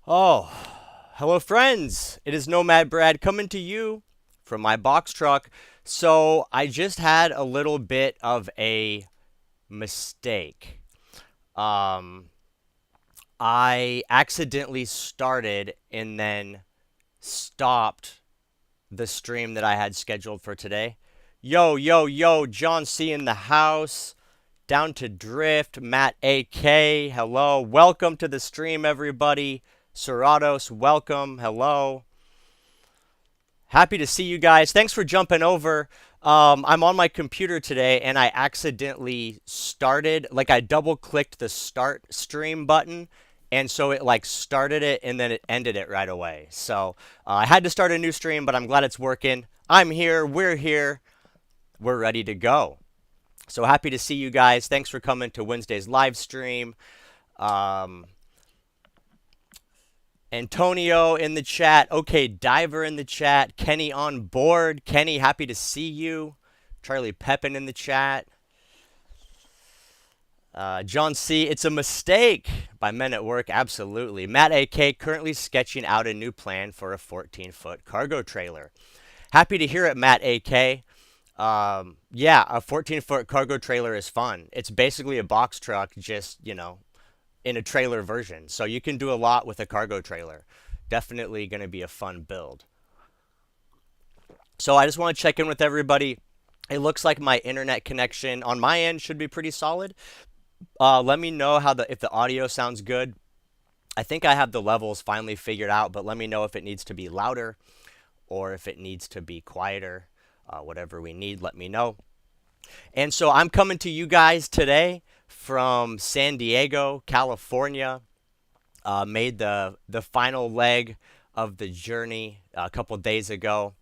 Oh, hello, friends. It is Nomad Brad coming to you from my box truck. So, I just had a little bit of a mistake. Um, I accidentally started and then stopped the stream that I had scheduled for today. Yo, yo, yo, John C in the house. Down to Drift, Matt AK, hello. Welcome to the stream, everybody. Seratos, welcome. Hello. Happy to see you guys. Thanks for jumping over. I'm on my computer today and I accidentally started, like I double clicked the start stream button. And so it like started it and then it ended it right away. So I had to start a new stream, but I'm glad it's working. I'm here. We're here. We're ready to go. So happy to see you guys. Thanks for coming to Wednesday's live stream. Um, Antonio in the chat. Okay, Diver in the chat. Kenny on board. Kenny, happy to see you. Charlie Pepin in the chat. John C. It's a mistake by Men at Work. Absolutely. Matt AK currently sketching out a new plan for a 14-foot cargo trailer. Happy to hear it, Matt AK. Yeah, a 14-foot cargo trailer is fun. It's basically a box truck, just, in a trailer version. So you can do a lot with a cargo trailer. Definitely going to be a fun build. So I just want to check in with everybody. It looks like my internet connection on my end should be pretty solid. Let me know if the audio sounds good. I think I have the levels finally figured out, but let me know if it needs to be louder or if it needs to be quieter. Whatever we need, let me know. And so I'm coming to you guys today from San Diego, California. Made the final leg of the journey a couple days ago.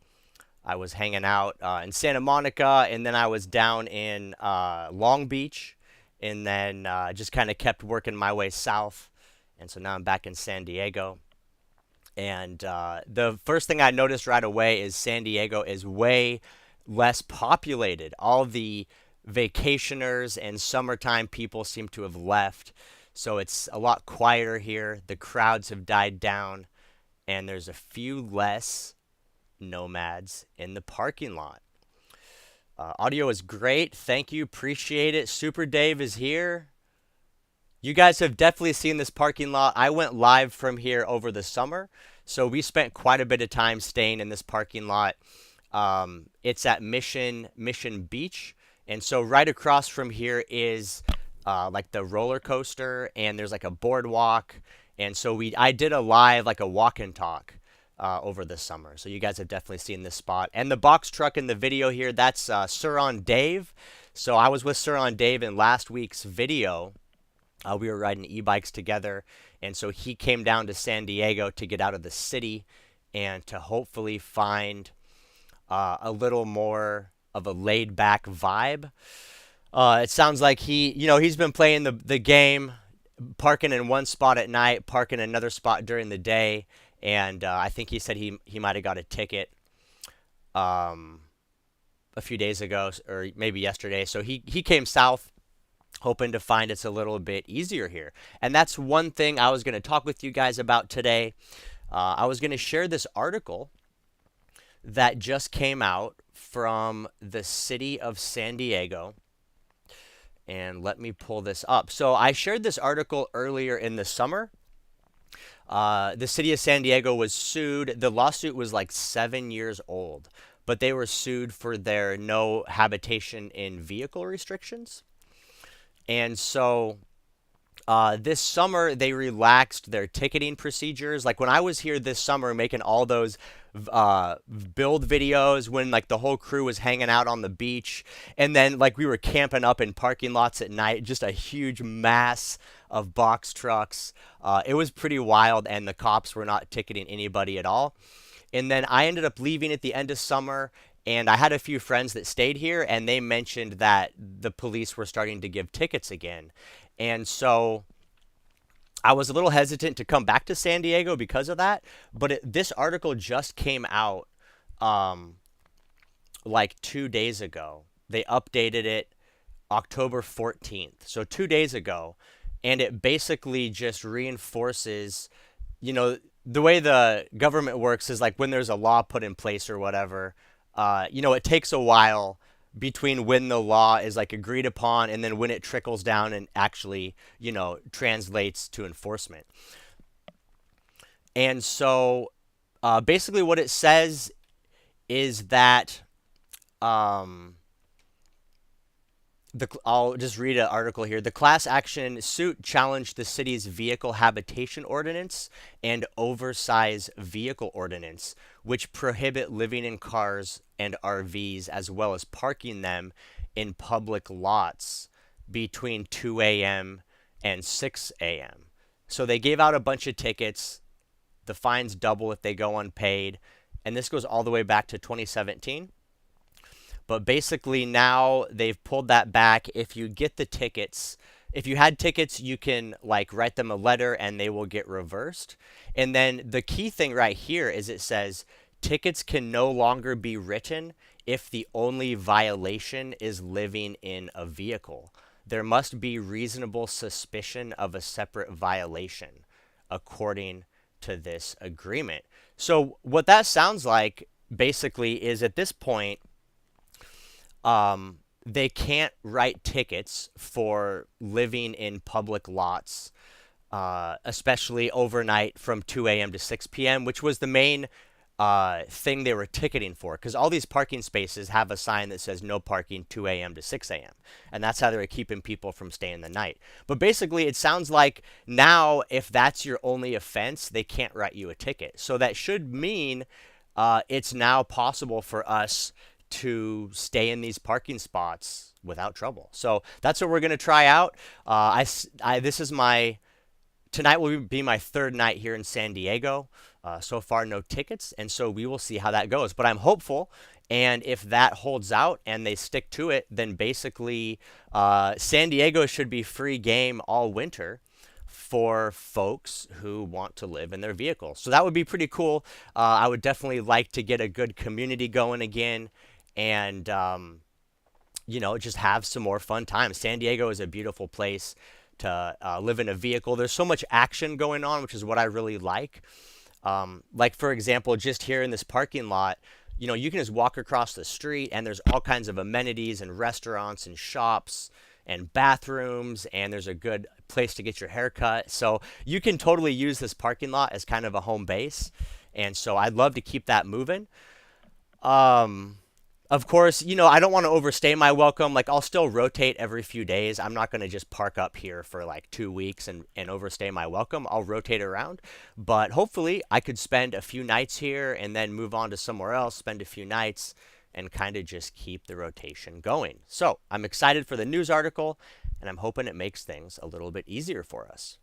I was hanging out in Santa Monica, and then I was down in Long Beach, and then just kind of kept working my way south. And so now I'm back in San Diego. And the first thing I noticed right away is San Diego is way less populated. All the vacationers and summertime people seem to have left. So it's a lot quieter here. The crowds have died down, and there's a few less nomads in the parking lot. Audio is great. Thank you. Appreciate it. Super Dave is here. You guys have definitely seen this parking lot. I went live from here over the summer, so we spent quite a bit of time staying in this parking lot. It's at Mission Beach, and so right across from here is like the roller coaster, and there's like a boardwalk, and so I did a live like a walk and talk over the summer. So you guys have definitely seen this spot. And the box truck in the video here, that's Suron Dave. So I was with Suron Dave in last week's video. We were riding e-bikes together, and so he came down to San Diego to get out of the city and to hopefully find a little more of a laid-back vibe. It sounds like he's been playing the game, parking in one spot at night, parking in another spot during the day, and I think he said he might have got a ticket um, a few days ago or maybe yesterday. So he came south hoping to find it's a little bit easier here. And that's one thing I was going to talk with you guys about today. I was going to share this article that just came out from the city of San Diego. And let me pull this up. So I shared this article earlier in the summer. The city of San Diego was sued. The lawsuit was like 7 years old, but they were sued for their no habitation in vehicle restrictions. And so this summer they relaxed their ticketing procedures. Like when I was here this summer making all those build videos when like the whole crew was hanging out on the beach, and then like we were camping up in parking lots at night, just a huge mass of box trucks. It was pretty wild, and the cops were not ticketing anybody at all. And then I ended up leaving at the end of summer, and I had a few friends that stayed here, and they mentioned that the police were starting to give tickets again. And so I was a little hesitant to come back to San Diego because of that. But this article just came out um, like 2 days ago. They updated it October 14th. So 2 days ago. And it basically just reinforces you know, the way the government works is like when there's a law put in place or whatever, it takes a while between when the law is like agreed upon and then when it trickles down and actually, translates to enforcement. And so basically what it says is that um, I'll just read an article here. The class action suit challenged the city's vehicle habitation ordinance and oversize vehicle ordinance, which prohibit living in cars and RVs as well as parking them in public lots between 2 a.m. and 6 a.m. So they gave out a bunch of tickets. The fines double if they go unpaid. And this goes all the way back to 2017. But basically now they've pulled that back. If you get the tickets, if you had tickets, you can like write them a letter and they will get reversed. And then the key thing right here is it says tickets can no longer be written if the only violation is living in a vehicle. There must be reasonable suspicion of a separate violation according to this agreement. So what that sounds like basically is at this point they can't write tickets for living in public lots, especially overnight from 2 a.m. to 6 p.m., which was the main thing they were ticketing for. Because all these parking spaces have a sign that says no parking 2 a.m. to 6 a.m. And that's how they were keeping people from staying the night. But basically, it sounds like now if that's your only offense, they can't write you a ticket. So that should mean it's now possible for us to stay in these parking spots without trouble. So that's what we're going to try out. This is tonight will be my third night here in San Diego. So far, no tickets, and so we will see how that goes. But I'm hopeful, and if that holds out and they stick to it, then basically San Diego should be free game all winter for folks who want to live in their vehicles. So that would be pretty cool. I would definitely like to get a good community going again and just have some more fun times. San Diego is a beautiful place to live in a vehicle. There's so much action going on, which is what I really like. Like, for example, just here in this parking lot, you can just walk across the street and there's all kinds of amenities and restaurants and shops and bathrooms, and there's a good place to get your hair cut. So you can totally use this parking lot as kind of a home base. And so I'd love to keep that moving. Of course, I don't want to overstay my welcome. Like, I'll still rotate every few days. I'm not going to just park up here for like 2 weeks and overstay my welcome. I'll rotate around. But hopefully, I could spend a few nights here and then move on to somewhere else, spend a few nights, and kind of just keep the rotation going. So, I'm excited for the news article, and I'm hoping it makes things a little bit easier for us.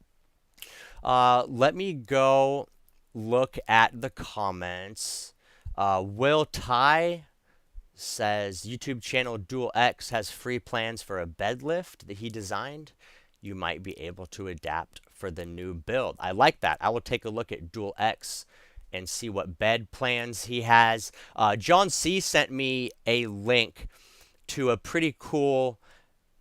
Let me go look at the comments. Will Ty says YouTube channel Dual X has free plans for a bed lift that he designed. You might be able to adapt for the new build. I like that. I will take a look at Dual X and see what bed plans he has. John C. sent me a link to a pretty cool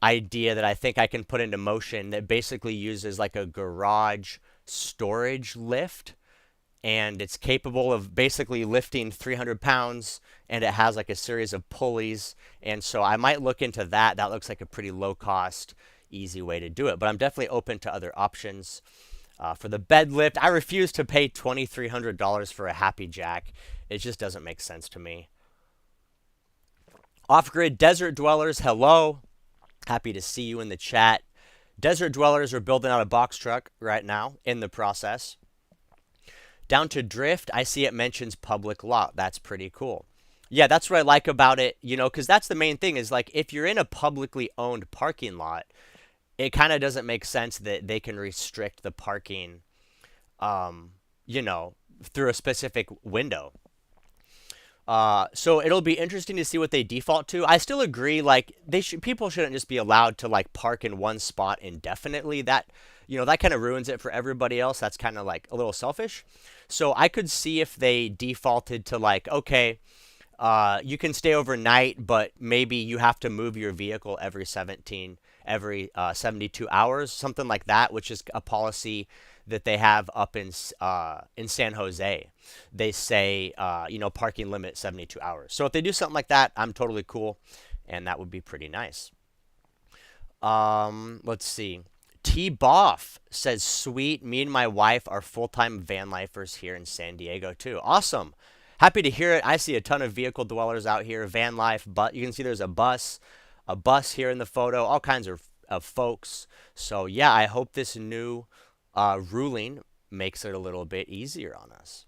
idea that I think I can put into motion that basically uses like a garage storage lift. And it's capable of basically lifting 300 pounds, and it has like a series of pulleys. And so I might look into that. That looks like a pretty low cost, easy way to do it. But I'm definitely open to other options. For the bed lift, I refuse to pay $2,300 for a Happy Jack. It just doesn't make sense to me. Off-grid desert dwellers, hello. Happy to see you in the chat. Desert dwellers are building out a box truck right now in the process. Down to drift, I see it mentions public lot. That's pretty cool. Yeah, that's what I like about it, because that's the main thing is like if you're in a publicly owned parking lot, it kind of doesn't make sense that they can restrict the parking, through a specific window. So it'll be interesting to see what they default to. I still agree, like people shouldn't just be allowed to like park in one spot indefinitely. That kind of ruins it for everybody else. That's kind of like a little selfish. So I could see if they defaulted to like, okay, you can stay overnight, but maybe you have to move your vehicle every 72 hours, something like that, which is a policy that they have up in San Jose. They say, parking limit 72 hours. So if they do something like that, I'm totally cool, and that would be pretty nice. Let's see. T Boff says, "Sweet, me and my wife are full-time van lifers here in San Diego too." Awesome. Happy to hear it. I see a ton of vehicle dwellers out here, van life, but you can see there's a bus here in the photo, all kinds of folks. So yeah, I hope this new ruling makes it a little bit easier on us.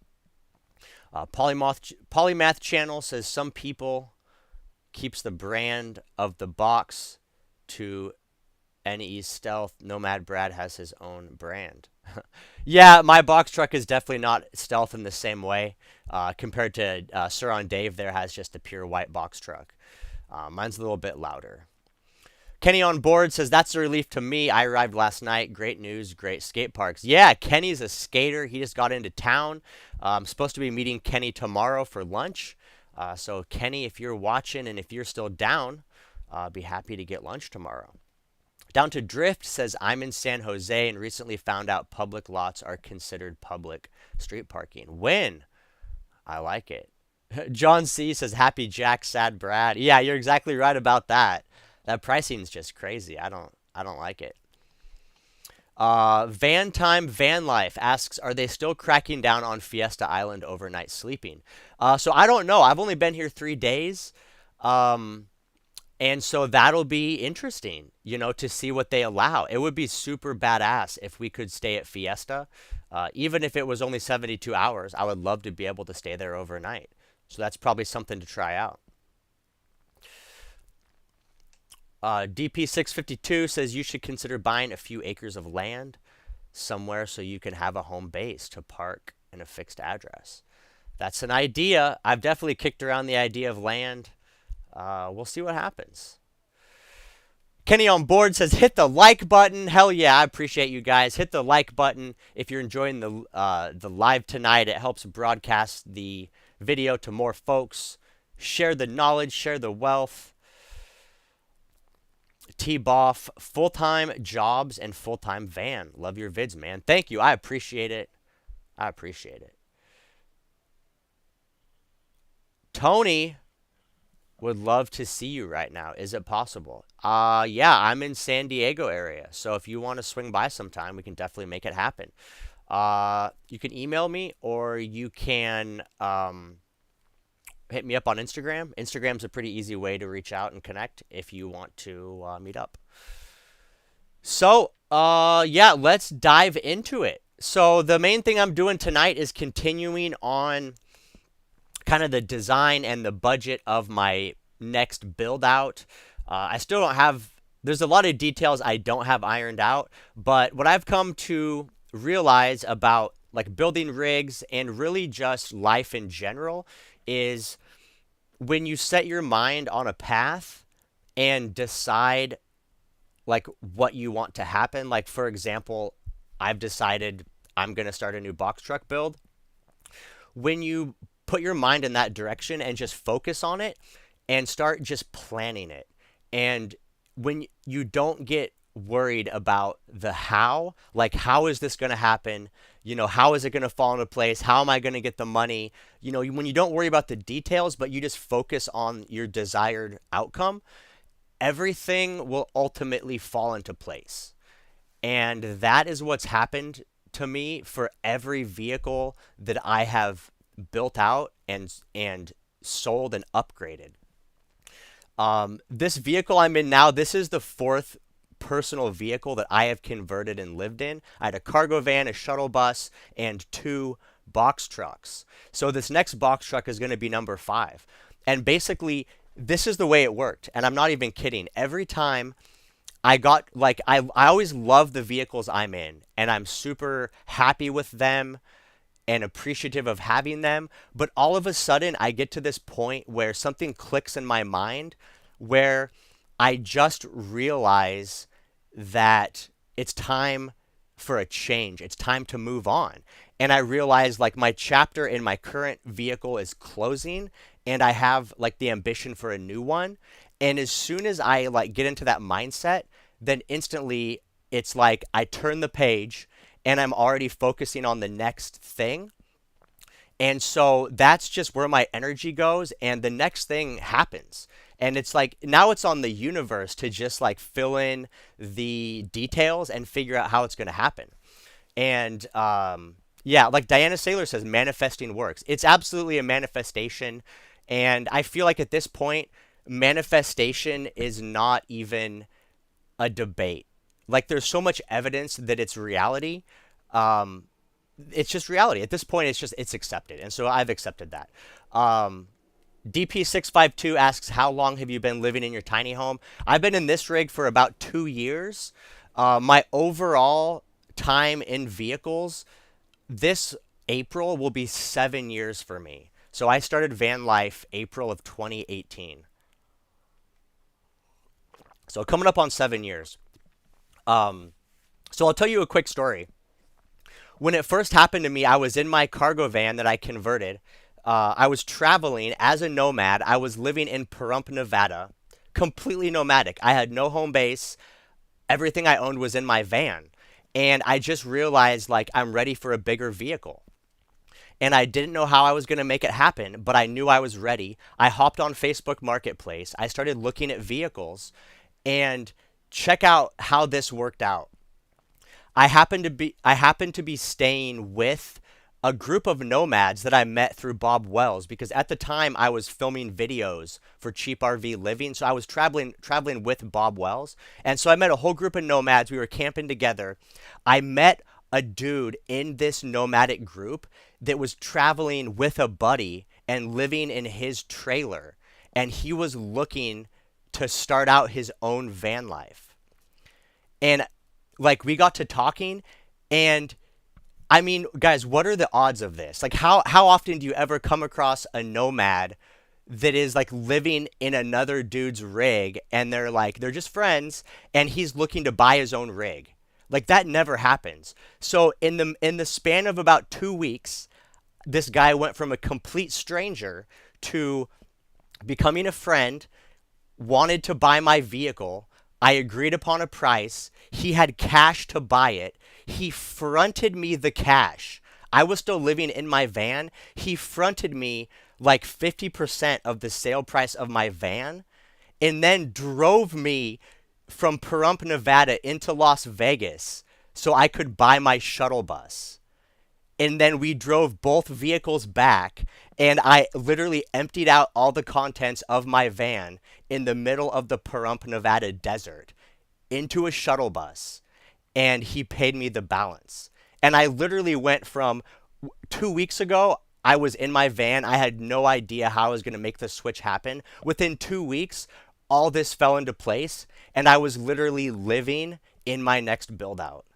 Polymath Channel says some people keeps the brand of the box to NE Stealth. Nomad Brad has his own brand. Yeah, my box truck is definitely not stealth in the same way compared to Suron Dave. There has just a pure white box truck. Mine's a little bit louder. Kenny on board says, "That's a relief to me. I arrived last night. Great news, great skate parks." Yeah, Kenny's a skater. He just got into town. I'm supposed to be meeting Kenny tomorrow for lunch. So Kenny, if you're watching and if you're still down, be happy to get lunch tomorrow. Down to Drift says, "I'm in San Jose and recently found out public lots are considered public street parking." Win. I like it. John C says, "Happy Jack, sad Brad." Yeah, you're exactly right about that. That pricing is just crazy. I don't like it. Van Time Van Life asks, "Are they still cracking down on Fiesta Island overnight sleeping?" So I don't know. I've only been here 3 days. And so that'll be interesting, to see what they allow. It would be super badass if we could stay at Fiesta. Even if it was only 72 hours, I would love to be able to stay there overnight. So that's probably something to try out. DP652 says, "You should consider buying a few acres of land somewhere so you can have a home base to park and a fixed address." That's an idea. I've definitely kicked around the idea of land. We'll see what happens. Kenny on board says, "Hit the like button." Hell yeah, I appreciate you guys. Hit the like button if you're enjoying the live tonight. It helps broadcast the video to more folks. Share the knowledge, share the wealth. T-Boff, "Full-time jobs and full-time van. Love your vids, man." Thank you. I appreciate it. I appreciate it. Tony would love to see you right now. Is it possible? Yeah, I'm in San Diego area. So if you want to swing by sometime, we can definitely make it happen. You can email me or you can hit me up on Instagram. Instagram's a pretty easy way to reach out and connect if you want to meet up. So, yeah, let's dive into it. So the main thing I'm doing tonight is continuing on kind of the design and the budget of my next build out. I still don't have, there's a lot of details I don't have ironed out, but what I've come to realize about like building rigs and really just life in general is when you set your mind on a path and decide like what you want to happen. Like for example, I've decided I'm going to start a new box truck build. When you put your mind in that direction and just focus on it and start just planning it, and when you don't get worried about the how, like how is this going to happen, how is it going to fall into place, how am I going to get the money, when you don't worry about the details but you just focus on your desired outcome, everything will ultimately fall into place. And that is what's happened to me for every vehicle that I have built out and sold and upgraded. This vehicle I'm in now, this is the fourth personal vehicle that I have converted and lived in. I had a cargo van, a shuttle bus, and 2 box trucks. So this next box truck is going to be number 5. And basically, this is the way it worked. And I'm not even kidding. Every time I got, like, I always love the vehicles I'm in, and I'm super happy with them and appreciative of having them. But all of a sudden, I get to this point where something clicks in my mind where I just realize that it's time for a change. It's time to move on. And I realize like my chapter in my current vehicle is closing and I have like the ambition for a new one. And as soon as I like get into that mindset, then instantly it's like I turn the page and I'm already focusing on the next thing. And so that's just where my energy goes, and the next thing happens. And it's like now it's on the universe to just like fill in the details and figure out how it's going to happen. And yeah, like Diana Saylor says, manifesting works. It's absolutely a manifestation. And I feel like at this point, manifestation is not even a debate. Like there's so much evidence that it's reality. Um, it's just reality. At this point, it's accepted. And so I've accepted that. DP652 asks, how long have you been living in your tiny home? I've been in this rig for about 2 years. My overall time in vehicles this April will be 7 years for me. So I started van life April of 2018. So coming up on 7 years. So I'll tell you a quick story. When it first happened to me, I was in my cargo van that I converted. I was traveling as a nomad. I was living in Pahrump, Nevada, completely nomadic. I had no home base. Everything I owned was in my van. And I just realized like I'm ready for a bigger vehicle. And I didn't know how I was going to make it happen, but I knew I was ready. I hopped on Facebook Marketplace. I started looking at vehicles, and check out how this worked out. I happened to be staying with a group of nomads that I met through Bob Wells, because at the time I was filming videos for Cheap RV Living, so I was traveling with Bob Wells. And so I met a whole group of nomads. We were camping together. I met a dude in this nomadic group that was traveling with a buddy and living in his trailer, and he was looking to start out his own van life. And like we got to talking, and I mean, guys, what are the odds of this? Like how often do you ever come across a nomad that is like living in another dude's rig, and they're just friends, and he's looking to buy his own rig? Like that never happens. So in the span of about 2 weeks, this guy went from a complete stranger to becoming a friend, wanted to buy my vehicle. I agreed upon a price. He had cash to buy it. He fronted me the cash. I was still living in my van. He fronted me like 50% of the sale price of my van, and then drove me from Pahrump, Nevada into Las Vegas so I could buy my shuttle bus. And then we drove both vehicles back, and I literally emptied out all the contents of my van in the middle of the Pahrump, Nevada desert into a shuttle bus, and he paid me the balance. And I literally went from 2 weeks ago, I was in my van. I had no idea how I was going to make the switch happen. Within 2 weeks, all this fell into place, and I was literally living in my next build out.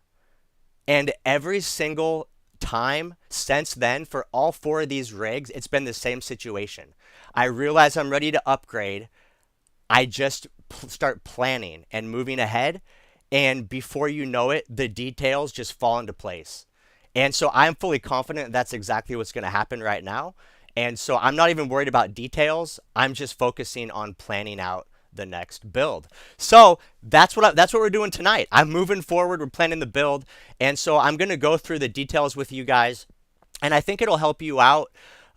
And every single time since then, for all four of these rigs, it's been the same situation. I realize I'm ready to upgrade. I just start planning and moving ahead, and before you know it, the details just fall into place. And so I'm fully confident that's exactly what's going to happen right now. And so I'm not even worried about details. I'm just focusing on planning out the next build. So that's what we're doing tonight. I'm moving forward. We're planning the build, and so I'm going to go through the details with you guys, and I think it'll help you out,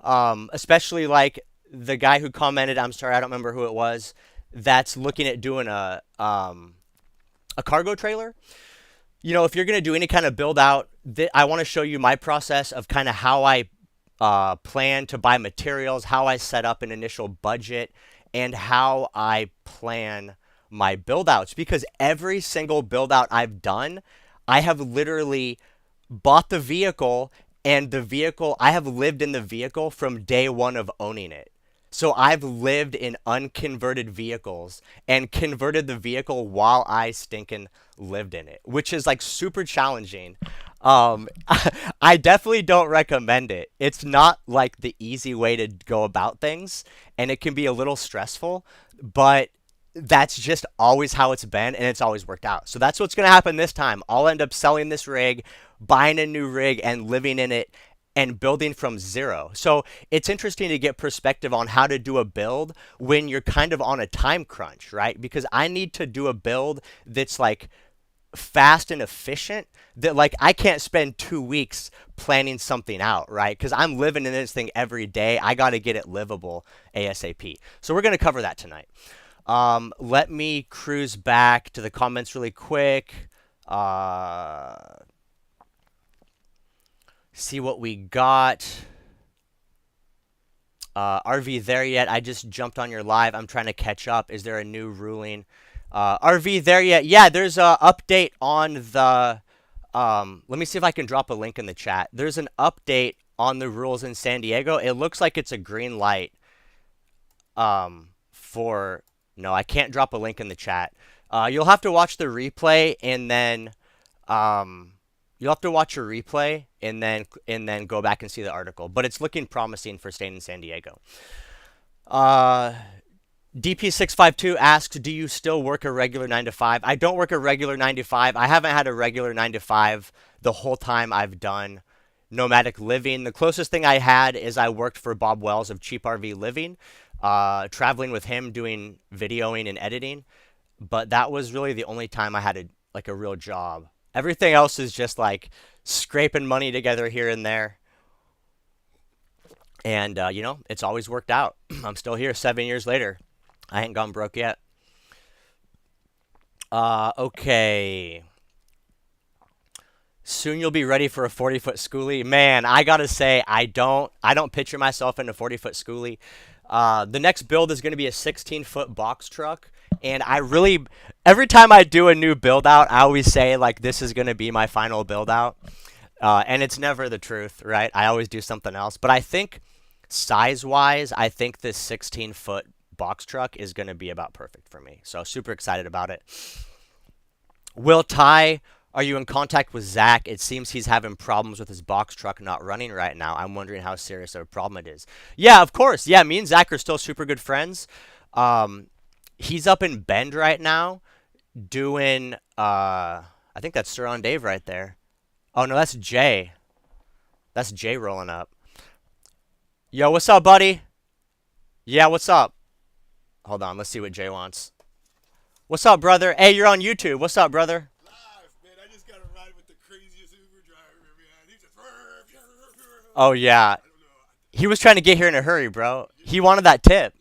especially like the guy who commented. I'm sorry, I don't remember who it was. That's looking at doing a cargo trailer. You know, if you're going to do any kind of build out, I want to show you my process of kind of how I plan to buy materials, how I set up an initial budget, and how I plan my build outs. Because every single build out I've done, I have literally bought the vehicle, and I have lived in the vehicle from day one of owning it. So I've lived in unconverted vehicles and converted the vehicle while I stinking lived in it, which is like super challenging. I definitely don't recommend it. It's not like the easy way to go about things, and it can be a little stressful, but that's just always how it's been, and it's always worked out. So that's what's going to happen this time. I'll end up selling this rig, buying a new rig, and living in it and building from zero. So it's interesting to get perspective on how to do a build when you're kind of on a time crunch, right? Because I need to do a build that's like fast and efficient that like I can't spend 2 weeks planning something out, right? Because I'm living in this thing every day. I got to get it livable ASAP. So we're gonna cover that tonight. Let me cruise back to the comments really quick. Uh, see what we got. RV there yet? I just jumped on your live. I'm trying to catch up. Is there a new ruling? RV there yet? Yeah, there's a update on the. Let me see if I can drop a link in the chat. There's an update on the rules in San Diego. It looks like it's a green light. For no, I can't drop a link in the chat. You'll have to watch the replay and then you'll have to watch a replay and then go back and see the article. But it's looking promising for staying in San Diego. DP652 asks, do you still work a regular 9 to 5? I don't work a regular 9 to 5. I haven't had a regular 9 to 5 the whole time I've done nomadic living. The closest thing I had is I worked for Bob Wells of Cheap RV Living, traveling with him, doing videoing and editing. But that was really the only time I had a real job. Everything else is just like scraping money together here and there. And, it's always worked out. I'm still here 7 years later. I ain't gone broke yet. Okay. Soon you'll be ready for a 40-foot schoolie. Man, I gotta say, I don't picture myself in a 40-foot schoolie. The next build is gonna be a 16-foot box truck. And every time I do a new build out, I always say like this is gonna be my final build out. And it's never the truth, right? I always do something else. But I think size-wise, I think this 16-foot box truck is going to be about perfect for me. So super excited about it. Will Ty, are you in contact with Zach? It seems he's having problems with his box truck not running right now. I'm wondering how serious of a problem it is. Yeah, of course. Yeah, me and Zach are still super good friends. He's up in Bend right now doing, I think that's Sir on Dave right there. Oh, no, that's Jay. That's Jay rolling up. Yo, what's up, buddy? Yeah, what's up? Hold on, let's see what Jay wants. What's up, brother? Hey, you're on YouTube. What's up, brother? Live, man. I just got a ride with the craziest Uber driver, man. He just. Oh, yeah. I don't know. He was trying to get here in a hurry, bro. He wanted that tip.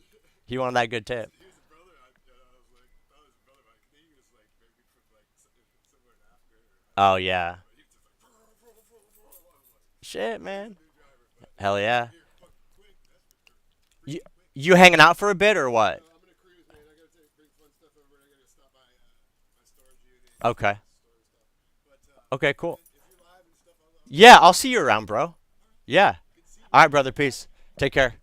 He wanted that good tip. He was a brother. I was like, I thought it was a brother, but I think he was like maybe from like somewhere in Africa. Oh, yeah. But he was just like. I was like, Shit, man. new driver. But Hell yeah. here, fucking quick. That's for sure. You, Freaking quick. you hanging out for a bit or what? I'm gonna cruise, man. I gotta bring fun stuff over. I gotta stop by my storage unit. Okay. Store stuff. But Okay, cool. if you're live and stuff, I'll Yeah, I'll see you around, bro. Yeah. good to see you. All right, brother. Peace. Take care.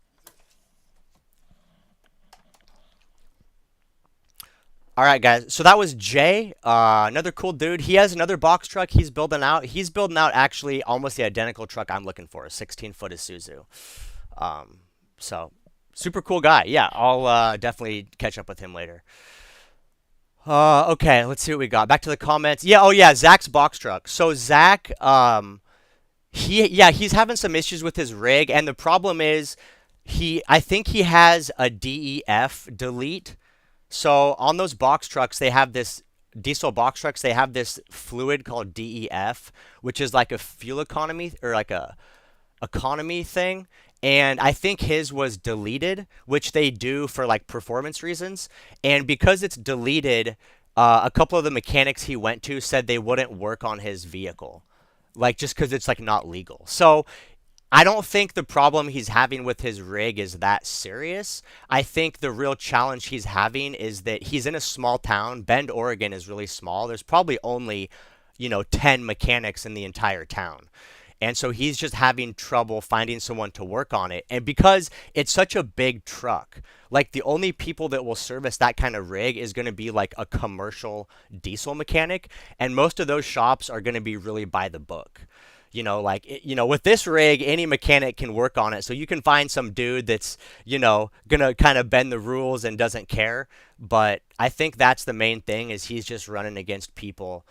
All right, guys. So that was Jay, another cool dude. He has another box truck he's building out. He's building out actually almost the identical truck I'm looking for, a 16-foot Isuzu. So super cool guy. Yeah, I'll definitely catch up with him later. Okay, let's see what we got. Back to the comments. Yeah, oh yeah, Zach's box truck. So Zach, he's having some issues with his rig, and the problem is I think he has a DEF delete. So on those box trucks, they have this diesel box trucks. They have this fluid called DEF, which is like a fuel economy or like a economy thing. And I think his was deleted, which they do for like performance reasons. And because it's deleted, a couple of the mechanics he went to said they wouldn't work on his vehicle, like just because it's like not legal. So I don't think the problem he's having with his rig is that serious. I think the real challenge he's having is that he's in a small town. Bend, Oregon is really small. There's probably only, 10 mechanics in the entire town. And so he's just having trouble finding someone to work on it. And because it's such a big truck, like the only people that will service that kind of rig is going to be like a commercial diesel mechanic. And most of those shops are going to be really by the book. With this rig, any mechanic can work on it. So you can find some dude that's, gonna kind of bend the rules and doesn't care. But I think that's the main thing is he's just running against people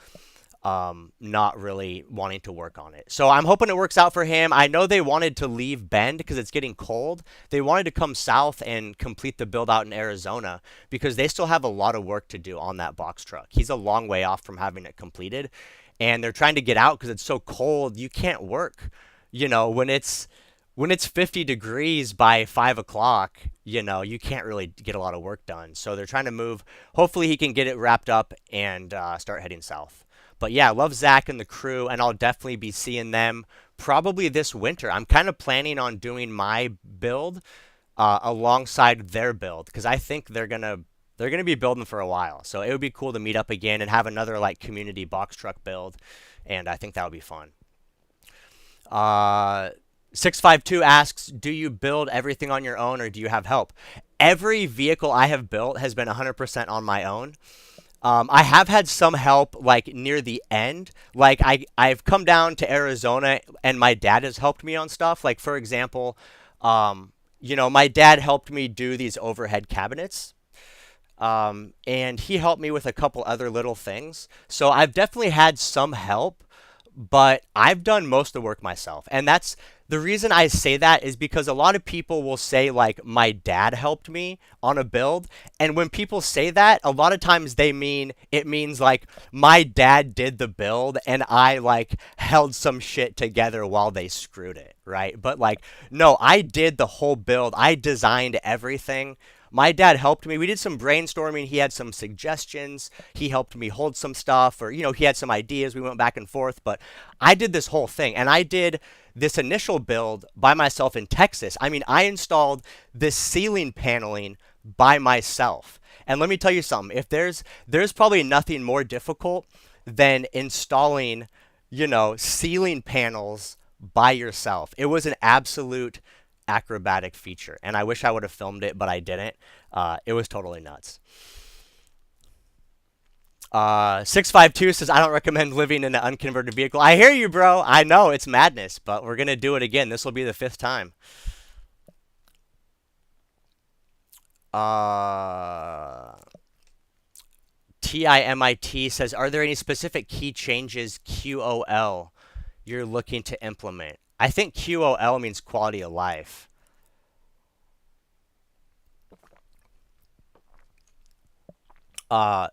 not really wanting to work on it. So I'm hoping it works out for him. I know they wanted to leave Bend because it's getting cold. They wanted to come south and complete the build out in Arizona because they still have a lot of work to do on that box truck. He's a long way off from having it completed, and they're trying to get out because it's so cold. You can't work, when it's 50 degrees by 5 o'clock, you can't really get a lot of work done. So they're trying to move. Hopefully, he can get it wrapped up and start heading south. But yeah, I love Zach and the crew, and I'll definitely be seeing them probably this winter. I'm kind of planning on doing my build alongside their build because I think they're gonna be building for a while. So it would be cool to meet up again and have another like community box truck build, and I think that would be fun. Uh, 652 asks, do you build everything on your own or do you have help? Every vehicle I have built has been 100% on my own. I have had some help like near the end. Like I've come down to Arizona and my dad has helped me on stuff. Like for example, my dad helped me do these overhead cabinets. And he helped me with a couple other little things. So I've definitely had some help, but I've done most of the work myself. And that's the reason I say that is because a lot of people will say, like, my dad helped me on a build. And when people say that, a lot of times it means like my dad did the build and I like held some shit together while they screwed it, right? But like, no, I did the whole build, I designed everything. My dad helped me. We did some brainstorming. He had some suggestions. He helped me hold some stuff, or, he had some ideas. We went back and forth, but I did this whole thing. And I did this initial build by myself in Texas. I mean, I installed this ceiling paneling by myself. And let me tell you something. If there's probably nothing more difficult than installing, ceiling panels by yourself. It was an absolute acrobatic feature, and I wish I would have filmed it, but I didn't. It was totally nuts. 652 says, I don't recommend living in an unconverted vehicle. I hear you, bro. I know it's madness, but we're gonna do it again. This will be the fifth time. uh TIMIT says, are there any specific key changes QOL you're looking to implement? I think QOL means quality of life.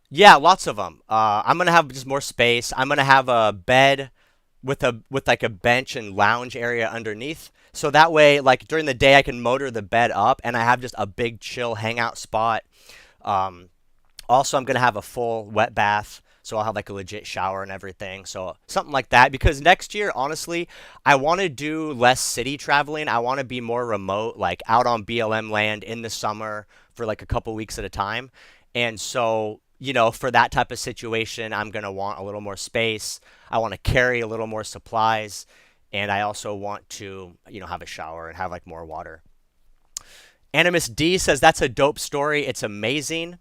Yeah, lots of them. I'm gonna have just more space. I'm gonna have a bed with like a bench and lounge area underneath. So that way, like during the day, I can motor the bed up, and I have just a big chill hangout spot. Um, Also, I'm gonna have a full wet bath, so I'll have like a legit shower and everything. So something like that. Because next year, honestly, I want to do less city traveling. I want to be more remote, like out on BLM land in the summer for like a couple weeks at a time. And so, for that type of situation, I'm gonna want a little more space. I want to carry a little more supplies, and I also want to, have a shower and have like more water. Animus D says that's a dope story. It's amazing.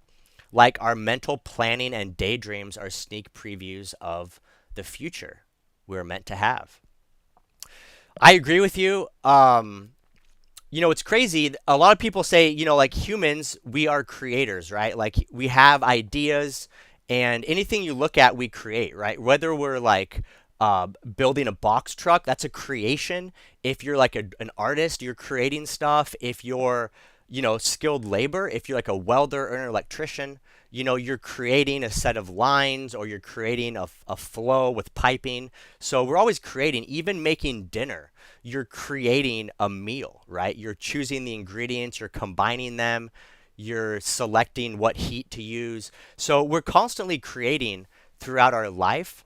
Like our mental planning and daydreams are sneak previews of the future we're meant to have. I agree with you. It's crazy. A lot of people say, like humans, we are creators, right? Like we have ideas, and anything you look at, we create, right? Whether we're like building a box truck, that's a creation. If you're like an artist, you're creating stuff. If you're, skilled labor, if you're like a welder or an electrician, you're creating a set of lines, or you're creating a flow with piping. So we're always creating, even making dinner. You're creating a meal, right? You're choosing the ingredients, you're combining them, you're selecting what heat to use. So we're constantly creating throughout our life.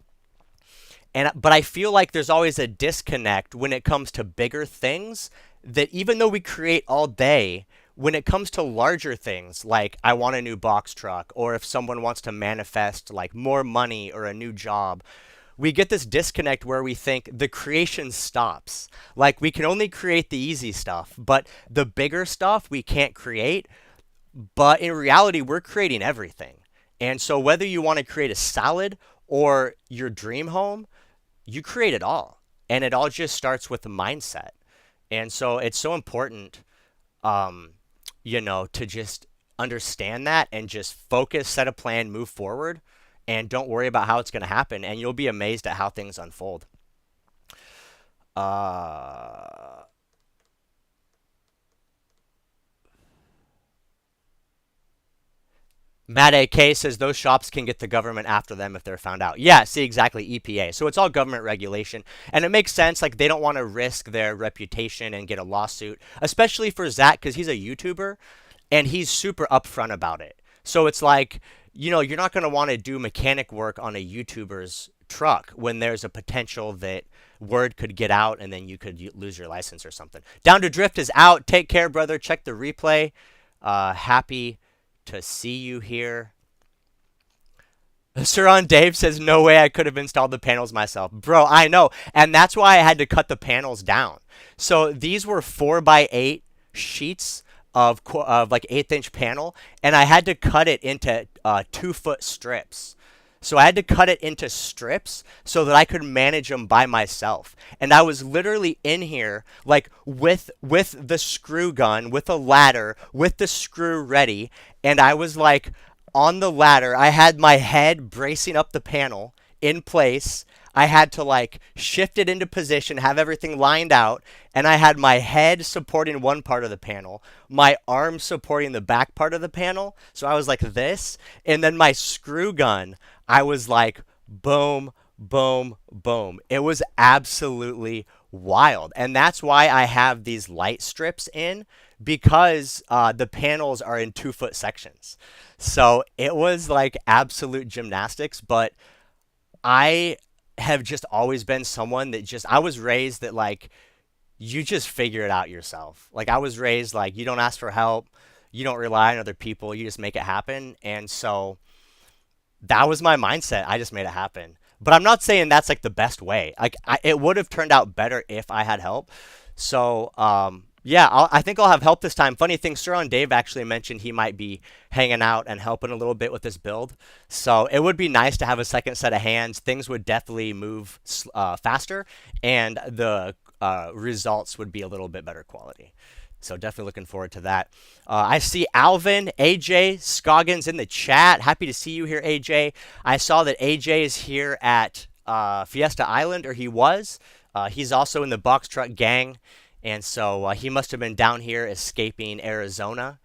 But I feel like there's always a disconnect when it comes to bigger things, that even though we create all day, when it comes to larger things like I want a new box truck, or if someone wants to manifest like more money or a new job, we get this disconnect where we think the creation stops. Like we can only create the easy stuff, but the bigger stuff we can't create. But in reality, we're creating everything. And so whether you want to create a salad or your dream home, you create it all. And it all just starts with the mindset. And so it's so important, to just understand that and just focus, set a plan, move forward. and don't worry about how it's going to happen, and you'll be amazed at how things unfold. Uh, Matt AK says those shops can get the government after them if they're found out. Yeah, see, exactly, EPA. So it's all government regulation. And it makes sense. Like, they don't want to risk their reputation and get a lawsuit, especially for Zach, because he's a YouTuber and he's super upfront about it. So it's like, you're not going to want to do mechanic work on a YouTuber's truck when there's a potential that word could get out and then you could lose your license or something. Down to Drift is out. Take care, brother. Check the replay. Happy to see you here. Suron Dave says, no way I could have installed the panels myself. Bro, I know. And that's why I had to cut the panels down. So these were 4x8 sheets of like 1/8 inch panel. And I had to cut it into 2-foot strips. So I had to cut it into strips so that I could manage them by myself. And I was literally in here like with the screw gun, with a ladder, with the screw ready, and I was like on the ladder. I had my head bracing up the panel in place. I had to like shift it into position, have everything lined out, and I had my head supporting one part of the panel, my arm supporting the back part of the panel. So I was like this, and then my screw gun, I was like boom, boom, boom. It was absolutely wild. And that's why I have these light strips in, because the panels are in 2-foot sections. So it was like absolute gymnastics, but I have just always been someone that I was raised that like you just figure it out yourself. Like I was raised like you don't ask for help, you don't rely on other people, you just make it happen. And so that was my mindset. I just made it happen. But I'm not saying that's like the best way. Like it would have turned out better if I had help. So yeah, I think I'll have help this time. Funny thing, Sir on Dave actually mentioned he might be hanging out and helping a little bit with this build. So it would be nice to have a second set of hands. Things would definitely move faster, and the results would be a little bit better quality. So definitely looking forward to that. I see Alvin, AJ, Scoggins in the chat. Happy to see you here, AJ. I saw that AJ is here at Fiesta Island, or he was. He's also in the box truck gang. And so he must have been down here escaping Arizona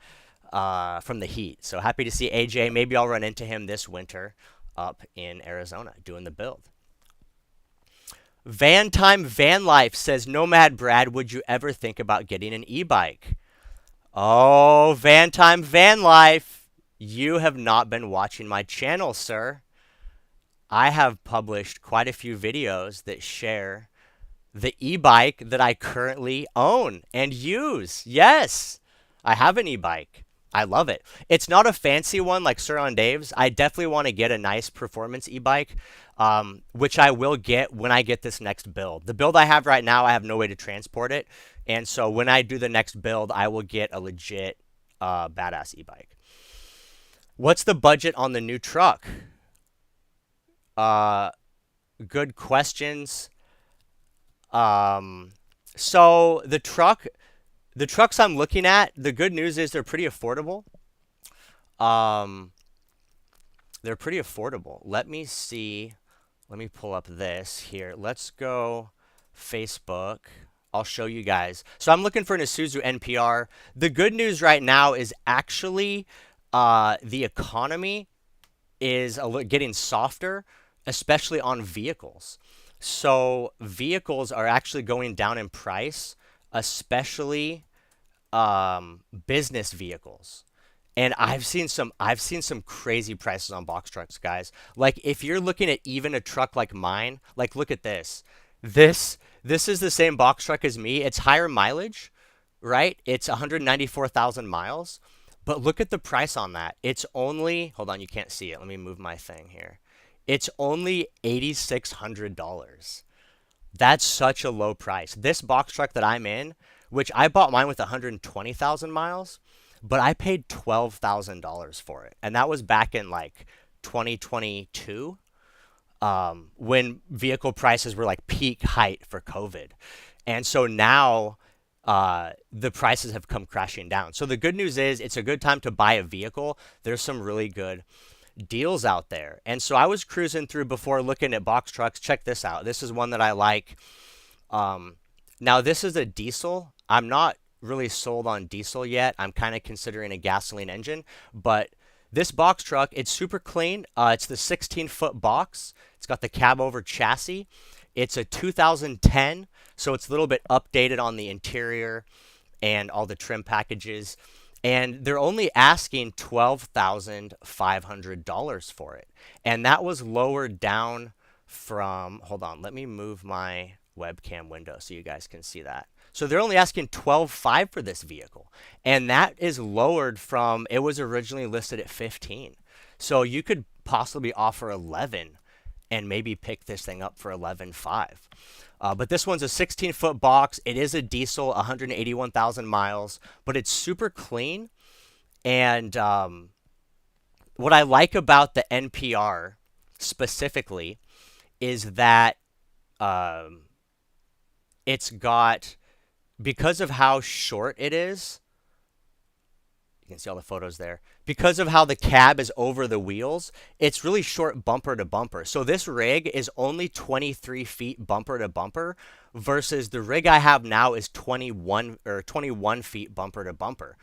from the heat. So happy to see AJ. Maybe I'll run into him this winter up in Arizona doing the build. Van Time Van Life says, Nomad Brad, would you ever think about getting an e-bike? Oh, Van Time Van Life, you have not been watching my channel, sir. I have published quite a few videos that share the e-bike that I currently own and use. Yes, I have an e-bike. I love it. It's not a fancy one like Sir on Dave's. I definitely want to get a nice performance e-bike, which I will get when I get this next build. The build I have right now, I have no way to transport it. And so when I do the next build, I will get a legit badass e-bike. What's the budget on the new truck? Good questions. So the trucks I'm looking at, the good news is they're pretty affordable. They're pretty affordable. Let me see. Let me pull up this here. Let's go Facebook. I'll show you guys. So I'm looking for an Isuzu NPR. The good news right now is actually the economy is getting softer, especially on vehicles. So vehicles are actually going down in price, especially business vehicles. And I've seen some crazy prices on box trucks, guys. Like if you're looking at even a truck like mine, like look at this. This is the same box truck as me. It's higher mileage, right? It's 194,000 miles. But look at the price on that. It's only, hold on, you can't see it. Let me move my thing here. It's only $8,600. That's such a low price. This box truck that I'm in, which I bought mine with 120,000 miles, but I paid $12,000 for it. And that was back in like 2022, when vehicle prices were like peak height for COVID. And so now the prices have come crashing down. So the good news is it's a good time to buy a vehicle. There's some really good deals out there. And so I was cruising through before looking at box trucks. Check this out. This is one that I like. Now this is a diesel. I'm not really sold on diesel yet. I'm kind of considering a gasoline engine, but this box truck, it's super clean. It's the 16-foot box. It's got the cab over chassis. It's a 2010, so it's a little bit updated on the interior and all the trim packages. And they're only asking $12,500 for it. And that was lowered down from, hold on, let me move my webcam window so you guys can see that. So they're only asking 12.5 for this vehicle. And that is lowered from, it was originally listed at 15. So you could possibly offer 11 and maybe pick this thing up for 11.5. But this one's a 16-foot box. It is a diesel, 181,000 miles, but it's super clean. And what I like about the NPR specifically is that it's got, because of how short it is, you can see all the photos there. Because of how the cab is over the wheels, it's really short bumper to bumper. So this rig is only 23 feet bumper to bumper versus the rig I have now is 21 feet bumper to bumper.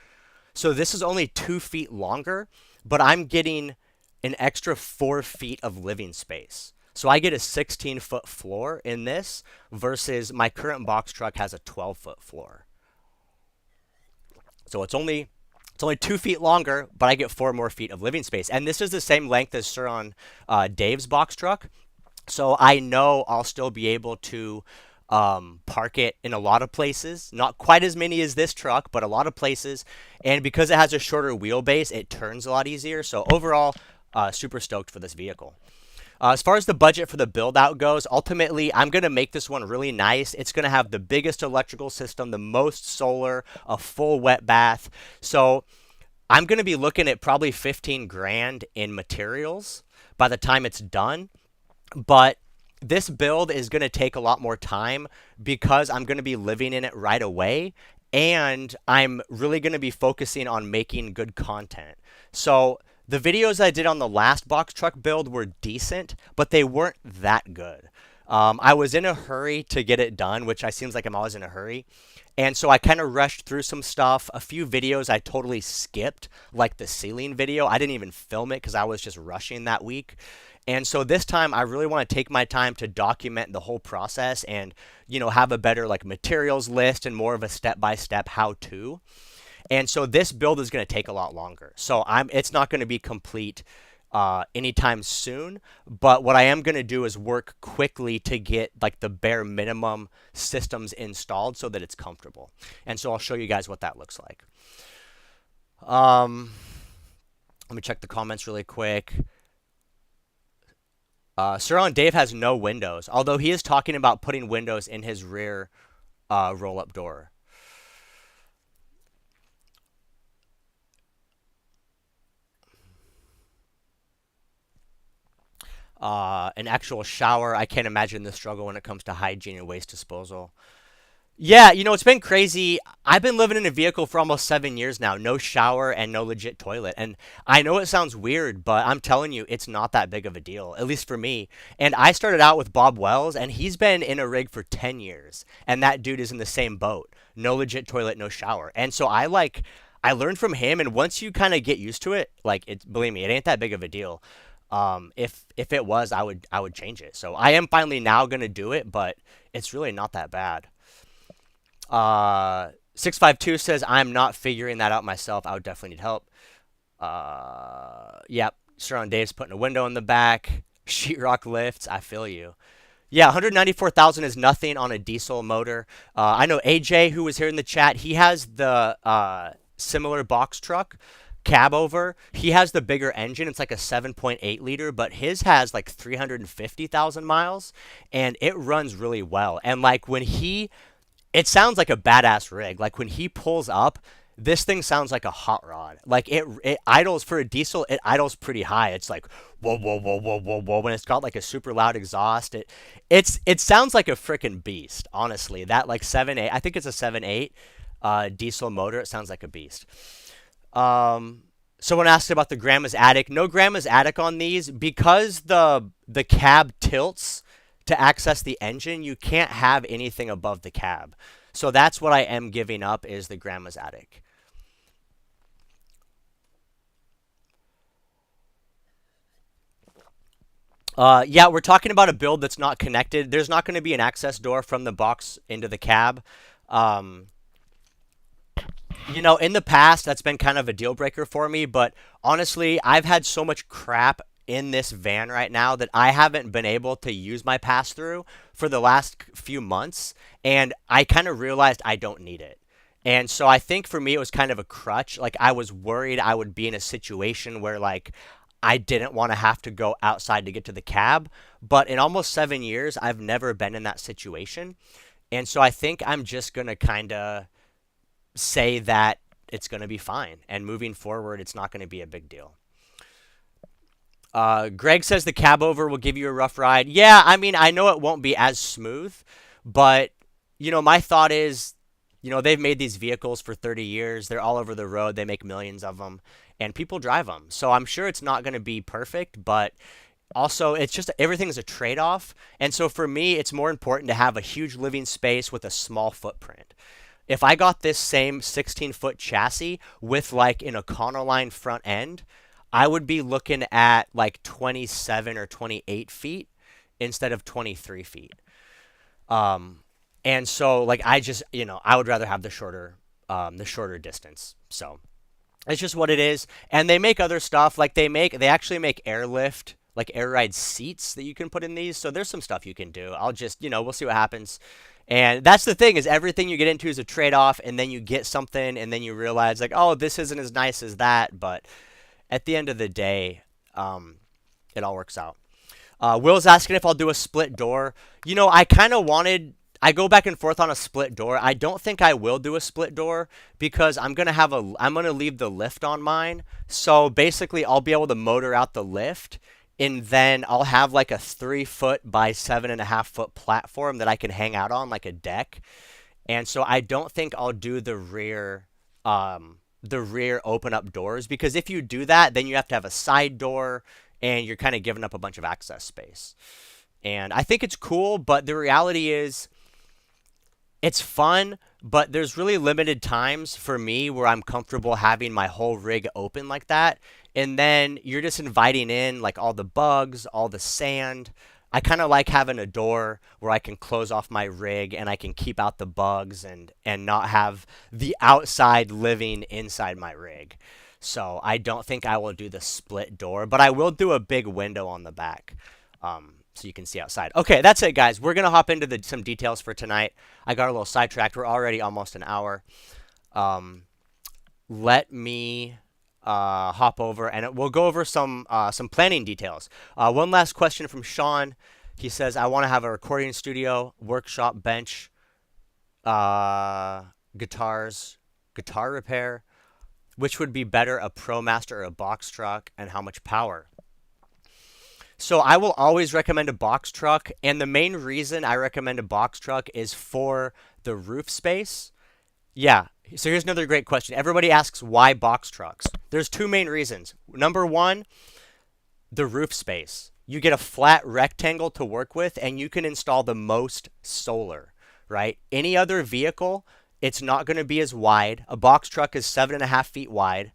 So this is only 2 feet longer, but I'm getting an extra 4 feet of living space. So I get a 16-foot floor in this versus my current box truck has a 12-foot floor. So it's only 2 feet longer, but I get 4 more feet of living space. And this is the same length as Sir on Dave's box truck. So I know I'll still be able to park it in a lot of places. Not quite as many as this truck, but a lot of places. And because it has a shorter wheelbase, it turns a lot easier. So overall, super stoked for this vehicle. As far as the budget for the build out goes, ultimately, I'm going to make this one really nice. It's going to have the biggest electrical system, the most solar, a full wet bath. So I'm going to be looking at probably 15 grand in materials by the time it's done. But this build is going to take a lot more time because I'm going to be living in it right away. And I'm really going to be focusing on making good content. So the videos I did on the last box truck build were decent, but they weren't that good. I was in a hurry to get it done, which seems like I'm always in a hurry. And so I kind of rushed through some stuff. A few videos I totally skipped, like the ceiling video. I didn't even film it because I was just rushing that week. And so this time I really want to take my time to document the whole process and, have a better like materials list and more of a step-by-step how-to. And so this build is going to take a lot longer. So it's not going to be complete anytime soon. But what I am going to do is work quickly to get like the bare minimum systems installed so that it's comfortable. And so I'll show you guys what that looks like. Let me check the comments really quick. Sir on Dave has no windows, although he is talking about putting windows in his rear roll-up door. An actual shower. I can't imagine the struggle when it comes to hygiene and waste disposal. Yeah, it's been crazy. I've been living in a vehicle for almost 7 years now. No shower and no legit toilet. And I know it sounds weird, but I'm telling you, it's not that big of a deal, at least for me. And I started out with Bob Wells, and he's been in a rig for 10 years. And that dude is in the same boat. No legit toilet, no shower. And so I learned from him, and once you kind of get used to it, believe me, it ain't that big of a deal. If it was, I would change it. So I am finally now gonna do it, but it's really not that bad. 652 says I'm not figuring that out myself. I would definitely need help. Yep. Sir on Dave's putting a window in the back. Sheetrock lifts. I feel you. Yeah, 194,000 is nothing on a diesel motor. I know AJ, who was here in the chat, he has the similar box truck. Cab over. He has the bigger engine. It's like a 7.8 liter, but his has like 350,000 miles and it runs really well. And it sounds like a badass rig. Like when he pulls up, this thing sounds like a hot rod. Like it idles for a diesel. It idles pretty high. It's like whoa, whoa, whoa, whoa, whoa, whoa. When it's got like a super loud exhaust, it sounds like a freaking beast. Honestly, that like 7.8. I think it's a 7.8 diesel motor. It sounds like a beast. Someone asked about the grandma's attic. No grandma's attic on these because the cab tilts to access the engine. You can't have anything above the cab. So that's what I am giving up is the grandma's attic. Yeah, we're talking about a build that's not connected. There's not going to be an access door from the box into the cab. Um, in the past, that's been kind of a deal breaker for me, but honestly, I've had so much crap in this van right now that I haven't been able to use my pass through for the last few months, and I kind of realized I don't need it. And so I think for me, it was kind of a crutch. Like, I was worried I would be in a situation where, like, I didn't want to have to go outside to get to the cab. But in almost 7 years, I've never been in that situation. And so I think I'm just going to kind of say that it's going to be fine. And moving forward, it's not going to be a big deal. Greg says the cab over will give you a rough ride. Yeah, I mean, I know it won't be as smooth, but, my thought is, they've made these vehicles for 30 years. They're all over the road. They make millions of them, and people drive them. So I'm sure it's not going to be perfect, but also it's just everything's a trade-off. And so for me, it's more important to have a huge living space with a small footprint. If I got this same 16-foot chassis with like an Econoline front end, I would be looking at like 27 or 28 feet instead of 23 feet. Um, and so like I just, I would rather have the shorter distance. So it's just what it is. And they make other stuff like they actually make airlift, like air ride seats that you can put in these. So there's some stuff you can do. I'll just, we'll see what happens. And that's the thing is everything you get into is a trade-off, and then you get something and then you realize like, oh, this isn't as nice as that. But at the end of the day, it all works out. Will's asking if I'll do a split door. I kind of wanted. I go back and forth on a split door. I don't think I will do a split door because I'm gonna leave the lift on mine. So basically, I'll be able to motor out the lift, and then I'll have like a 3 foot by 7.5 foot platform that I can hang out on like a deck. And so I don't think I'll do the rear open up doors because if you do that, then you have to have a side door and you're kind of giving up a bunch of access space. And I think it's cool, but the reality is it's fun, but there's really limited times for me where I'm comfortable having my whole rig open like that. And then you're just inviting in like all the bugs, all the sand. I kind of like having a door where I can close off my rig and I can keep out the bugs and not have the outside living inside my rig. So I don't think I will do the split door, but I will do a big window on the back. So you can see outside. Okay, that's it, guys. We're gonna hop into some details for tonight. I got a little sidetracked. We're already almost an hour. Let me hop over and we'll go over some planning details. One last question from Sean. He says, "I want to have a recording studio, workshop, bench, guitars, guitar repair. Which would be better, a ProMaster or a box truck, and how much power?" So I will always recommend a box truck, and the main reason I recommend a box truck is for the roof space. Yeah, so here's another great question. Everybody asks why box trucks. There's two main reasons. Number one, the roof space. You get a flat rectangle to work with, and you can install the most solar, right? Any other vehicle, it's not going to be as wide. A box truck is 7.5 feet wide.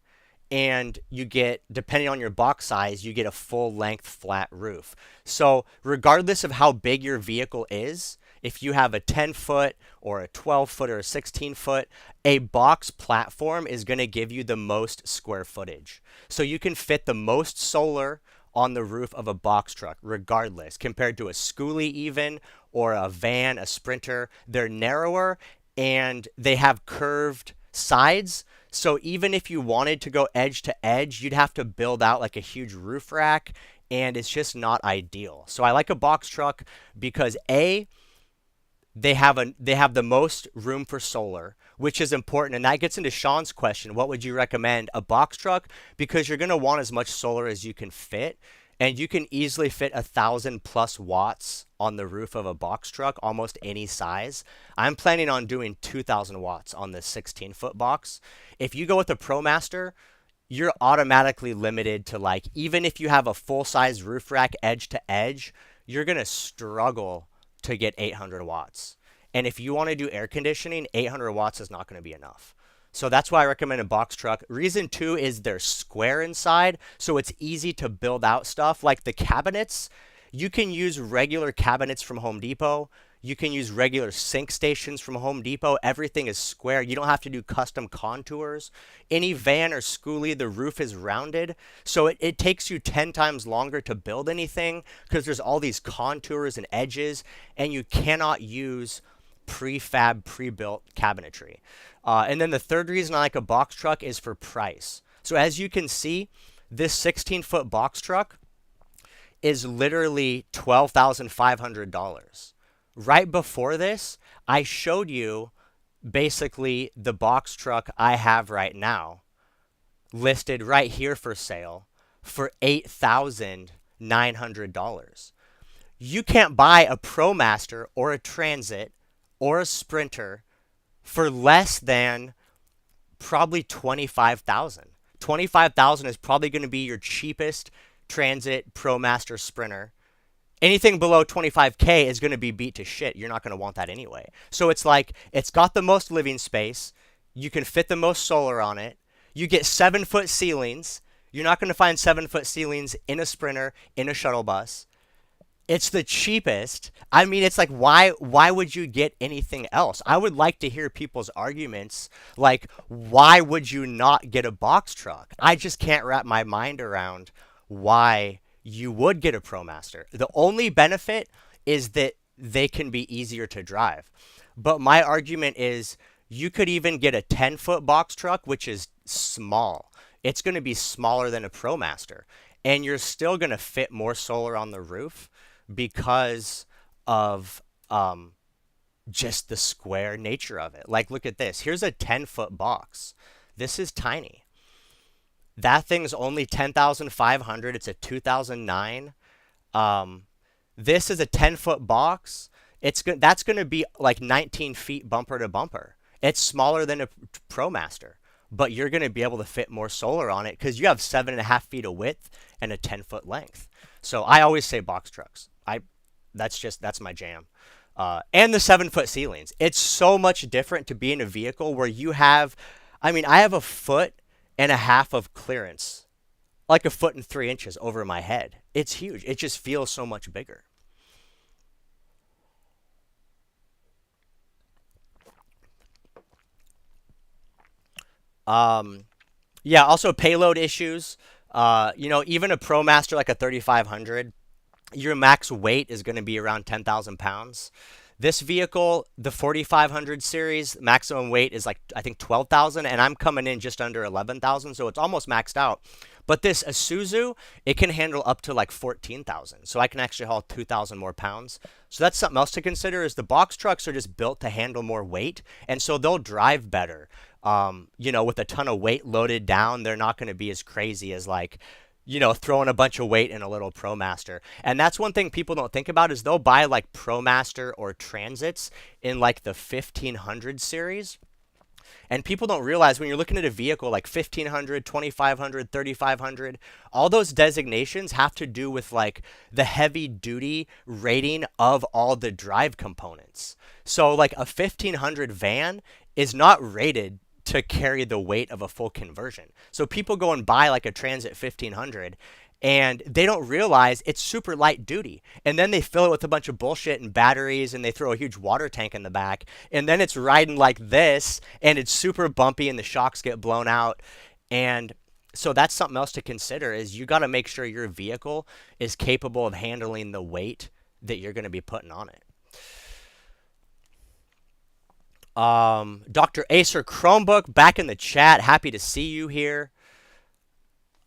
And you get, depending on your box size, you get a full length flat roof. So regardless of how big your vehicle is, if you have a 10 foot or a 12 foot or a 16 foot, a box platform is going to give you the most square footage. So you can fit the most solar on the roof of a box truck, regardless, compared to a schoolie even, or a van, a Sprinter. They're narrower and they have curved sides. So even if you wanted to go edge to edge, you'd have to build out like a huge roof rack, and it's just not ideal. So I like a box truck because they have the most room for solar, which is important, and that gets into Sean's question. What would you recommend? A box truck, because you're going to want as much solar as you can fit, and you can easily fit 1,000+ watts on the roof of a box truck, almost any size. I'm planning on doing 2,000 watts on this 16-foot box. If you go with a ProMaster, you're automatically limited to like, even if you have a full size roof rack edge to edge, you're going to struggle to get 800 watts. And if you want to do air conditioning, 800 watts is not going to be enough. So that's why I recommend a box truck. Reason two is they're square inside, so it's easy to build out stuff. Like the cabinets, you can use regular cabinets from Home Depot. You can use regular sink stations from Home Depot. Everything is square. You don't have to do custom contours. Any van or schoolie, the roof is rounded. So it takes you 10 times longer to build anything because there's all these contours and edges, and you cannot use prefab, pre-built cabinetry. And then the third reason I like a box truck is for price. So as you can see, this 16-foot box truck is literally $12,500. Right before this, I showed you basically the box truck I have right now listed right here for sale for $8,900. You can't buy a ProMaster or a Transit or a Sprinter for less than probably 25,000. 25,000 is probably going to be your cheapest Transit, ProMaster, Sprinter. Anything below 25K is going to be beat to shit. You're not going to want that anyway. So it's like, it's got the most living space. You can fit the most solar on it. You get 7-foot ceilings. You're not going to find 7-foot ceilings in a Sprinter, in a shuttle bus. It's the cheapest. I mean, it's like, why would you get anything else? I would like to hear people's arguments. Like, why would you not get a box truck? I just can't wrap my mind around why you would get a ProMaster. The only benefit is that they can be easier to drive. But my argument is you could even get a 10-foot box truck, which is small. It's going to be smaller than a ProMaster. And you're still going to fit more solar on the roof because of just the square nature of it. Like, look at this. Here's a 10-foot box. This is tiny. That thing's only 10,500. It's a 2009. This is a 10-foot box. That's going to be like 19 feet bumper to bumper. It's smaller than a ProMaster, but you're going to be able to fit more solar on it because you have 7.5 feet of width and a 10-foot length. So I always say box trucks. That's my jam. And the 7-foot ceilings. It's so much different to be in a vehicle where you have, I mean, I have 1.5 feet of clearance, like 1 3 inches over my head. It's huge. It just feels so much bigger. Yeah, also payload issues. Even a ProMaster like a 3500, your max weight is going to be around 10,000 pounds. This vehicle, the 4500 series, maximum weight is like, I think 12,000, and I'm coming in just under 11,000, so it's almost maxed out. But this Isuzu, it can handle up to like 14,000, so I can actually haul 2,000 more pounds. So that's something else to consider is the box trucks are just built to handle more weight, and so they'll drive better. With a ton of weight loaded down, they're not going to be as crazy as like, throwing a bunch of weight in a little ProMaster. And that's one thing people don't think about is they'll buy like ProMaster or Transits in like the 1500 series. And people don't realize when you're looking at a vehicle like 1500, 2500, 3500, all those designations have to do with like the heavy duty rating of all the drive components. So like a 1500 van is not rated to carry the weight of a full conversion. So people go and buy like a Transit 1500 and they don't realize it's super light duty. And then they fill it with a bunch of bullshit and batteries and they throw a huge water tank in the back. And then it's riding like this and it's super bumpy and the shocks get blown out. And so that's something else to consider is you got to make sure your vehicle is capable of handling the weight that you're going to be putting on it. Dr. Acer Chromebook back in the chat. Happy to see you here.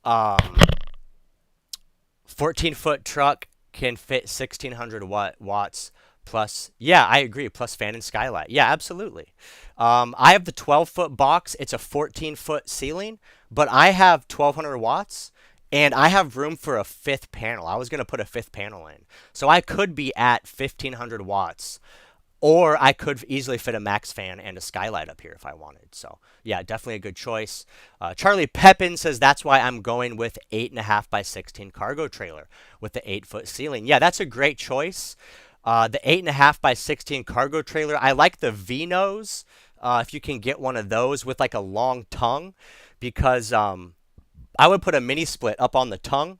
14-foot truck can fit 1600 watts plus. Yeah, I agree. Plus fan and skylight. Yeah, absolutely. I have the 12-foot box. It's a 14-foot ceiling, but I have 1200 watts and I have room for a 5th panel. I was going to put a 5th panel in. So I could be at 1500 watts Or I could easily fit a max fan and a skylight up here if I wanted. So yeah, definitely a good choice. Charlie Pepin says that's why I'm going with 8.5 by 16 cargo trailer with the 8-foot ceiling. Yeah, that's a great choice. The 8.5 by 16 cargo trailer. I like the V-nose. If you can get one of those with like a long tongue, because I would put a mini split up on the tongue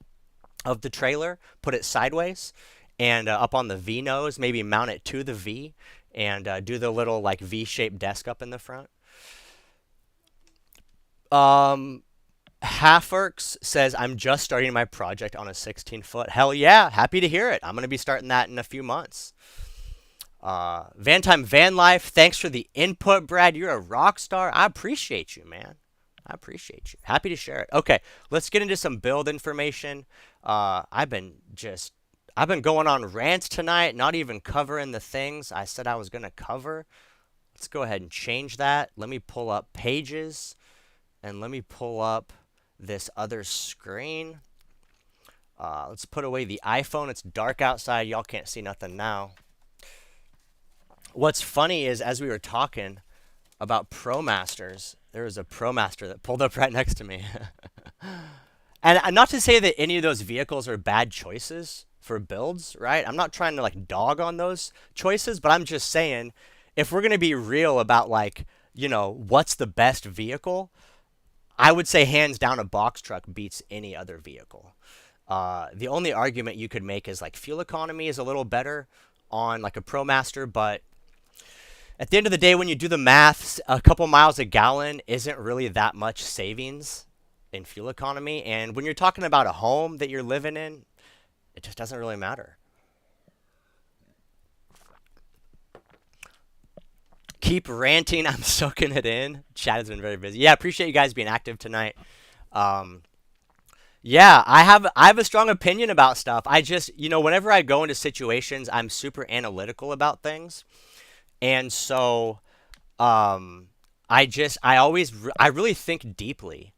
of the trailer, put it sideways, and up on the V nose, maybe mount it to the V, and do the little like V-shaped desk up in the front. Halferks says I'm just starting my project on a 16-foot. Hell yeah, happy to hear it. I'm gonna be starting that in a few months. Van Time Van Life, thanks for the input, Brad. You're a rock star. I appreciate you, man. I appreciate you. Happy to share it. Okay, let's get into some build information. I've been going on rants tonight, not even covering the things I said I was going to cover. Let's go ahead and change that. Let me pull up Pages, and let me pull up this other screen. Let's put away the iPhone. It's dark outside. Y'all can't see nothing now. What's funny is, as we were talking about ProMasters, there was a ProMaster that pulled up right next to me. And not to say that any of those vehicles are bad choices for builds, right? I'm not trying to like dog on those choices, but I'm just saying, if we're going to be real about like, what's the best vehicle, I would say hands down a box truck beats any other vehicle. The only argument you could make is like fuel economy is a little better on like a ProMaster, but at the end of the day, when you do the maths, a couple miles a gallon isn't really that much savings in fuel economy. And when you're talking about a home that you're living in, it just doesn't really matter. Keep ranting. I'm soaking it in. Chat has been very busy. Yeah, appreciate you guys being active tonight. Yeah, I have a strong opinion about stuff. I just, whenever I go into situations, I'm super analytical about things. And so, I really think deeply,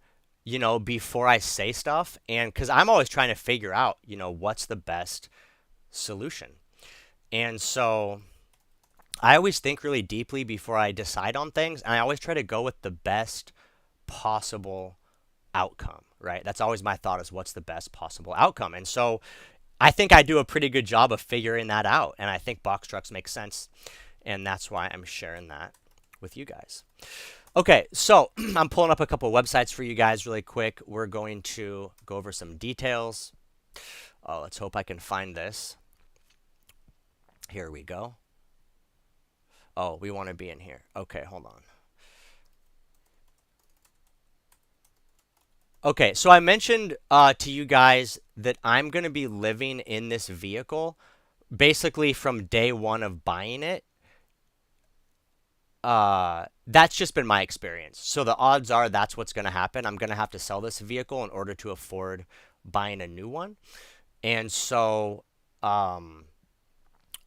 before I say stuff. And because I'm always trying to figure out, what's the best solution. And so I always think really deeply before I decide on things. And I always try to go with the best possible outcome, right? That's always my thought, is what's the best possible outcome. And so I think I do a pretty good job of figuring that out. And I think box trucks make sense. And that's why I'm sharing that with you guys. Okay, so I'm pulling up a couple websites for you guys really quick. We're going to go over some details. Let's hope I can find this. Here we go. Oh, we want to be in here. Okay, hold on. Okay, so I mentioned to you guys that I'm going to be living in this vehicle basically from day one of buying it. That's just been my experience. So the odds are that's what's going to happen. I'm going to have to sell this vehicle in order to afford buying a new one. And so,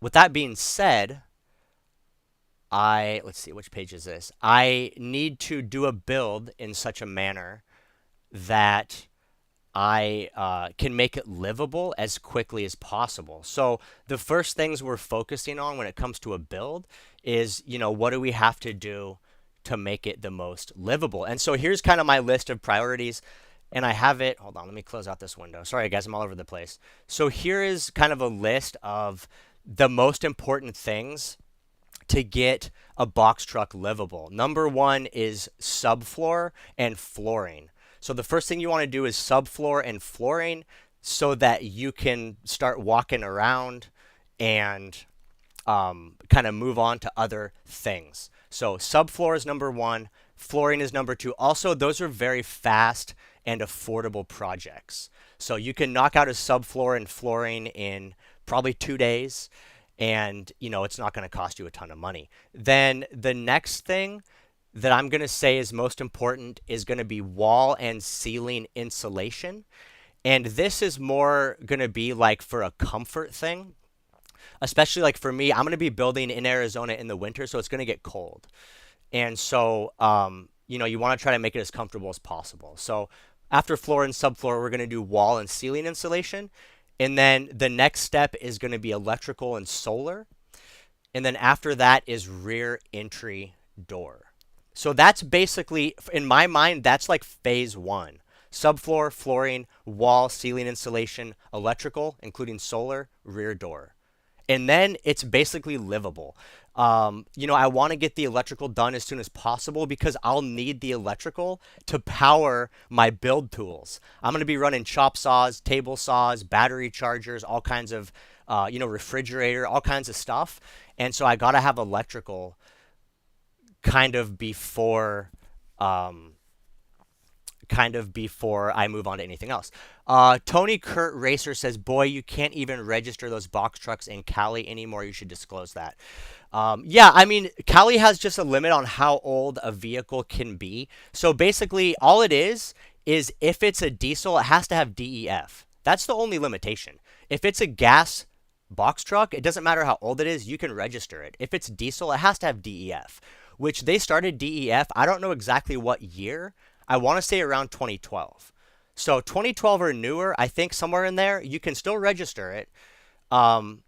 with that being said, let's see, which page is this? I need to do a build in such a manner that I can make it livable as quickly as possible. So the first things we're focusing on when it comes to a build is, what do we have to do to make it the most livable? And so here's kind of my list of priorities. And I have it, hold on, let me close out this window. Sorry guys, I'm all over the place. So here is kind of a list of the most important things to get a box truck livable. Number one is subfloor and flooring. So the first thing you want to do is subfloor and flooring so that you can start walking around and kind of move on to other things. So subfloor is number one, flooring is number two. Also, those are very fast and affordable projects. So you can knock out a subfloor and flooring in probably 2 days, and it's not going to cost you a ton of money. Then the next thing that I'm going to say is most important is going to be wall and ceiling insulation. And this is more going to be like for a comfort thing, especially like for me, I'm going to be building in Arizona in the winter, so it's going to get cold. And so, you want to try to make it as comfortable as possible. So after floor and subfloor, we're going to do wall and ceiling insulation. And then the next step is going to be electrical and solar. And then after that is rear entry door. So that's basically, in my mind, that's like phase one. Subfloor, flooring, wall, ceiling insulation, electrical, including solar, rear door. And then it's basically livable. I want to get the electrical done as soon as possible because I'll need the electrical to power my build tools. I'm going to be running chop saws, table saws, battery chargers, all kinds of, refrigerator, all kinds of stuff. And so I got to have electrical kind of before um, before I move on to anything else. Tony Kurt Racer says, "Boy, you can't even register those box trucks in Cali anymore. You should disclose that." Yeah, I mean, Cali has just a limit on how old a vehicle can be. So basically, all it is if it's a diesel, it has to have DEF. That's the only limitation. If it's a gas box truck, it doesn't matter how old it is, you can register it. If it's diesel, it has to have DEF, which they started DEF. I don't know exactly what year. I want to say around 2012. So 2012 or newer, I think somewhere in there, you can still register it. Um,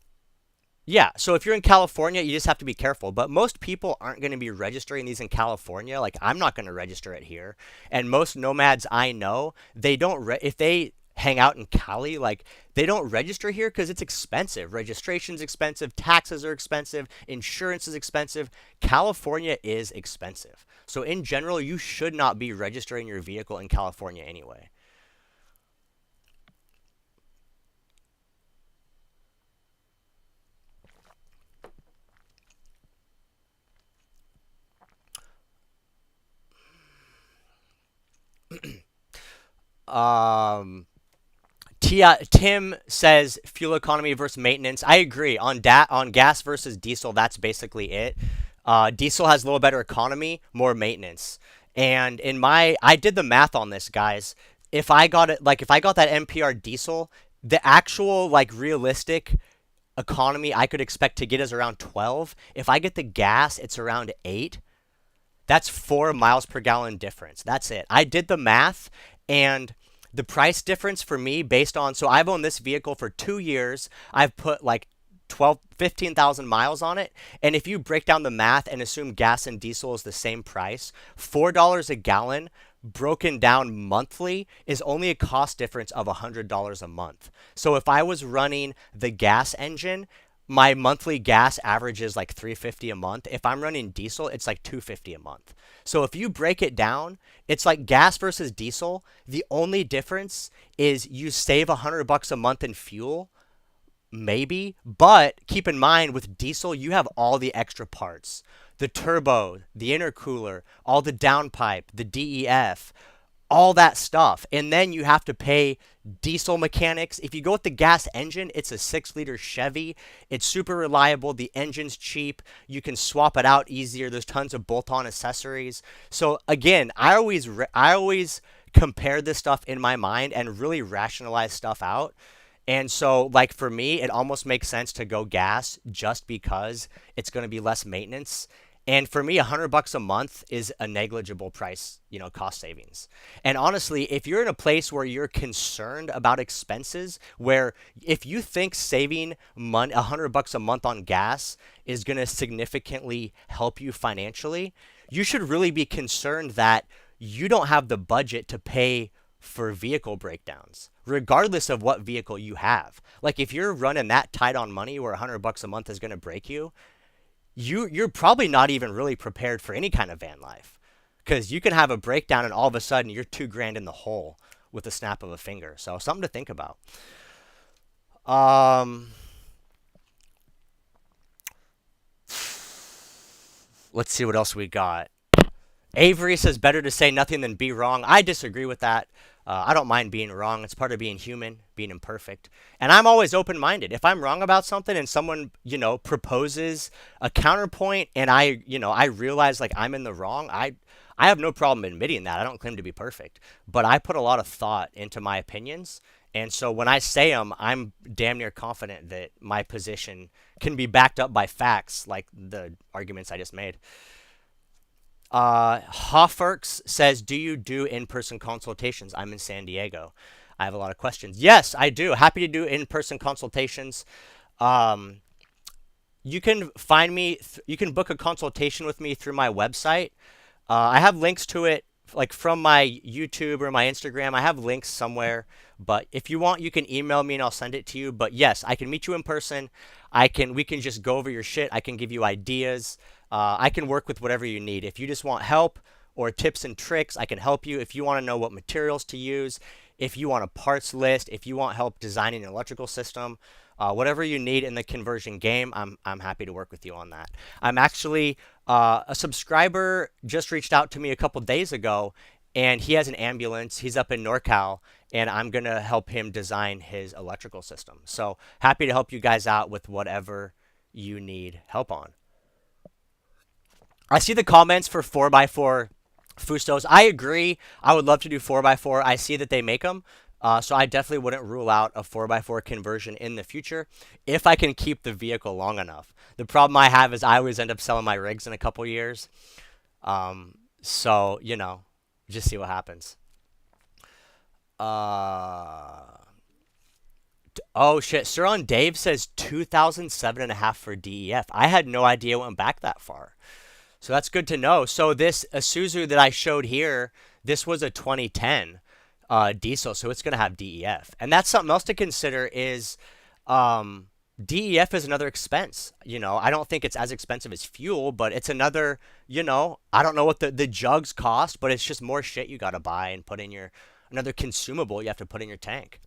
yeah, so if you're in California, you just have to be careful. But most people aren't going to be registering these in California. Like I'm not going to register it here. And most nomads I know, they don't if they hang out in Cali, like they don't register here because it's expensive. Registration's expensive, taxes are expensive, insurance is expensive. California is expensive. So in general, you should not be registering your vehicle in California anyway. Um, Tim says fuel economy versus maintenance. I agree on gas versus diesel. That's basically it. Diesel has a little better economy, more maintenance. And I did the math on this, guys. If I got that NPR diesel, the actual like realistic economy I could expect to get is around 12. If I get the gas, it's around 8. That's 4 miles per gallon difference. That's it. I did the math, and the price difference for me based on, so I've owned this vehicle for 2 years. I've put like 12, 15,000 miles on it. And if you break down the math and assume gas and diesel is the same price, $4 a gallon broken down monthly is only a cost difference of $100 a month. So if I was running the gas engine, my monthly gas average is like 350 a month. If I'm running diesel, it's like 250 a month. So if you break it down, it's like gas versus diesel. The only difference is you save $100 a month in fuel, maybe, but keep in mind with diesel, you have all the extra parts. The turbo, the intercooler, all the downpipe, the DEF, all that stuff. And then you have to pay diesel mechanics. If you go with the gas engine, it's a 6-liter Chevy. It's super reliable. The engine's cheap. You can swap it out easier. There's tons of bolt-on accessories. So again, I always compare this stuff in my mind and really rationalize stuff out. And so, like for me, it almost makes sense to go gas just because it's going to be less maintenance. And for me, $100 a month is a negligible price, cost savings. And honestly, if you're in a place where you're concerned about expenses, where if you think saving money, $100 a month on gas is going to significantly help you financially, you should really be concerned that you don't have the budget to pay for vehicle breakdowns, regardless of what vehicle you have. Like if you're running that tight on money where $100 a month is going to break you, you're probably not even really prepared for any kind of van life, because you can have a breakdown and all of a sudden you're 2 grand in the hole with a snap of a finger. So something to think about. Um, let's see what else we got. Avery says better to say nothing than be wrong. I disagree with that. I don't mind being wrong. It's part of being human, being imperfect. And I'm always open-minded. If I'm wrong about something and someone, proposes a counterpoint and I realize like I'm in the wrong, I have no problem admitting that. I don't claim to be perfect, but I put a lot of thought into my opinions. And so when I say them, I'm damn near confident that my position can be backed up by facts like the arguments I just made. Hofferks says, do you do in-person consultations? I'm in San Diego. I have a lot of questions. Yes, I do. Happy to do in-person consultations. Um, you can find me. You can book a consultation with me through my website. I have links to it, like from my YouTube or my Instagram. I have links somewhere. But if you want, you can email me and I'll send it to you. But yes, I can meet you in person. We can just go over your shit. I can give you ideas. I can work with whatever you need. If you just want help or tips and tricks, I can help you. If you want to know what materials to use, if you want a parts list, if you want help designing an electrical system, whatever you need in the conversion game, I'm happy to work with you on that. I'm actually a subscriber just reached out to me a couple days ago, and he has an ambulance. He's up in NorCal, and I'm gonna help him design his electrical system. So happy to help you guys out with whatever you need help on. I see the comments for 4x4 Fustos. I agree. I would love to do 4x4. I see that they make them. So I definitely wouldn't rule out a 4x4 conversion in the future if I can keep the vehicle long enough. The problem I have is I always end up selling my rigs in a couple years. So, just see what happens. Oh shit, Sir on Dave says 2007 and a half for DEF. I had no idea it went back that far. So that's good to know. So this Isuzu that I showed here, this was a 2010 diesel, so it's going to have DEF. And that's something else to consider is DEF is another expense. I don't think it's as expensive as fuel, but it's another, I don't know what the jugs cost, but it's just more shit you got to buy and put in another consumable you have to put in your tank.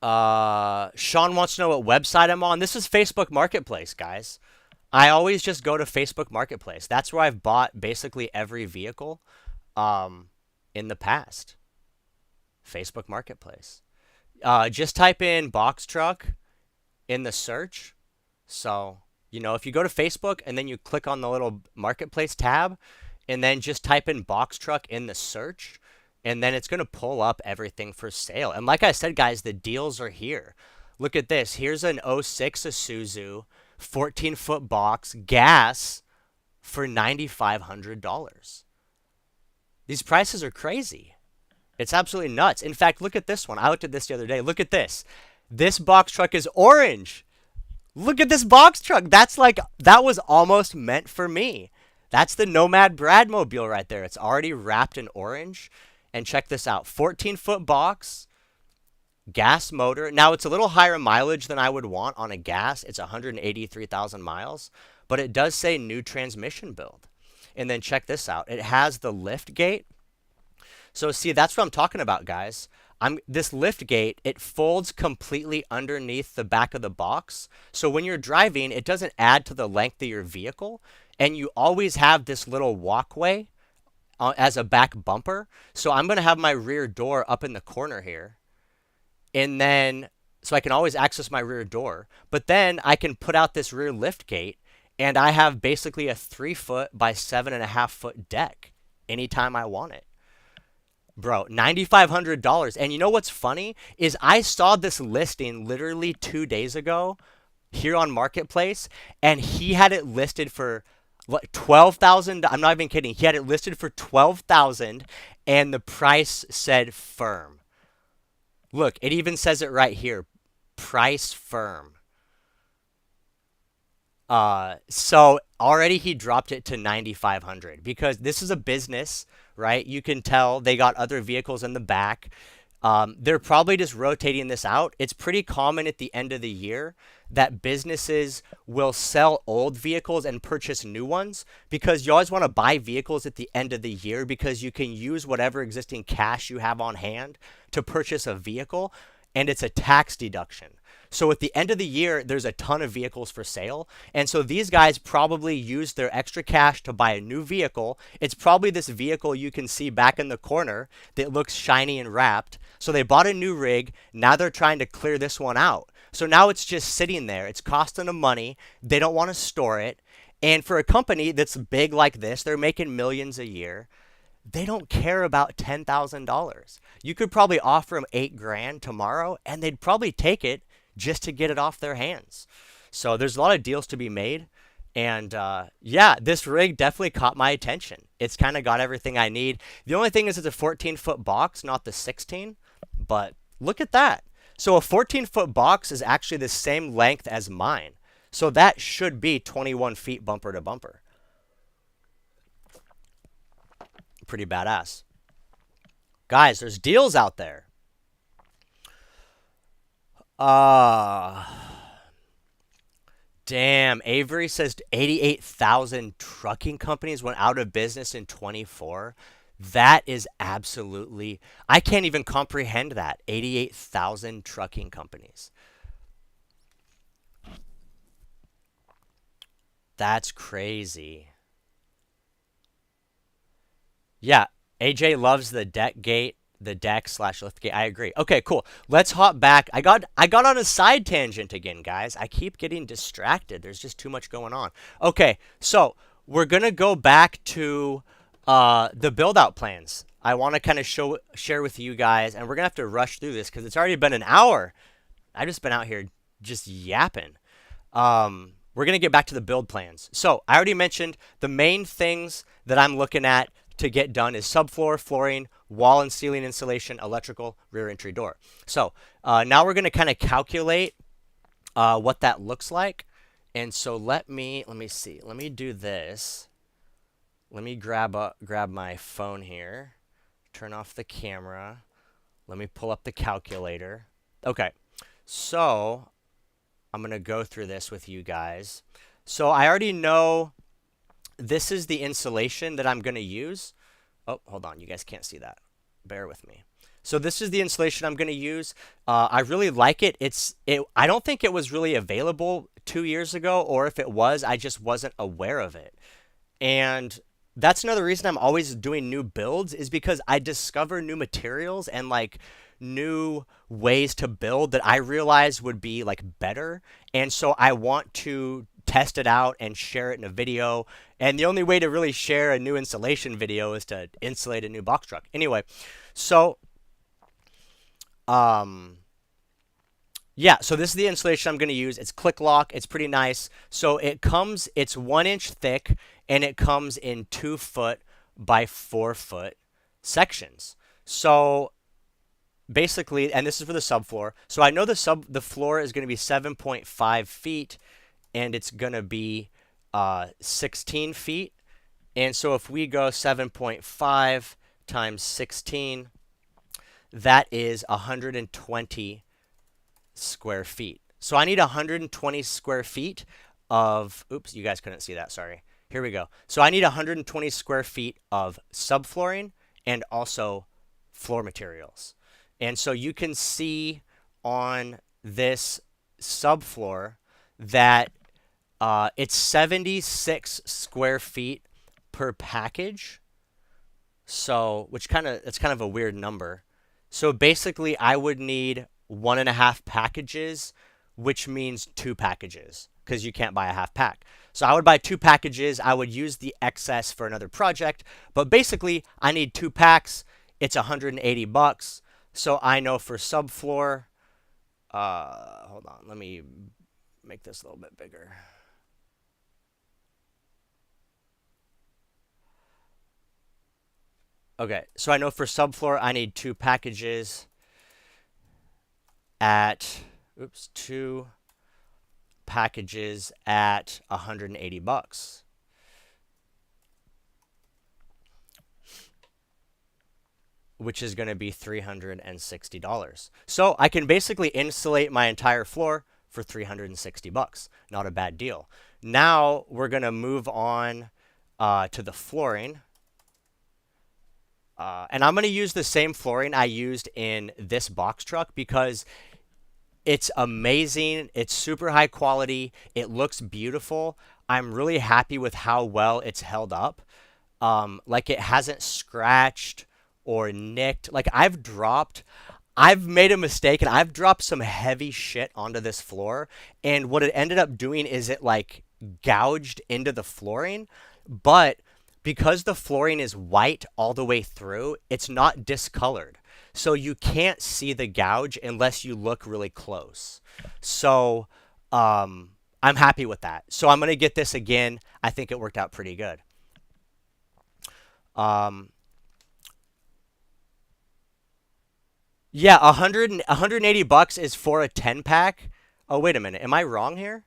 Sean wants to know what website I'm on. This is Facebook Marketplace, guys. I always just go to Facebook Marketplace. That's where I've bought basically every vehicle in the past. Facebook Marketplace. Just type in box truck in the search. So, if you go to Facebook and then you click on the little Marketplace tab and then just type in box truck in the search, and then it's going to pull up everything for sale. And like I said, guys, the deals are here. Look at this. Here's an '06 Isuzu, 14-foot box, gas for $9,500. These prices are crazy. It's absolutely nuts. In fact, look at this one. I looked at this the other day. Look at this. This box truck is orange. Look at this box truck. That was almost meant for me. That's the Nomad Bradmobile right there. It's already wrapped in orange. And check this out, 14-foot box, gas motor. Now, it's a little higher mileage than I would want on a gas. It's 183,000 miles, but it does say new transmission build. And then check this out. It has the lift gate. So see, that's what I'm talking about, guys. This lift gate, it folds completely underneath the back of the box. So when you're driving, it doesn't add to the length of your vehicle. And you always have this little walkway as a back bumper. So I'm going to have my rear door up in the corner here. And then, so I can always access my rear door. But then I can put out this rear lift gate and I have basically a 3-foot by 7.5-foot deck anytime I want it. Bro, $9,500. And you know what's funny is I saw this listing literally 2 days ago here on Marketplace, and he had it listed for what, 12,000. I'm not even kidding. He had it listed for 12,000 and the price said firm. Look, it even says it right here. Price firm. So already he dropped it to 9,500 because this is a business, right? You can tell they got other vehicles in the back. They're probably just rotating this out. It's pretty common at the end of the year that businesses will sell old vehicles and purchase new ones because you always want to buy vehicles at the end of the year because you can use whatever existing cash you have on hand to purchase a vehicle, and it's a tax deduction. So at the end of the year, there's a ton of vehicles for sale. And so these guys probably used their extra cash to buy a new vehicle. It's probably this vehicle you can see back in the corner that looks shiny and wrapped. So they bought a new rig. Now they're trying to clear this one out. So now it's just sitting there. It's costing them money. They don't want to store it. And for a company that's big like this, they're making millions a year. They don't care about $10,000. You could probably offer them $8,000 tomorrow and they'd probably take it just to get it off their hands. So there's a lot of deals to be made. And yeah, this rig definitely caught my attention. It's kind of got everything I need. The only thing is it's a 14-foot box, not the 16. But look at that. So a 14-foot box is actually the same length as mine. So that should be 21 feet bumper to bumper. Pretty badass. Guys, there's deals out there. Damn, Avery says 88,000 trucking companies went out of business in 24. That is absolutely, I can't even comprehend that. 88,000 trucking companies. That's crazy. Yeah, AJ loves the deck gate, the deck slash lift gate. I agree. Okay, cool. Let's hop back. I got on a side tangent again, guys. I keep getting distracted. There's just too much going on. Okay, so we're gonna go back to the build out plans. I want to kind of share with you guys, and we're gonna have to rush through this because it's already been an hour. I've just been out here just yapping. We're going to get back to the build plans. So I already mentioned the main things that I'm looking at to get done is subfloor, flooring, wall and ceiling insulation, electrical, rear entry door. So now we're going to kind of calculate what that looks like. And so let me see. Let me do this. Let me grab my phone here. Turn off the camera. Let me pull up the calculator. Okay. So I'm going to go through this with you guys. So I already know this is the insulation that I'm going to use. Oh, hold on. You guys can't see that. Bear with me. So this is the insulation I'm going to use. I really like it. I don't think it was really available 2 years ago, or if it was, I just wasn't aware of it. And that's another reason I'm always doing new builds is because I discover new materials and like new ways to build that I realize would be like better. And so I want to test it out and share it in a video. And the only way to really share a new installation video is to insulate a new box truck. Anyway, so yeah, so this is the insulation I'm going to use. It's click lock. It's pretty nice. So it's 1 inch thick and it comes in 2 foot by 4 foot sections. So basically, and this is for the subfloor. So I know the floor is going to be 7.5 feet and it's going to be 16 feet. And so if we go 7.5 times 16, that is 120 square feet. So I need 120 square feet of, oops, you guys couldn't see that, sorry. Here we go. So I need 120 square feet of subflooring and also floor materials. And so you can see on this subfloor that it's 76 square feet per package. So, it's kind of a weird number. So basically I would need 1.5 packages, which means 2 packages because you can't buy a half pack. So I would buy 2 packages. I would use the excess for another project, but basically I need 2 packs. It's $180. So I know for subfloor, hold on, let me make this a little bit bigger. Okay, so I know for subfloor I need 2 packages at, oops, 2 packages at $180. Which is going to be $360. So I can basically insulate my entire floor for $360. Not a bad deal. Now we're going to move on to the flooring. And I'm going to use the same flooring I used in this box truck because it's amazing. It's super high quality. It looks beautiful. I'm really happy with how well it's held up. Like it hasn't scratched or nicked. Like I've made a mistake and I've dropped some heavy shit onto this floor. And what it ended up doing is it like gouged into the flooring. But because the flooring is white all the way through, it's not discolored. So you can't see the gouge unless you look really close. So I'm happy with that. So I'm going to get this again. I think it worked out pretty good. Yeah, 180 bucks is for a 10 pack. Oh, wait a minute. Am I wrong here?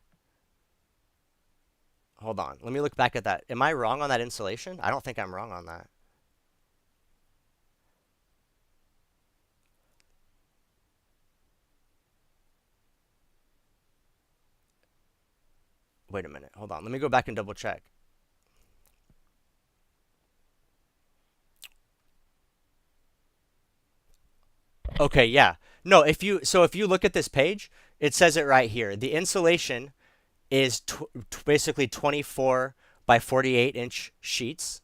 Hold on. Let me look back at that. Am I wrong on that installation? I don't think I'm wrong on that. Wait a minute. Hold on. Let me go back and double check. Okay, yeah. No, if you look at this page, it says it right here. The insulation is basically 24 by 48-inch sheets,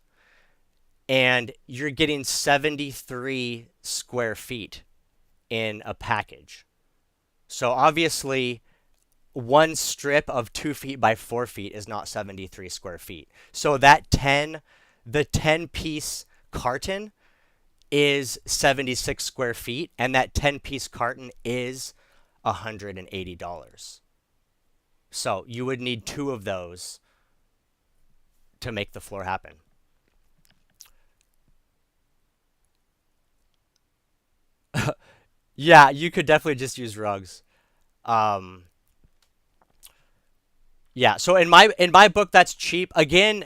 and you're getting 73 square feet in a package. So obviously, one strip of 2 feet by 4 feet is not 73 square feet. So the 10 piece carton is 76 square feet, and that 10-piece carton is $180. So you would need two of those to make the floor happen. Yeah, you could definitely just use rugs. Um, yeah, so in my book, that's cheap. Again,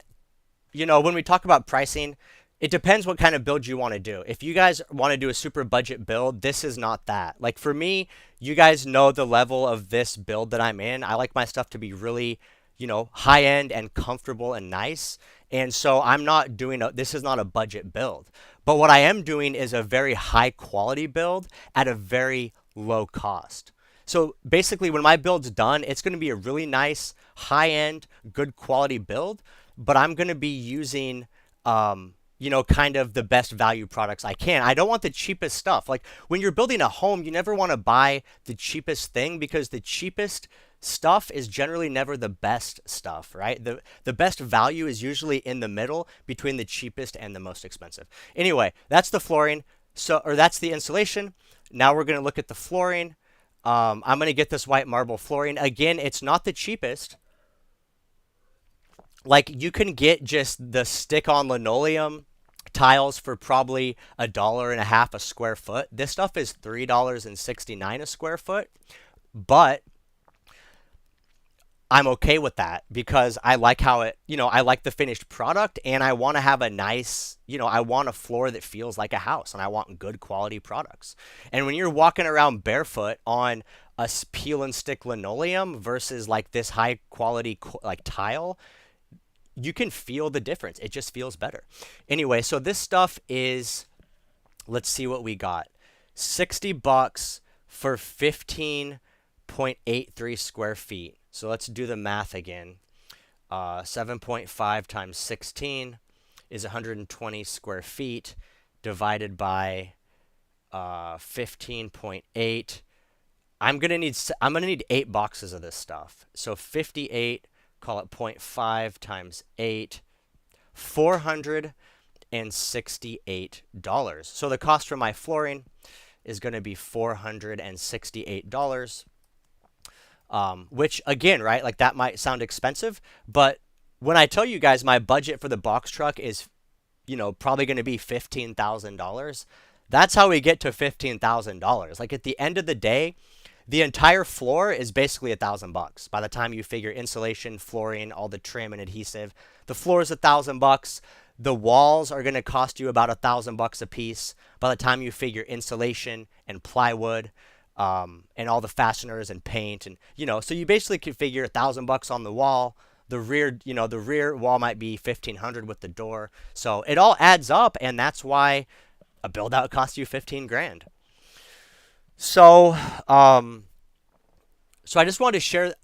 when we talk about pricing, it depends what kind of build you want to do. If you guys want to do a super budget build, this is not that. Like for me, you guys know the level of this build that I'm in. I like my stuff to be really, high end and comfortable and nice. And so I'm not doing this is not a budget build. But what I am doing is a very high quality build at a very low cost. So basically, when my build's done, it's going to be a really nice, high end, good quality build, but I'm going to be using, kind of the best value products I can. I don't want the cheapest stuff. Like when you're building a home, you never want to buy the cheapest thing because the cheapest stuff is generally never the best stuff, right? The best value is usually in the middle between the cheapest and the most expensive. Anyway, that's the flooring. Or that's the insulation. Now we're going to look at the flooring. I'm going to get this white marble flooring. Again, it's not the cheapest. Like you can get just the stick-on linoleum tiles for probably $1.50 a square foot. This stuff is $3.69 a square foot, but I'm okay with that because I like how I like the finished product and I want to have a nice, I want a floor that feels like a house and I want good quality products. And when you're walking around barefoot on a peel and stick linoleum versus like this high quality like tile, you can feel the difference. It just feels better. Anyway, so this stuff is, let's see what we got. 60 bucks for 15.83 square feet. So let's do the math again. 7.5 times 16 is 120 square feet divided by 15.8. I'm gonna need 8 boxes of this stuff. So 58, call it zero point 0.5 times 8, $468. So the cost for my flooring is going to be $468. Which again, right, like that might sound expensive, but when I tell you guys my budget for the box truck is, probably going to be $15,000, that's how we get to $15,000. Like at the end of the day, the entire floor is basically $1,000 by the time you figure insulation, flooring, all the trim and adhesive. The floor is $1,000. The walls are going to cost you about $1,000 a piece by the time you figure insulation and plywood, and all the fasteners and paint and so you basically could figure $1,000 on the wall. The rear wall might be 1,500 with the door. So it all adds up, and that's why a build out costs you 15 grand. So, so I just wanted to share.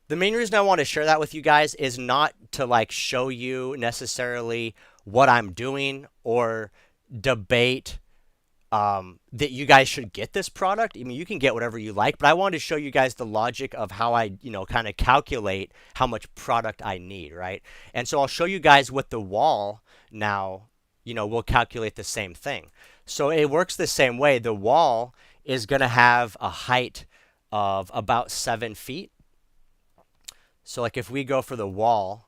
The main reason I want to share that with you guys is not to like show you necessarily what I'm doing or debate that you guys should get this product. I mean, you can get whatever you like, but I wanted to show you guys the logic of how I, kind of calculate how much product I need, right? And so I'll show you guys with the wall now, we'll calculate the same thing. So it works the same way. The wall is going to have a height of about 7 feet. So like if we go for the wall,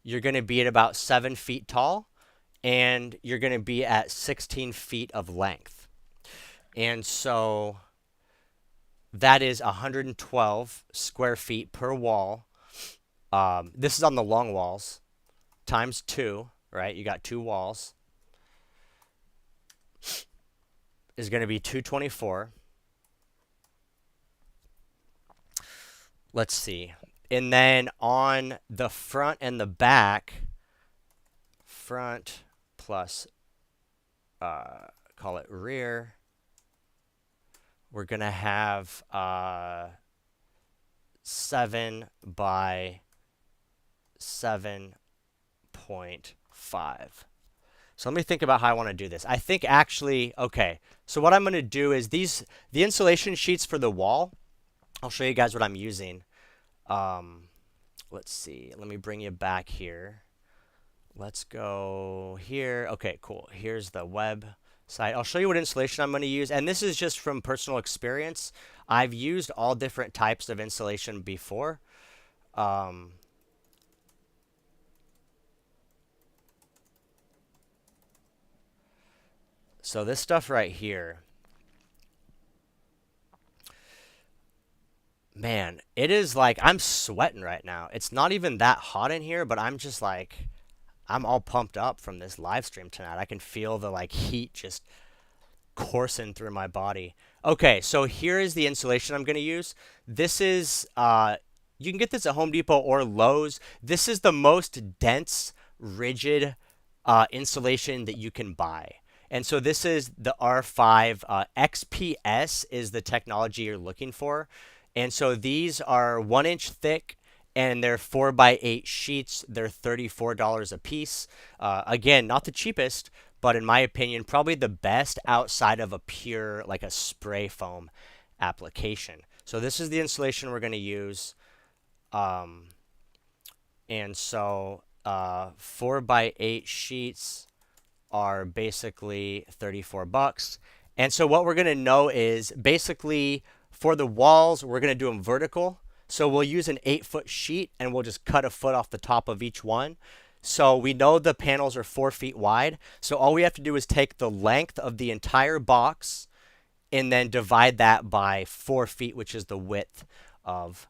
you're going to be at about 7 feet tall and you're going to be at 16 feet of length. And so that is 112 square feet per wall. This is on the long walls times 2, right? You got 2 walls is going to be 224. Let's see. And then on the front and the back, front plus, call it rear, we're going to have 7 by 7.5. So let me think about how I want to do this. I think actually, okay, so what I'm going to do is the insulation sheets for the wall, I'll show you guys what I'm using. Let's see. Let me bring you back here. Let's go here. Okay, cool. Here's the web site. I'll show you what insulation I'm going to use. And this is just from personal experience. I've used all different types of insulation before. So this stuff right here, man, it is like I'm sweating right now. It's not even that hot in here, but I'm just like, I'm all pumped up from this live stream tonight. I can feel the like heat just coursing through my body. Okay, so here is the insulation I'm going to use. This is, you can get this at Home Depot or Lowe's. This is the most dense, rigid insulation that you can buy. And so this is the R5 XPS is the technology you're looking for. And so these are 1-inch thick and they're 4x8 sheets. They're $34 a piece. Again, not the cheapest, but in my opinion, probably the best outside of a pure, like a spray foam application. So this is the insulation we're going to use. And so 4x8 sheets are basically 34 bucks. And so what we're going to know is basically for the walls, we're going to do them vertical. So we'll use an 8-foot sheet and we'll just cut a foot off the top of each one. So we know the panels are 4 feet wide. So all we have to do is take the length of the entire box and then divide that by 4 feet, which is the width of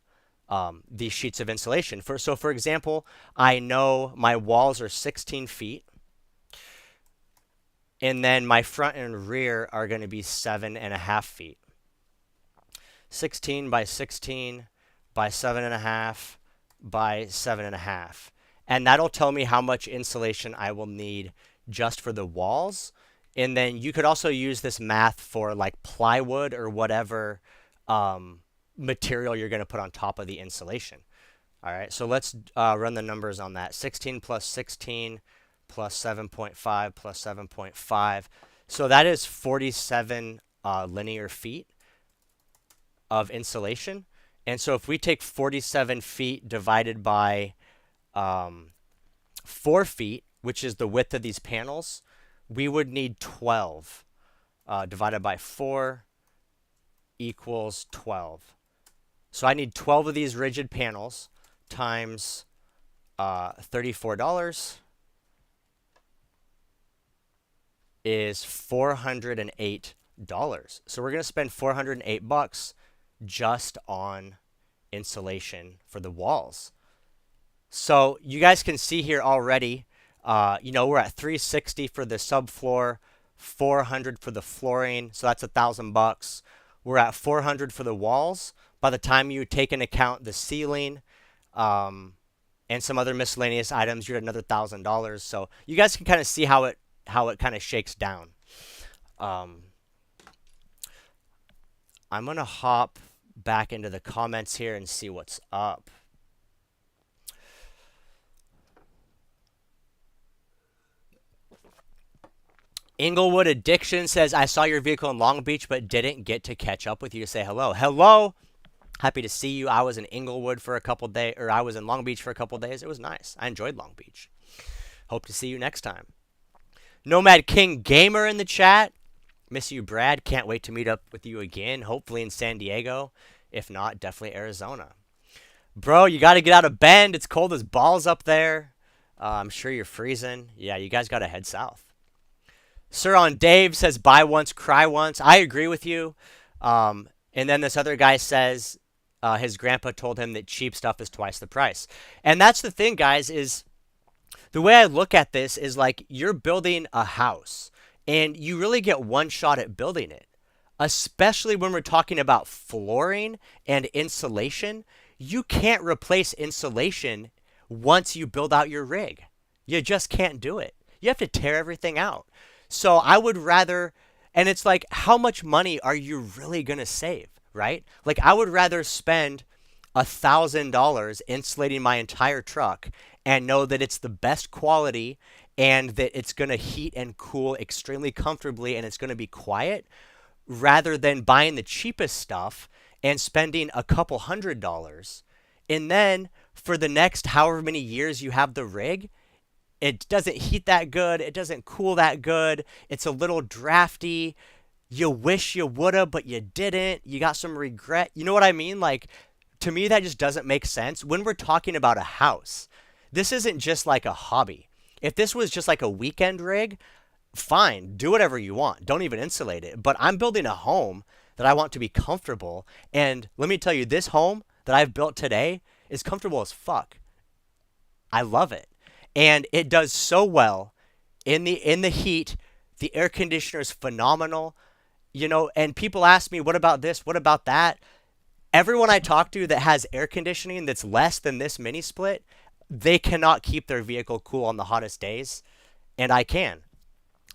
these sheets of insulation. So for example, I know my walls are 16 feet. And then my front and rear are going to be 7.5 feet. 16 by 16 by 7.5 by 7.5. And that'll tell me how much insulation I will need just for the walls. And then you could also use this math for like plywood or whatever material you're going to put on top of the insulation. All right, so let's run the numbers on that. 16 plus 16 plus 7.5 plus 7.5. So that is 47 linear feet of insulation. And so if we take 47 feet divided by 4 feet, which is the width of these panels, we would need 12 divided by 4 equals 12. So I need 12 of these rigid panels times $34 is $408. So we're going to spend 408 bucks just on insulation for the walls. So you guys can see here already, we're at 360 for the subfloor, 400 for the flooring, so that's $1,000. We're at 400 for the walls. By the time you take into account the ceiling and some other miscellaneous items, you're at another $1,000. So you guys can kind of see how it kind of shakes down. I'm going to hop back into the comments here and see what's up. Inglewood Addiction says, I saw your vehicle in Long Beach, but didn't get to catch up with you to say hello. Hello. Happy to see you. I was in Inglewood for a couple days, or I was in Long Beach for a couple days. It was nice. I enjoyed Long Beach. Hope to see you next time. Nomad King Gamer in the chat. Miss you, Brad. Can't wait to meet up with you again. Hopefully in San Diego. If not, definitely Arizona. Bro, you got to get out of Bend. It's cold as balls up there. I'm sure you're freezing. Yeah, you guys got to head south. Sir on Dave says buy once, cry once. I agree with you. And then this other guy says his grandpa told him that cheap stuff is twice the price. And that's the thing, guys, is the way I look at this is like you're building a house and you really get one shot at building it. Especially when we're talking about flooring and insulation, you can't replace insulation once you build out your rig. You just can't do it. You have to tear everything out. So I would rather, and it's like, how much money are you really going to save, right? Like, I would rather spend $1,000 insulating my entire truck and know that it's the best quality and that it's going to heat and cool extremely comfortably and it's going to be quiet rather than buying the cheapest stuff and spending a couple $100. And then for the next however many years you have the rig, it doesn't heat that good. It doesn't cool that good. It's a little drafty. You wish you woulda, but you didn't. You got some regret. You know what I mean? Like, to me, that just doesn't make sense. When we're talking about a house, this isn't just like a hobby. If this was just like a weekend rig, fine, do whatever you want. Don't even insulate it. But I'm building a home that I want to be comfortable. And let me tell you, this home that I've built today is comfortable as fuck. I love it. And it does so well in the heat. The air conditioner is phenomenal. You know, and people ask me, what about this? What about that? Everyone I talk to that has air conditioning that's less than this mini split, they cannot keep their vehicle cool on the hottest days, and I can.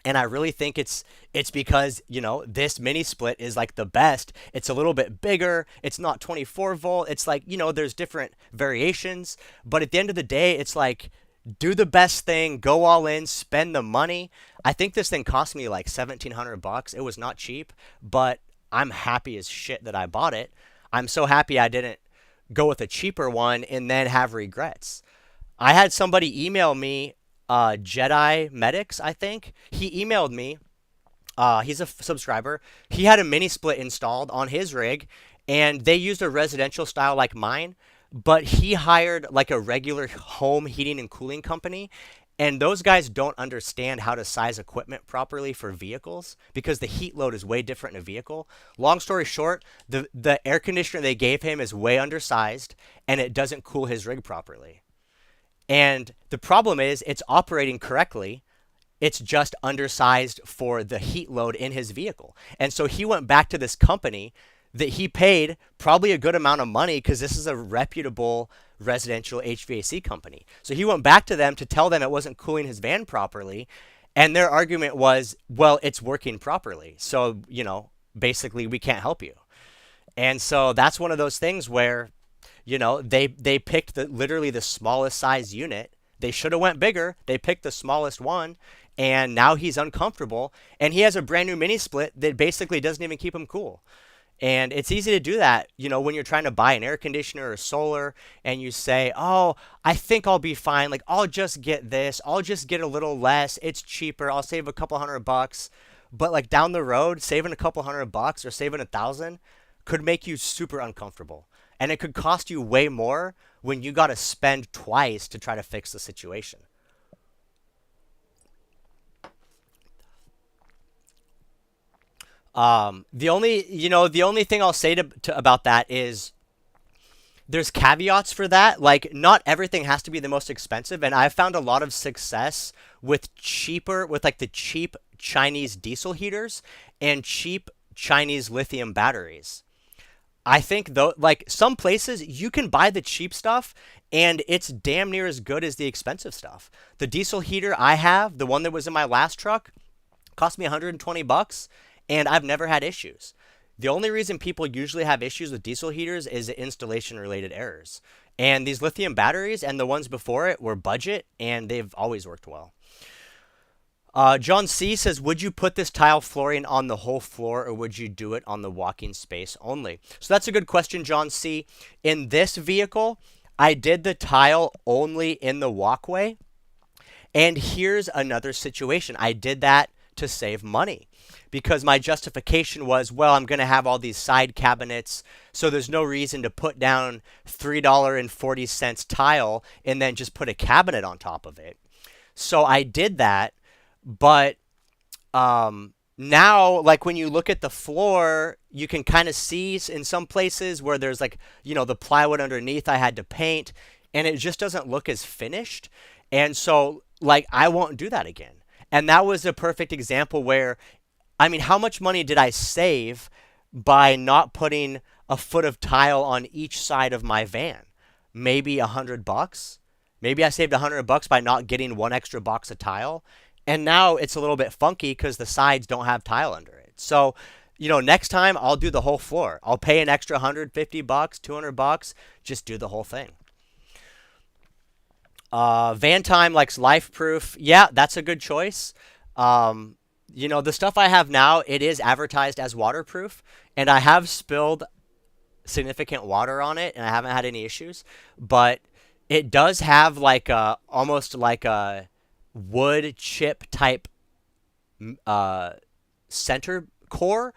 And I really think it's because, you know, this mini split is like the best. It's a little bit bigger. It's not 24 volt. It's like, you know, there's different variations, but at the end of the day, it's like do the best thing, go all in, spend the money. I think this thing cost me like $1,700. It was not cheap, but I'm happy as shit that I bought it. I'm so happy I didn't go with a cheaper one and then have regrets. I had somebody email me, Jedi Medics, I think. He emailed me. He's a subscriber. He had a mini split installed on his rig, and they used a residential style like mine, but he hired like a regular home heating and cooling company. And those guys don't understand how to size equipment properly for vehicles because the heat load is way different in a vehicle. Long story short, the air conditioner they gave him is way undersized and it doesn't cool his rig properly. And the problem is it's operating correctly. It's just undersized for the heat load in his vehicle. And so he went back to this company that he paid probably a good amount of money because this is a reputable residential HVAC company. So he went back to them to tell them it wasn't cooling his van properly. And their argument was, well, it's working properly. So, you know, basically we can't help you. And so that's one of those things where, you know, they picked literally the smallest size unit. They should have went bigger. They picked the smallest one, and now he's uncomfortable. And he has a brand new mini split that basically doesn't even keep him cool. And it's easy to do that, you know, when you're trying to buy an air conditioner or solar, and you say, "Oh, I think I'll be fine. Like, I'll just get this. I'll just get a little less. It's cheaper. I'll save a couple $100." But like down the road, saving a couple $100 or saving 1,000 could make you super uncomfortable. And it could cost you way more when you got to spend twice to try to fix the situation. The only thing I'll say about that is there's caveats for that. Like, not everything has to be the most expensive. And I've found a lot of success with like the cheap Chinese diesel heaters and cheap Chinese lithium batteries. I think though, like some places you can buy the cheap stuff and it's damn near as good as the expensive stuff. The diesel heater I have, the one that was in my last truck, cost me 120 bucks and I've never had issues. The only reason people usually have issues with diesel heaters is installation related errors. And these lithium batteries and the ones before it were budget and they've always worked well. John C says, would you put this tile flooring on the whole floor or would you do it on the walking space only? So that's a good question, John C. In this vehicle, I did the tile only in the walkway. And here's another situation. I did that to save money because my justification was, well, I'm going to have all these side cabinets, so there's no reason to put down $3.40 tile and then just put a cabinet on top of it. So I did that. But Now, like when you look at the floor, you can kind of see in some places where there's like, the plywood underneath I had to paint, and it just doesn't look as finished. And so, like, I won't do that again. And that was a perfect example where, I mean, how much money did I save by not putting a foot of tile on each side of my van? Maybe $100. Maybe I saved $100 by not getting one extra box of tile. And now it's a little bit funky because the sides don't have tile under it. So, next time I'll do the whole floor. I'll pay an extra $150, $200, just do the whole thing. Van Time likes Life Proof. Yeah, that's a good choice. The stuff I have now, it is advertised as waterproof, and I have spilled significant water on it, and I haven't had any issues. But it does have like a almost like a wood chip type uh, center core.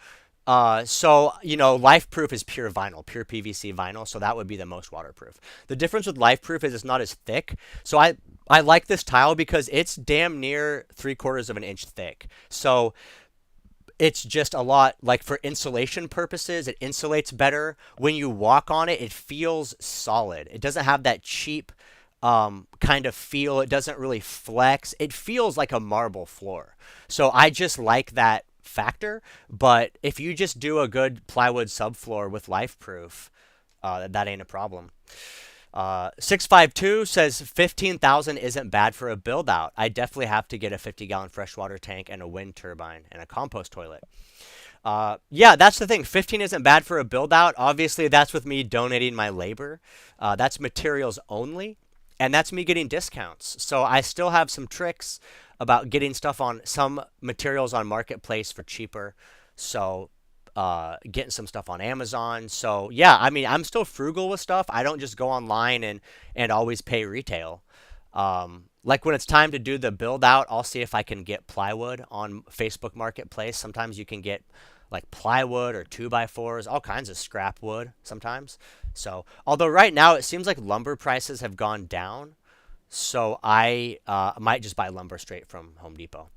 So Life Proof is pure vinyl, pure PVC vinyl, so that would be the most waterproof. The difference with Life Proof is it's not as thick. So I like this tile because it's damn near 3/4 of an inch thick. So it's just a lot, like for insulation purposes, it insulates better. When you walk on it, it feels solid. It doesn't have that cheap kind of feel. It doesn't really flex. It feels like a marble floor. So I just like that factor. But if you just do a good plywood subfloor with LifeProof, that ain't a problem. 652 says 15,000 isn't bad for a build out. I definitely have to get a 50-gallon freshwater tank and a wind turbine and a compost toilet. Yeah, that's the thing. 15 isn't bad for a build out. Obviously, that's with me donating my labor. That's materials only, and that's me getting discounts. So I still have some tricks about getting stuff on some materials on Marketplace for cheaper. So getting some stuff on Amazon. So yeah, I mean, I'm still frugal with stuff. I don't just go online and always pay retail. Like when it's time to do the build out, I'll see if I can get plywood on Facebook Marketplace. Sometimes you can get like plywood or 2x4s, all kinds of scrap wood sometimes. So, although right now it seems like lumber prices have gone down, so I might just buy lumber straight from Home Depot.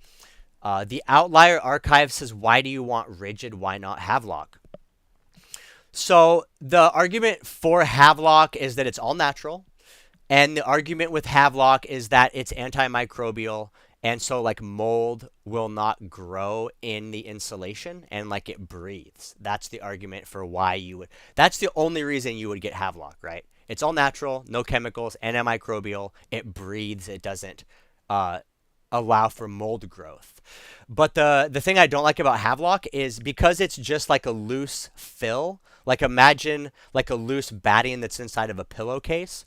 The Outlier Archive says, why do you want rigid? Why not Havelock? So the argument for Havelock is that it's all natural. And the argument with Havelock is that it's antimicrobial. And so like mold will not grow in the insulation and like it breathes. That's the argument for why you would. That's the only reason you would get Havelock, right? It's all natural, no chemicals, antimicrobial. It breathes. It doesn't allow for mold growth. But the thing I don't like about Havelock is because it's just like a loose fill. Like imagine like a loose batting that's inside of a pillowcase.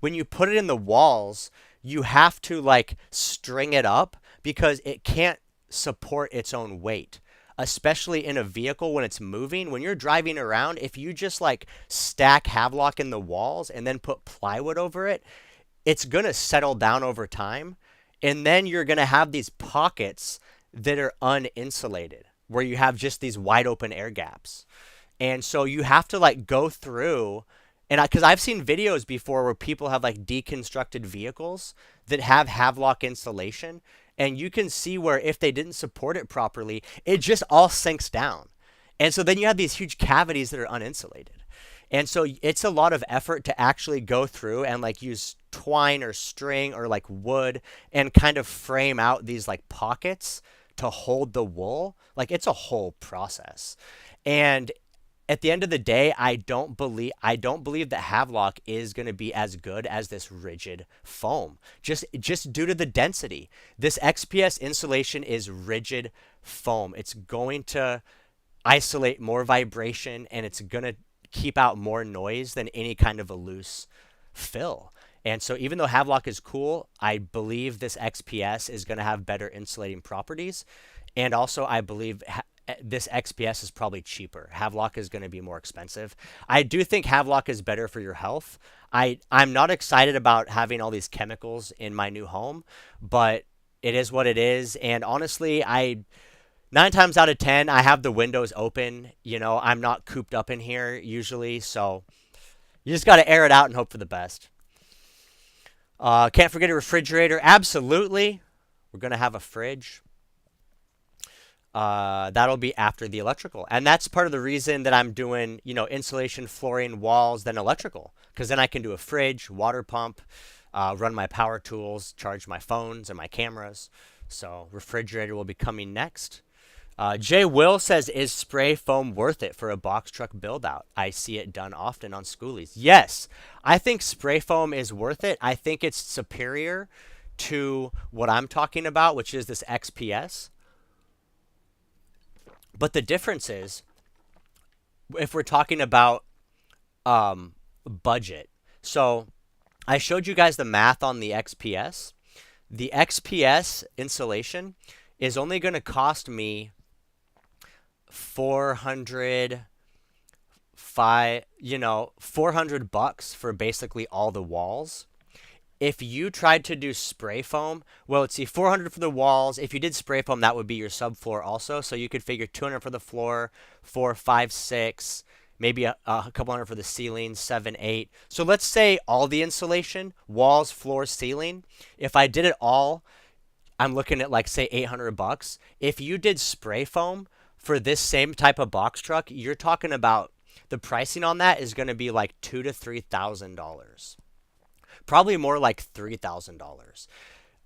When you put it in the walls, you have to like string it up because it can't support its own weight. Especially in a vehicle when it's moving, when you're driving around, if you just like stack Havelock in the walls and then put plywood over it, it's going to settle down over time. And then you're going to have these pockets that are uninsulated where you have just these wide open air gaps. And so you have to like go through and because I've seen videos before where people have like deconstructed vehicles that have Havelock insulation, and you can see where if they didn't support it properly, it just all sinks down. And so then you have these huge cavities that are uninsulated. And so it's a lot of effort to actually go through and like use twine or string or like wood and kind of frame out these like pockets to hold the wool. Like it's a whole process. And at the end of the day, I don't believe that Havelock is going to be as good as this rigid foam. Just due to the density. This XPS insulation is rigid foam. It's going to isolate more vibration and it's going to keep out more noise than any kind of a loose fill. And so even though Havelock is cool, I believe this XPS is going to have better insulating properties. And also I believe this XPS is probably cheaper. Havelock is going to be more expensive. I do think Havelock is better for your health. I'm not excited about having all these chemicals in my new home, but it is what it is. And honestly, 9 times out of 10, I have the windows open. I'm not cooped up in here usually, so you just got to air it out and hope for the best. Can't forget a refrigerator. Absolutely. We're going to have a fridge. That'll be after the electrical. And that's part of the reason that I'm doing, insulation, flooring, walls, then electrical. Because then I can do a fridge, water pump, run my power tools, charge my phones and my cameras. So refrigerator will be coming next. Jay Will says, is spray foam worth it for a box truck build out? I see it done often on schoolies. Yes, I think spray foam is worth it. I think it's superior to what I'm talking about, which is this XPS. But the difference is, if we're talking about budget. So I showed you guys the math on the XPS. The XPS insulation is only going to cost me 400 $400 for basically all the walls. If you tried to do spray foam, well, let's see, 400 for the walls. If you did spray foam, that would be your subfloor also. So you could figure 200 for the floor, 4, 5, 6, maybe a couple hundred for the ceiling, 7, 8. So let's say all the insulation, walls, floor, ceiling. If I did it all, I'm looking at like say $800. If you did spray foam for this same type of box truck, you're talking about the pricing on that is going to be like $2,000 to $3,000. Probably more like $3,000.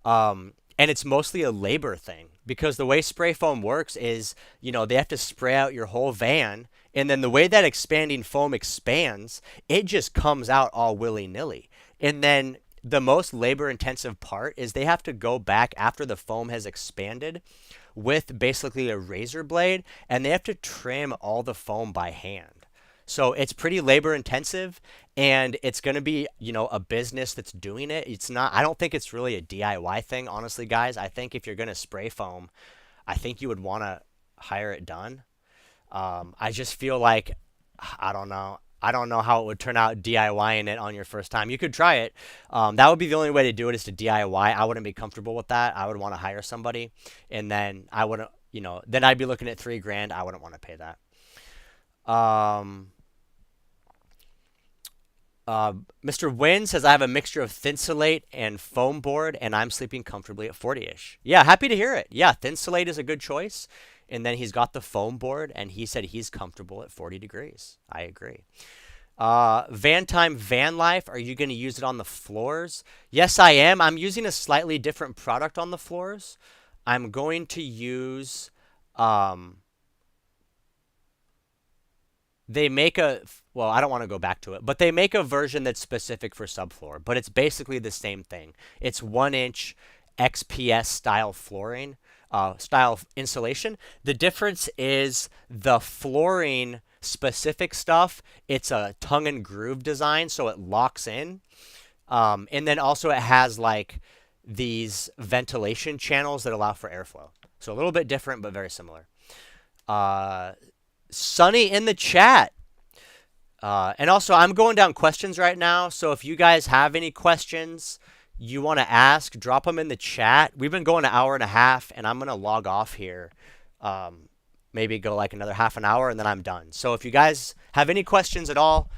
And it's mostly a labor thing because the way spray foam works is, they have to spray out your whole van. And then the way that expanding foam expands, it just comes out all willy nilly. And then the most labor intensive part is they have to go back after the foam has expanded with basically a razor blade and they have to trim all the foam by hand. So it's pretty labor intensive and it's going to be, a business that's doing it. It's not, I don't think it's really a DIY thing, honestly, guys. I think if you're going to spray foam, I think you would want to hire it done. I just feel like, I don't know. I don't know how it would turn out DIYing it on your first time. You could try it. That would be the only way to do it is to DIY. I wouldn't be comfortable with that. I would want to hire somebody and then I wouldn't, then I'd be looking at $3,000. I wouldn't want to pay that. Mr. Wynn says, I have a mixture of Thinsulate and foam board, and I'm sleeping comfortably at 40-ish. Yeah, happy to hear it. Yeah, Thinsulate is a good choice. And then he's got the foam board, and he said he's comfortable at 40 degrees. I agree. Van Time Van Life, are you going to use it on the floors? Yes, I am. I'm using a slightly different product on the floors. I'm going to use... they make well, I don't want to go back to it, but they make a version that's specific for subfloor, but it's basically the same thing. It's 1-inch XPS style flooring, style insulation. The difference is the flooring specific stuff, it's a tongue and groove design, so it locks in. And then also it has like these ventilation channels that allow for airflow. So a little bit different, but very similar. Sunny in the chat. And also, I'm going down questions right now. So if you guys have any questions you want to ask, drop them in the chat. We've been going an hour and a half, and I'm going to log off here. Maybe go like another half an hour, and then I'm done. So if you guys have any questions at all,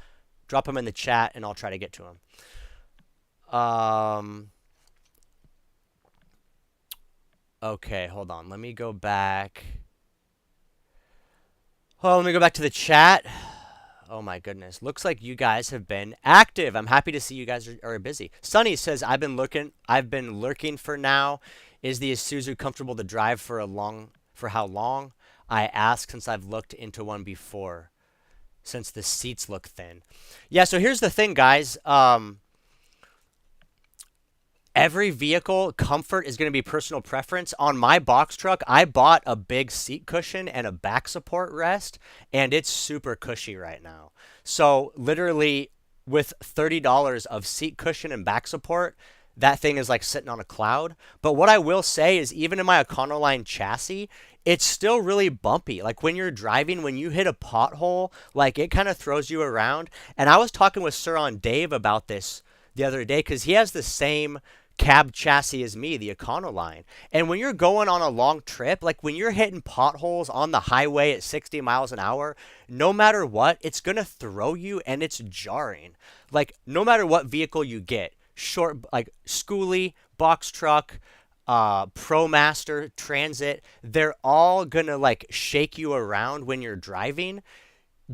drop them in the chat, and I'll try to get to them. Okay, hold on. Let me go back. Oh, let me go back to the chat. Oh my goodness. Looks like you guys have been active. I'm happy to see you guys are busy. Sunny says, I've been lurking for now. Is the Isuzu comfortable to drive for how long? I ask since I've looked into one before. Since the seats look thin. Yeah, so here's the thing, guys. Every vehicle, comfort is going to be personal preference. On my box truck, I bought a big seat cushion and a back support rest, and it's super cushy right now. So literally, with $30 of seat cushion and back support, that thing is like sitting on a cloud. But what I will say is even in my Econoline chassis, it's still really bumpy. Like when you're driving, when you hit a pothole, like it kind of throws you around. And I was talking with Sir on Dave about this the other day because he has the same cab chassis as me, the Econoline. And when you're going on a long trip, like when you're hitting potholes on the highway at 60 miles an hour, no matter what, it's going to throw you and it's jarring. Like no matter what vehicle you get, short, like schoolie, box truck, ProMaster, Transit, they're all gonna like shake you around when you're driving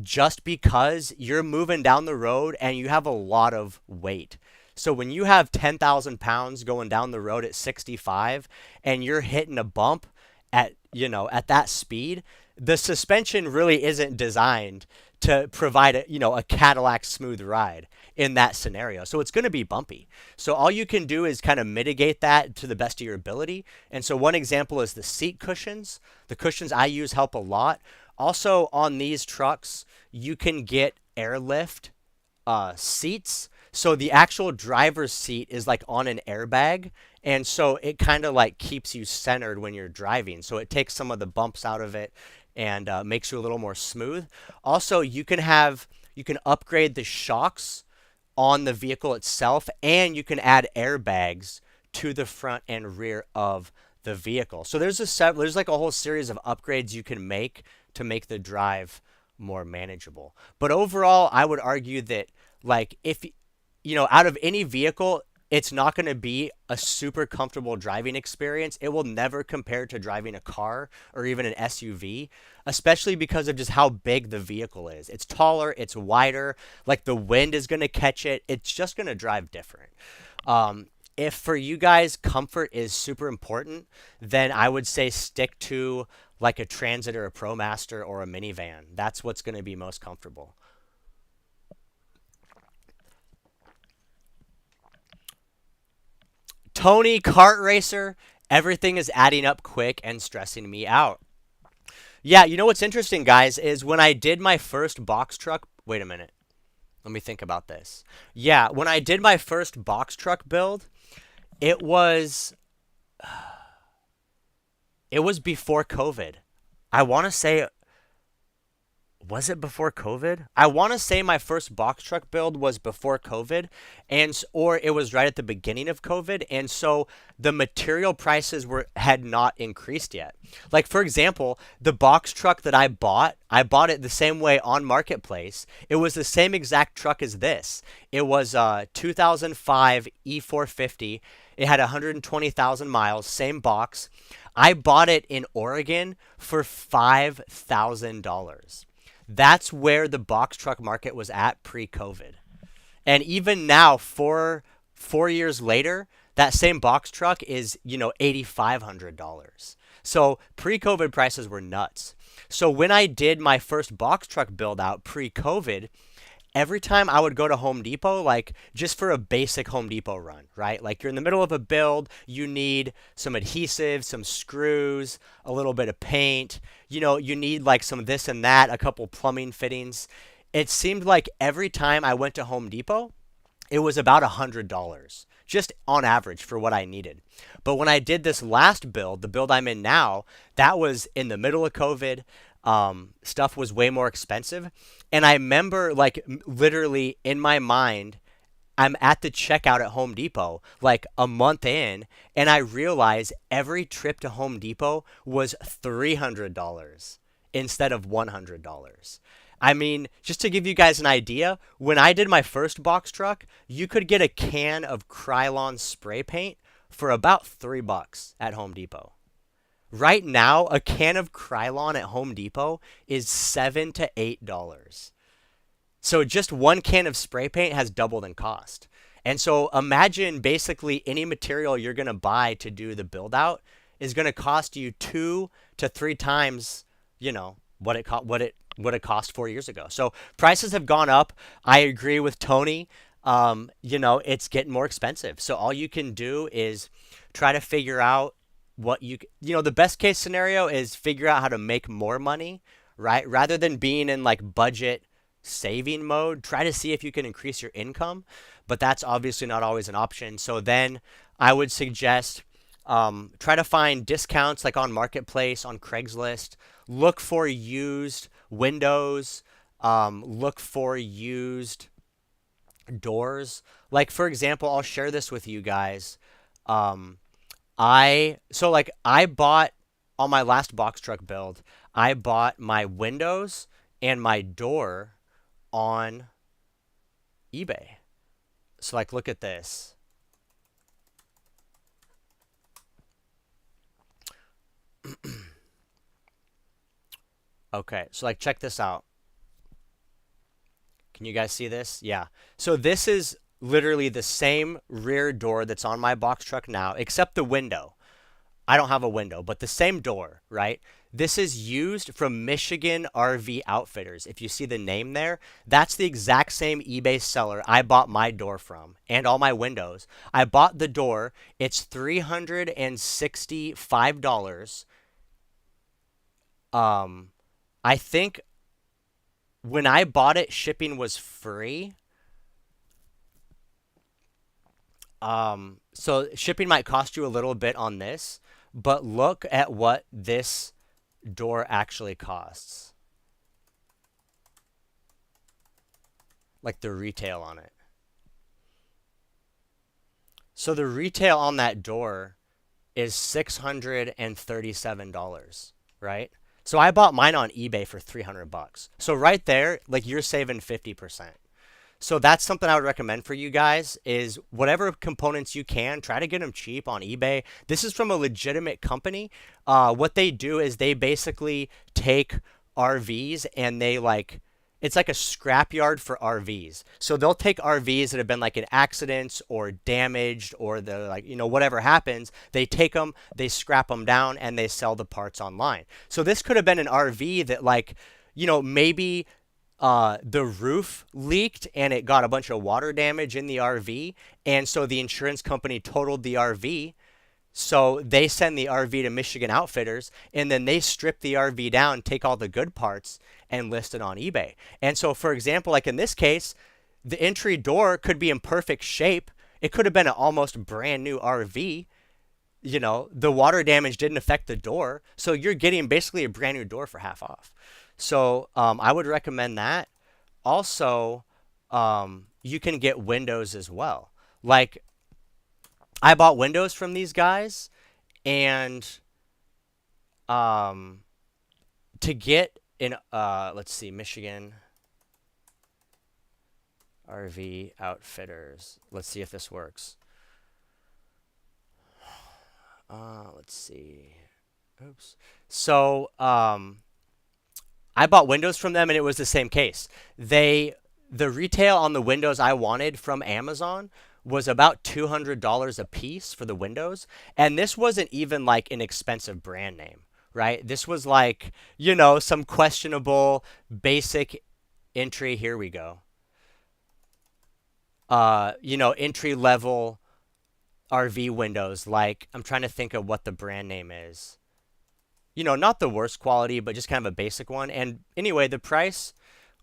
just because you're moving down the road and you have a lot of weight. So when you have 10,000 pounds going down the road at 65 and you're hitting a bump at, at that speed, the suspension really isn't designed to provide a Cadillac smooth ride in that scenario. So it's going to be bumpy. So all you can do is kind of mitigate that to the best of your ability. And so one example is the seat cushions. The cushions I use help a lot. Also, on these trucks, you can get airlift seats. So the actual driver's seat is like on an airbag. And so it kind of like keeps you centered when you're driving. So it takes some of the bumps out of it and makes you a little more smooth. Also, you can upgrade the shocks on the vehicle itself, and you can add airbags to the front and rear of the vehicle. So there's like a whole series of upgrades you can make to make the drive more manageable. But overall, I would argue that like if out of any vehicle, it's not going to be a super comfortable driving experience. It will never compare to driving a car or even an SUV, especially because of just how big the vehicle is. It's taller, it's wider, like the wind is going to catch it. It's just going to drive different. If for you guys comfort is super important, then I would say stick to like a Transit or a ProMaster or a minivan. That's what's going to be most comfortable. Tony Kart Racer, everything is adding up quick and stressing me out. Yeah, you know what's interesting, guys, is when I did my first box truck. Wait a minute. Let me think about this. Yeah, when I did my first box truck build, it was it was before COVID. I want to say, was it before COVID? I want to say my first box truck build was before COVID, or it was right at the beginning of COVID, and so the material prices had not increased yet. Like for example, the box truck that I bought it the same way on Marketplace. It was the same exact truck as this. It was a 2005 E450. It had 120,000 miles, same box. I bought it in Oregon for $5,000. That's where the box truck market was at pre-COVID. And even now, four years later, that same box truck is, $8,500. So pre-COVID prices were nuts. So when I did my first box truck build out pre-COVID, every time I would go to Home Depot, like just for a basic Home Depot run, right? Like you're in the middle of a build, you need some adhesive, some screws, a little bit of paint, you need like some this and that, a couple plumbing fittings. It seemed like every time I went to Home Depot, it was about $100 just on average for what I needed. But when I did this last build, the build I'm in now, that was in the middle of COVID. Stuff was way more expensive. And I remember like literally in my mind, I'm at the checkout at Home Depot like a month in, and I realize every trip to Home Depot was $300 instead of $100. I mean, just to give you guys an idea, when I did my first box truck, you could get a can of Krylon spray paint for about $3 at Home Depot. Right now, a can of Krylon at Home Depot is $7 to $8. So just one can of spray paint has doubled in cost. And so imagine basically any material you're going to buy to do the build out is going to cost you 2 to 3 times, what it cost 4 years ago. So prices have gone up. I agree with Tony. It's getting more expensive. So all you can do is try to figure out the best case scenario is figure out how to make more money, right? Rather than being in like budget saving mode, try to see if you can increase your income, but that's obviously not always an option. So then I would suggest try to find discounts like on Marketplace, on Craigslist. Look for used windows. Look for used doors. Like for example, I'll share this with you guys. I bought on my last box truck build, I bought my windows and my door on eBay. So like look at this. Okay, so like check this out. Can you guys see this? Yeah. So this is literally the same rear door that's on my box truck now, except the window. I don't have a window, but the same door, right? This is used from Michigan RV Outfitters. If you see the name there, that's the exact same eBay seller I bought my door from and all my windows. I bought the door. It's $365. Um, I think when I bought it, shipping was free. So shipping might cost you a little bit on this, but look at what this door actually costs. Like the retail on it. So the retail on that door is $637, right? So I bought mine on eBay for 300 bucks. So right there, like you're saving 50%. So that's something I would recommend for you guys is whatever components you can, try to get them cheap on eBay. This is from a legitimate company. What they do is they basically take RVs and they like it's like a scrapyard for RVs. So they'll take RVs that have been like in accidents or damaged or the like, whatever happens, they take them, they scrap them down and they sell the parts online. So this could have been an RV that like, maybe the roof leaked and it got a bunch of water damage in the RV. And so the insurance company totaled the RV. So they send the RV to Michigan Outfitters and then they strip the RV down, take all the good parts and list it on eBay. And so, for example, like in this case, the entry door could be in perfect shape. It could have been an almost brand new RV. The water damage didn't affect the door. So you're getting basically a brand new door for half off. So I would recommend that. Also, you can get windows as well. Like I bought windows from these guys, and to get in, let's see, Michigan RV Outfitters. Let's see if this works. Let's see. Oops. So, I bought windows from them and it was the same case. The retail on the windows I wanted from Amazon was about $200 a piece for the windows, and this wasn't even like an expensive brand name, right? This was like, some questionable basic entry. Here we go. Entry level RV windows. Like I'm trying to think of what the brand name is. Not the worst quality, but just kind of a basic one. And anyway, the price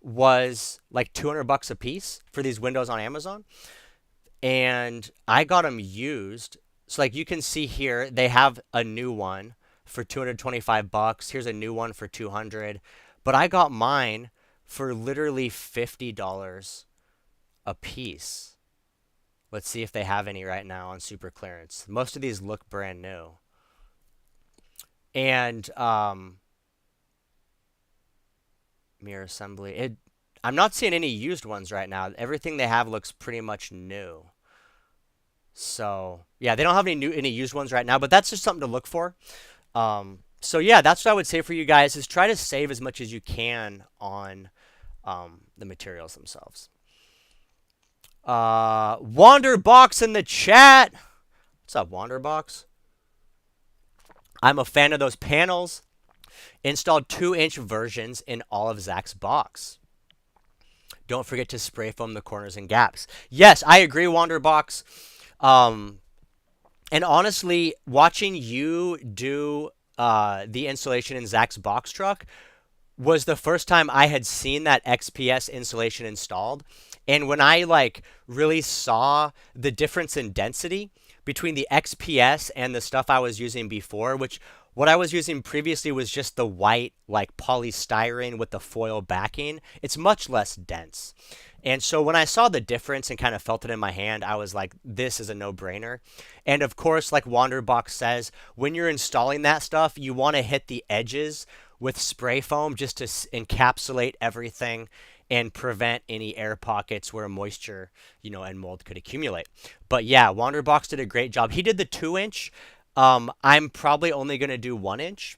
was like 200 bucks a piece for these windows on Amazon. And I got them used. So like you can see here, they have a new one for 225 bucks. Here's a new one for 200. But I got mine for literally $50 a piece. Let's see if they have any right now on super clearance. Most of these look brand new. And mirror assembly. I'm not seeing any used ones right now. Everything they have looks pretty much new. So yeah, they don't have any used ones right now, but that's just something to look for. So yeah, that's what I would say for you guys is try to save as much as you can on the materials themselves. Wanderbox in the chat. What's up, Wanderbox? I'm a fan of those panels. Installed 2-inch versions in all of Zach's box. Don't forget to spray foam the corners and gaps. Yes, I agree, Wanderbox. And honestly, watching you do the installation in Zach's box truck was the first time I had seen that XPS insulation installed. And when I like really saw the difference in density between the XPS and the stuff I was using before, which what I was using previously was just the white like polystyrene with the foil backing. It's much less dense. And so when I saw the difference and kind of felt it in my hand, I was like, this is a no-brainer. And of course, like Wanderbox says, when you're installing that stuff, you want to hit the edges with spray foam just to encapsulate everything and prevent any air pockets where moisture, and mold could accumulate. But yeah, Wanderbox did a great job. He did the 2-inch. I'm probably only going to do 1 inch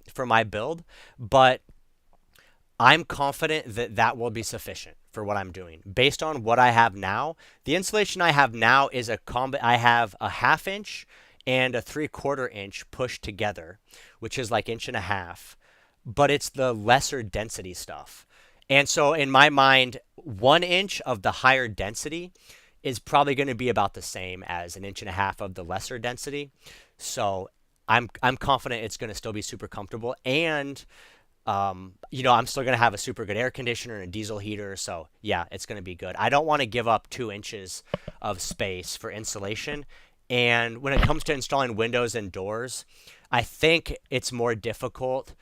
for my build, but I'm confident that that will be sufficient for what I'm doing. Based on what I have now, the insulation I have now is I have a 1/2 inch and a 3/4 inch pushed together, which is like inch and a half, but it's the lesser density stuff. And so in my mind, 1 inch of the higher density is probably going to be about the same as an inch and a half of the lesser density. So I'm confident it's going to still be super comfortable, and I'm still going to have a super good air conditioner and a diesel heater. So yeah, it's going to be good. I don't want to give up 2 inches of space for insulation. And when it comes to installing windows and doors, I think it's more difficult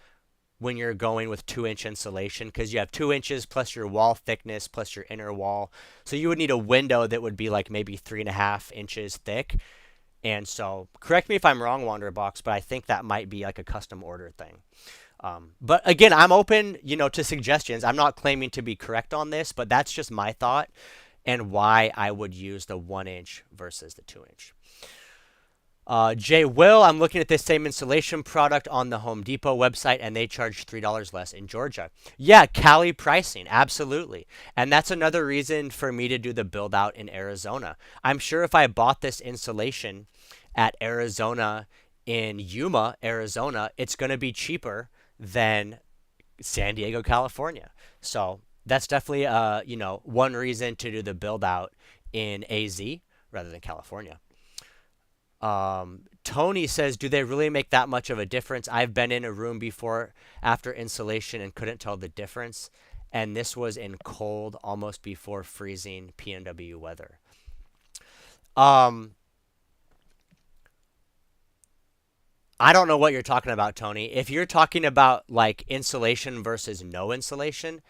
when you're going with 2 inch insulation because you have 2 inches plus your wall thickness plus your inner wall. So you would need a window that would be like maybe 3.5 inches thick. And so correct me if I'm wrong, Wanderbox, but I think that might be like a custom order thing. But again, I'm open, to suggestions. I'm not claiming to be correct on this, but that's just my thought and why I would use the 1 inch versus the 2 inch. Jay Will, I'm looking at this same insulation product on the Home Depot website, and they charge $3 less in Georgia. Yeah, Cali pricing, absolutely. And that's another reason for me to do the build out in Arizona. I'm sure if I bought this insulation at Arizona in Yuma, Arizona, it's going to be cheaper than San Diego, California. So that's definitely one reason to do the build out in AZ rather than California. Tony says, do they really make that much of a difference? I've been in a room before after insulation and couldn't tell the difference. And this was in cold, almost before freezing PNW weather. I don't know what you're talking about, Tony. If you're talking about like insulation versus no insulation,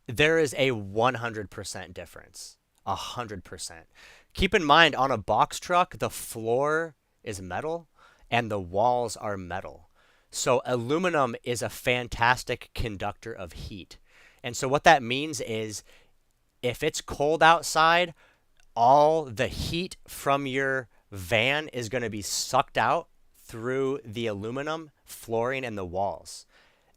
there is a 100% difference. 100%. Keep in mind, on a box truck, the floor is metal and the walls are metal. So aluminum is a fantastic conductor of heat. And so what that means is if it's cold outside, all the heat from your van is going to be sucked out through the aluminum flooring and the walls.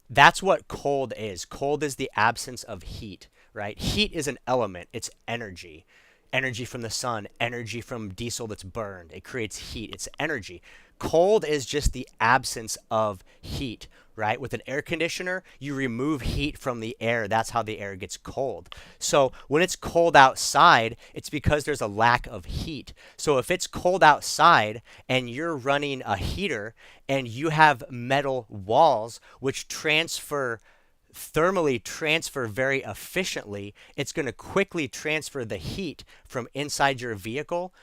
That's what cold is. Cold is the absence of heat, right? Heat is an element. It's energy. Energy from the sun, energy from diesel that's burned. It creates heat. It's energy. Cold is just the absence of heat, right? With an air conditioner, you remove heat from the air. That's how the air gets cold. So when it's cold outside, it's because there's a lack of heat. So if it's cold outside and you're running a heater and you have metal walls which thermally transfer very efficiently, it's going to quickly transfer the heat from inside your vehicle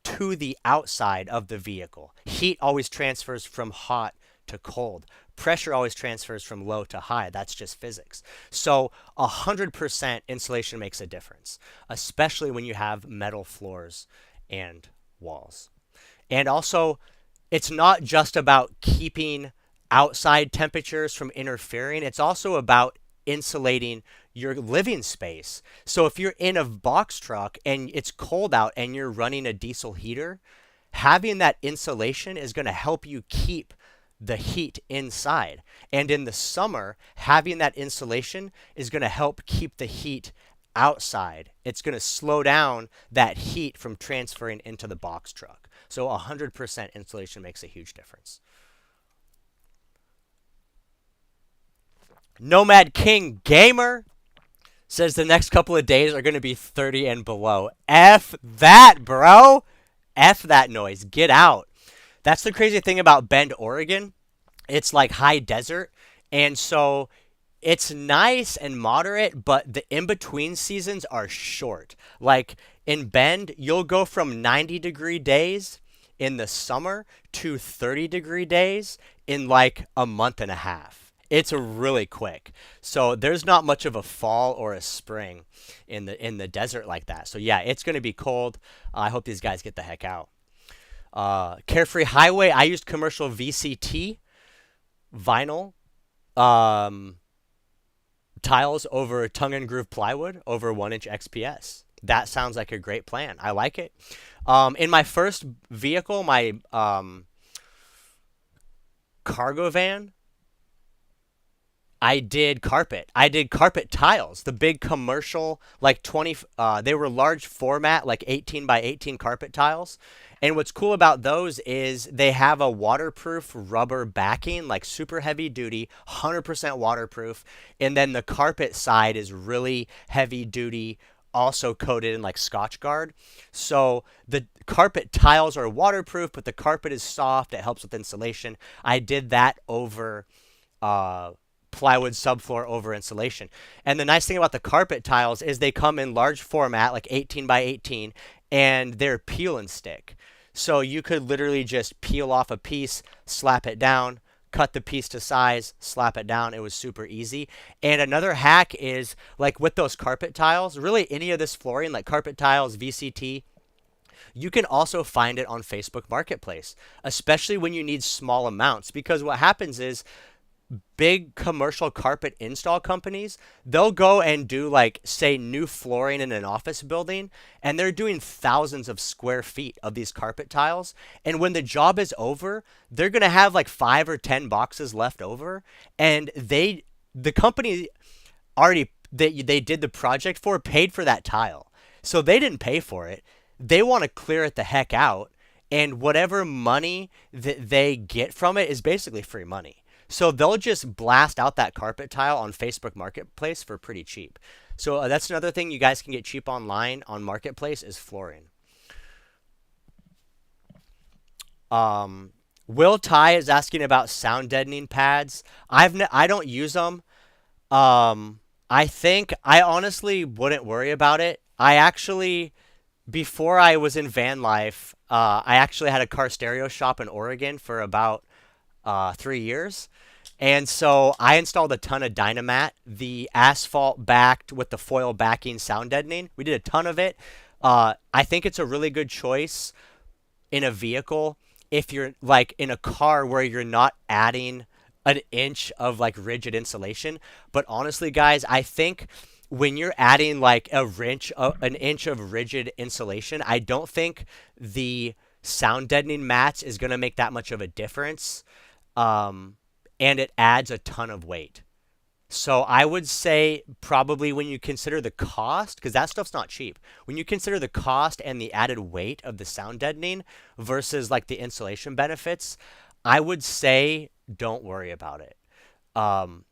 to the outside of the vehicle. Heat always transfers from hot to cold. Pressure always transfers from low to high. That's just physics. So 100% insulation makes a difference, especially when you have metal floors and walls. And also, it's not just about keeping outside temperatures from interfering. It's also about insulating your living space. So if you're in a box truck and it's cold out and you're running a diesel heater, having that insulation is going to help you keep the heat inside. And in the summer, having that insulation is going to help keep the heat outside. It's going to slow down that heat from transferring into the box truck. So 100% insulation makes a huge difference. Nomad King Gamer says the next couple of days are going to be 30 and below. F that, bro. F that noise. Get out. That's the crazy thing about Bend, Oregon. It's like high desert. And so it's nice and moderate, but the in-between seasons are short. Like in Bend, you'll go from 90-degree days in the summer to 30-degree days in like a month and a half. It's really quick. So there's not much of a fall or a spring in the desert like that. So yeah, it's going to be cold. I hope these guys get the heck out. Carefree Highway, I used commercial VCT vinyl tiles over tongue and groove plywood over 1-inch XPS. That sounds like a great plan. I like it. In my first vehicle, my Cargo van, I did carpet. I did carpet tiles, the big commercial, like 20, they were large format, like 18 by 18 carpet tiles. And what's cool about those is they have a waterproof rubber backing, like super heavy duty, 100% waterproof. And then the carpet side is really heavy duty, also coated in like Scotch Guard. So the carpet tiles are waterproof, but the carpet is soft. It helps with insulation. I did that over uh, plywood subfloor over insulation. And the nice thing about the carpet tiles is they come in large format, like 18 by 18, and they're peel and stick. So you could literally just peel off a piece, slap it down, cut the piece to size, slap it down. It was super easy. And another hack is like with those carpet tiles, really any of this flooring, like carpet tiles, VCT, you can also find it on Facebook Marketplace, especially when you need small amounts. Because what happens is big commercial carpet install companies, they'll go and do like say new flooring in an office building, and they're doing thousands of square feet of these carpet tiles, and when the job is over, they're going to have like 5 or 10 boxes left over, and the company already they did the project for paid for that tile. So they didn't pay for it. They want to clear it the heck out, and whatever money that they get from it is basically free money. So they'll just blast out that carpet tile on Facebook Marketplace for pretty cheap. So that's another thing you guys can get cheap online on Marketplace is flooring. Will Ty is asking about sound deadening pads. I don't use them. I think I honestly wouldn't worry about it. I actually before I was in van life, I actually had a car stereo shop in Oregon for about 3 years. And so I installed a ton of Dynamat, the asphalt backed with the foil backing sound deadening. We did a ton of it. I think it's a really good choice in a vehicle if you're like in a car where you're not adding an inch of like rigid insulation. But honestly, guys, I think when you're adding like an inch of rigid insulation, I don't think the sound deadening mats is going to make that much of a difference. And it adds a ton of weight. So I would say probably when you consider the cost, because that stuff's not cheap, when you consider the cost and the added weight of the sound deadening versus like the insulation benefits, I would say don't worry about it. Um,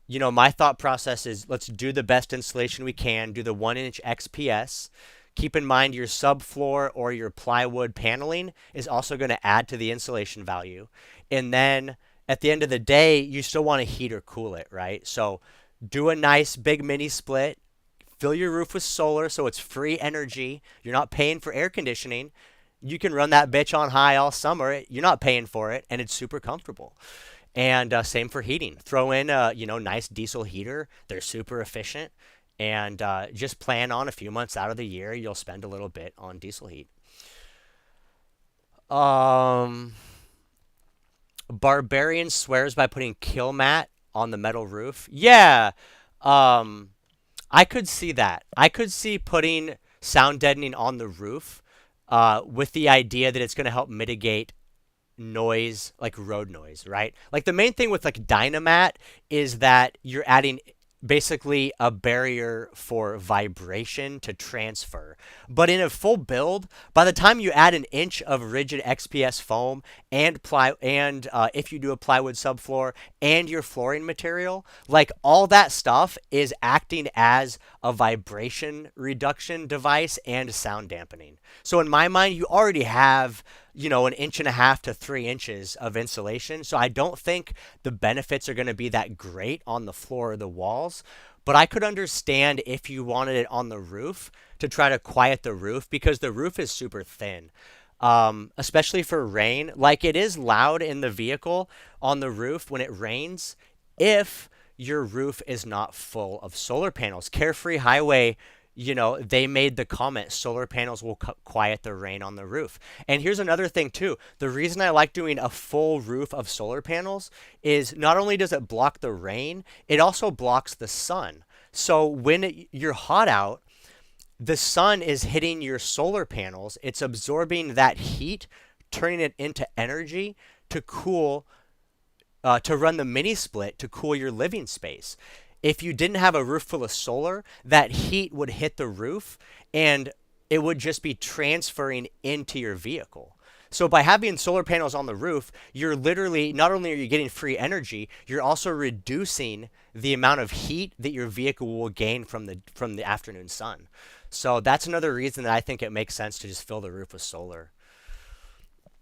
my thought process is let's do the best insulation we can, do the 1 inch XPS. Keep in mind your subfloor or your plywood paneling is also going to add to the insulation value. And then at the end of the day, you still want to heat or cool it, right? So do a nice big mini split, fill your roof with solar so it's free energy. You're not paying for air conditioning. You can run that bitch on high all summer. You're not paying for it, and it's super comfortable. And same for heating. Throw in a nice diesel heater. They're super efficient. And just plan on a few months out of the year, you'll spend a little bit on diesel heat. Um, Barbarian swears by putting kill mat on the metal roof. Yeah, um, I could see that. I could see putting sound deadening on the roof with the idea that it's going to help mitigate noise, like road noise, right? Like the main thing with like Dynamat is that you're adding basically a barrier for vibration to transfer. But in a full build, by the time you add an inch of rigid XPS foam and if you do a plywood subfloor and your flooring material, like all that stuff is acting as a vibration reduction device and sound dampening. So in my mind, you already have 1.5 to 3 inches of insulation. So I don't think the benefits are going to be that great on the floor or the walls. But I could understand if you wanted it on the roof to try to quiet the roof because the roof is super thin. Especially for rain. Like it is loud in the vehicle on the roof when it rains if your roof is not full of solar panels. Carefree Highway, they made the comment solar panels will quiet the rain on the roof. And here's another thing too. The reason I like doing a full roof of solar panels is not only does it block the rain, it also blocks the sun. So when you're hot out, the sun is hitting your solar panels. It's absorbing that heat, turning it into energy to cool to run the mini split to cool your living space. If you didn't have a roof full of solar, that heat would hit the roof and it would just be transferring into your vehicle. So by having solar panels on the roof, you're literally not only are you getting free energy, you're also reducing the amount of heat that your vehicle will gain from the afternoon sun. So that's another reason that I think it makes sense to just fill the roof with solar.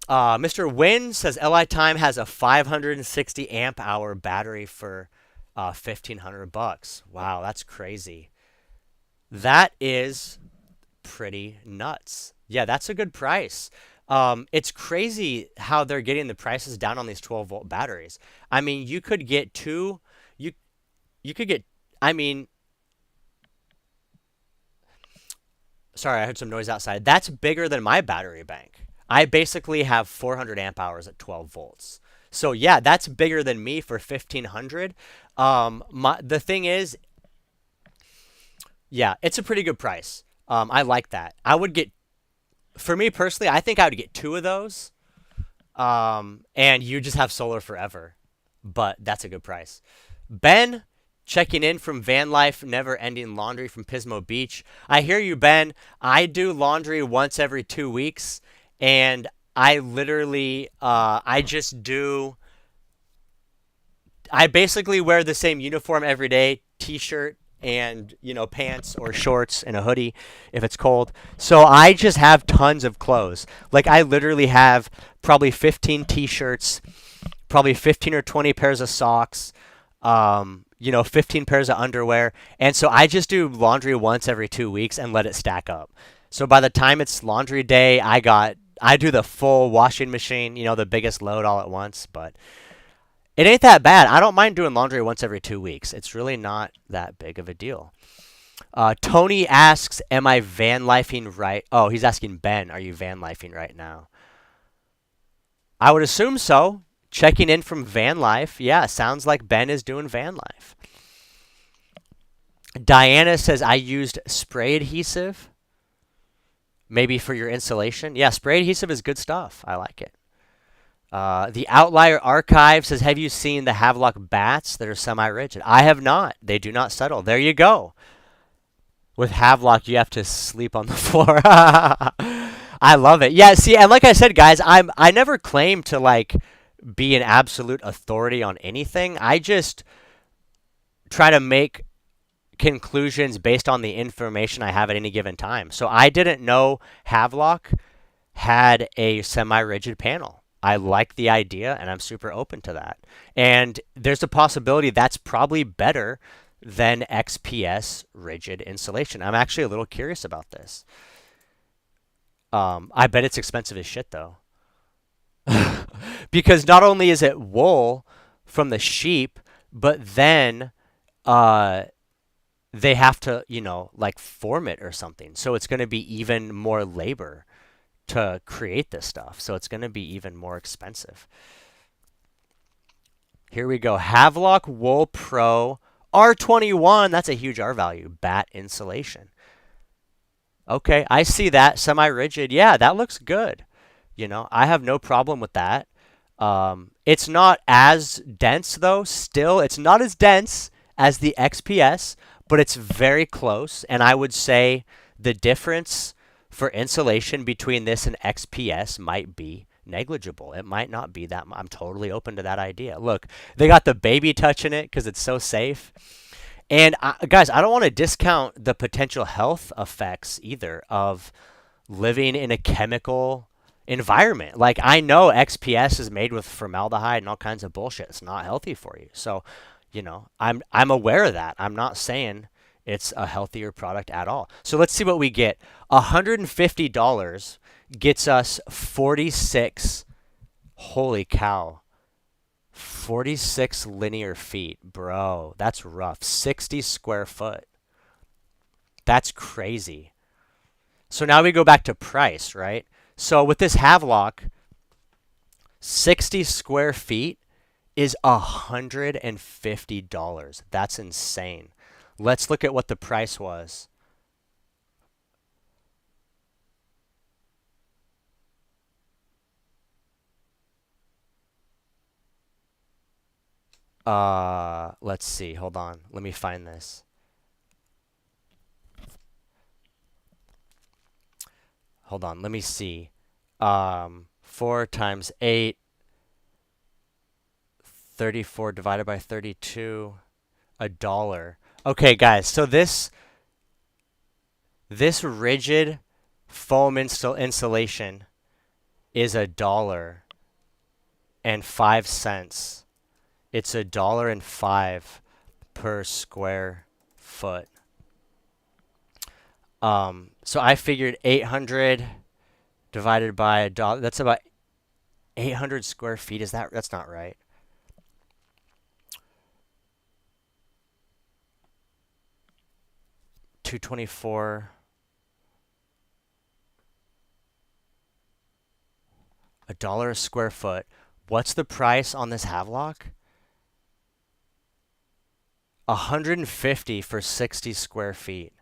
Mr. Wynn says Li Time has a 560 amp hour battery for $1,500. Wow, that's crazy. That is pretty nuts. Yeah, that's a good price. It's crazy how they're getting the prices down on these 12-volt batteries. I mean, you could get two. You could get. I mean, sorry, I heard some noise outside. That's bigger than my battery bank. I basically have 400 amp hours at 12 volts. So yeah, that's bigger than me for 1,500. The thing is, yeah, it's a pretty good price. I like that. I would get, for me personally, I think I would get two of those. And you just have solar forever. But that's a good price. Ben, checking in from Van Life Never Ending Laundry from Pismo Beach. I hear you, Ben. I do laundry once every 2 weeks, and I literally, I basically wear the same uniform every day, t-shirt and, pants or shorts and a hoodie if it's cold. So I just have tons of clothes. Like I literally have probably 15 t-shirts, probably 15 or 20 pairs of socks, 15 pairs of underwear. And so I just do laundry once every 2 weeks and let it stack up. So by the time it's laundry day, I do the full washing machine, the biggest load all at once, but it ain't that bad. I don't mind doing laundry once every 2 weeks. It's really not that big of a deal. Tony asks, am I van lifing right? Oh, he's asking Ben, are you van lifing right now? I would assume so. Checking in from Van Life. Yeah, sounds like Ben is doing van life. Diana says, I used spray adhesive. Maybe for your insulation. Yeah, spray adhesive is good stuff. I like it. The Outlier Archive says, have you seen the Havelock bats that are semi-rigid? I have not. They do not settle. There you go. With Havelock, you have to sleep on the floor. I love it. Yeah, see, and like I said, guys, I never claim to be an absolute authority on anything. I just try to make conclusions based on the information I have at any given time. So I didn't know Havelock had a semi-rigid panel. I like the idea, and I'm super open to that. And there's a possibility that's probably better than XPS rigid insulation. I'm actually a little curious about this. I bet it's expensive as shit, though. Because not only is it wool from the sheep, but then they have to, form it or something. So it's going to be even more labor to create this stuff. So it's going to be even more expensive. Here we go. Havelock Wool Pro R21. That's a huge R value. Bat insulation. Okay, I see that. Semi-rigid. Yeah, that looks good. I have no problem with that. It's not as dense, though. Still, it's not as dense as the XPS, but it's very close. And I would say the difference for insulation between this and XPS might be negligible. It might not be that. I'm totally open to that idea. Look, they got the baby touch in it because it's so safe. And guys, I don't want to discount the potential health effects either of living in a chemical environment. Like I know XPS is made with formaldehyde and all kinds of bullshit. It's not healthy for you. So, I'm aware of that. I'm not saying it's a healthier product at all. So let's see what we get. $150 gets us 46. Holy cow. 46 linear feet. Bro, that's rough. 60 square foot. That's crazy. So now we go back to price, right? So with this Havelock, 60 square feet is $150. That's insane. Let's look at what the price was. Let's see. Hold on. Let me find this. Hold on. Let me see. 4 times 8, 34 divided by 32, a dollar. Okay, guys. So this rigid foam insulation is $1.05. It's $1.05 per square foot. So I figured 800 divided by a dollar. That's about 800 square feet. That's not right. 224. $1 a square foot. What's the price on this Havelock? 150 for 60 square feet.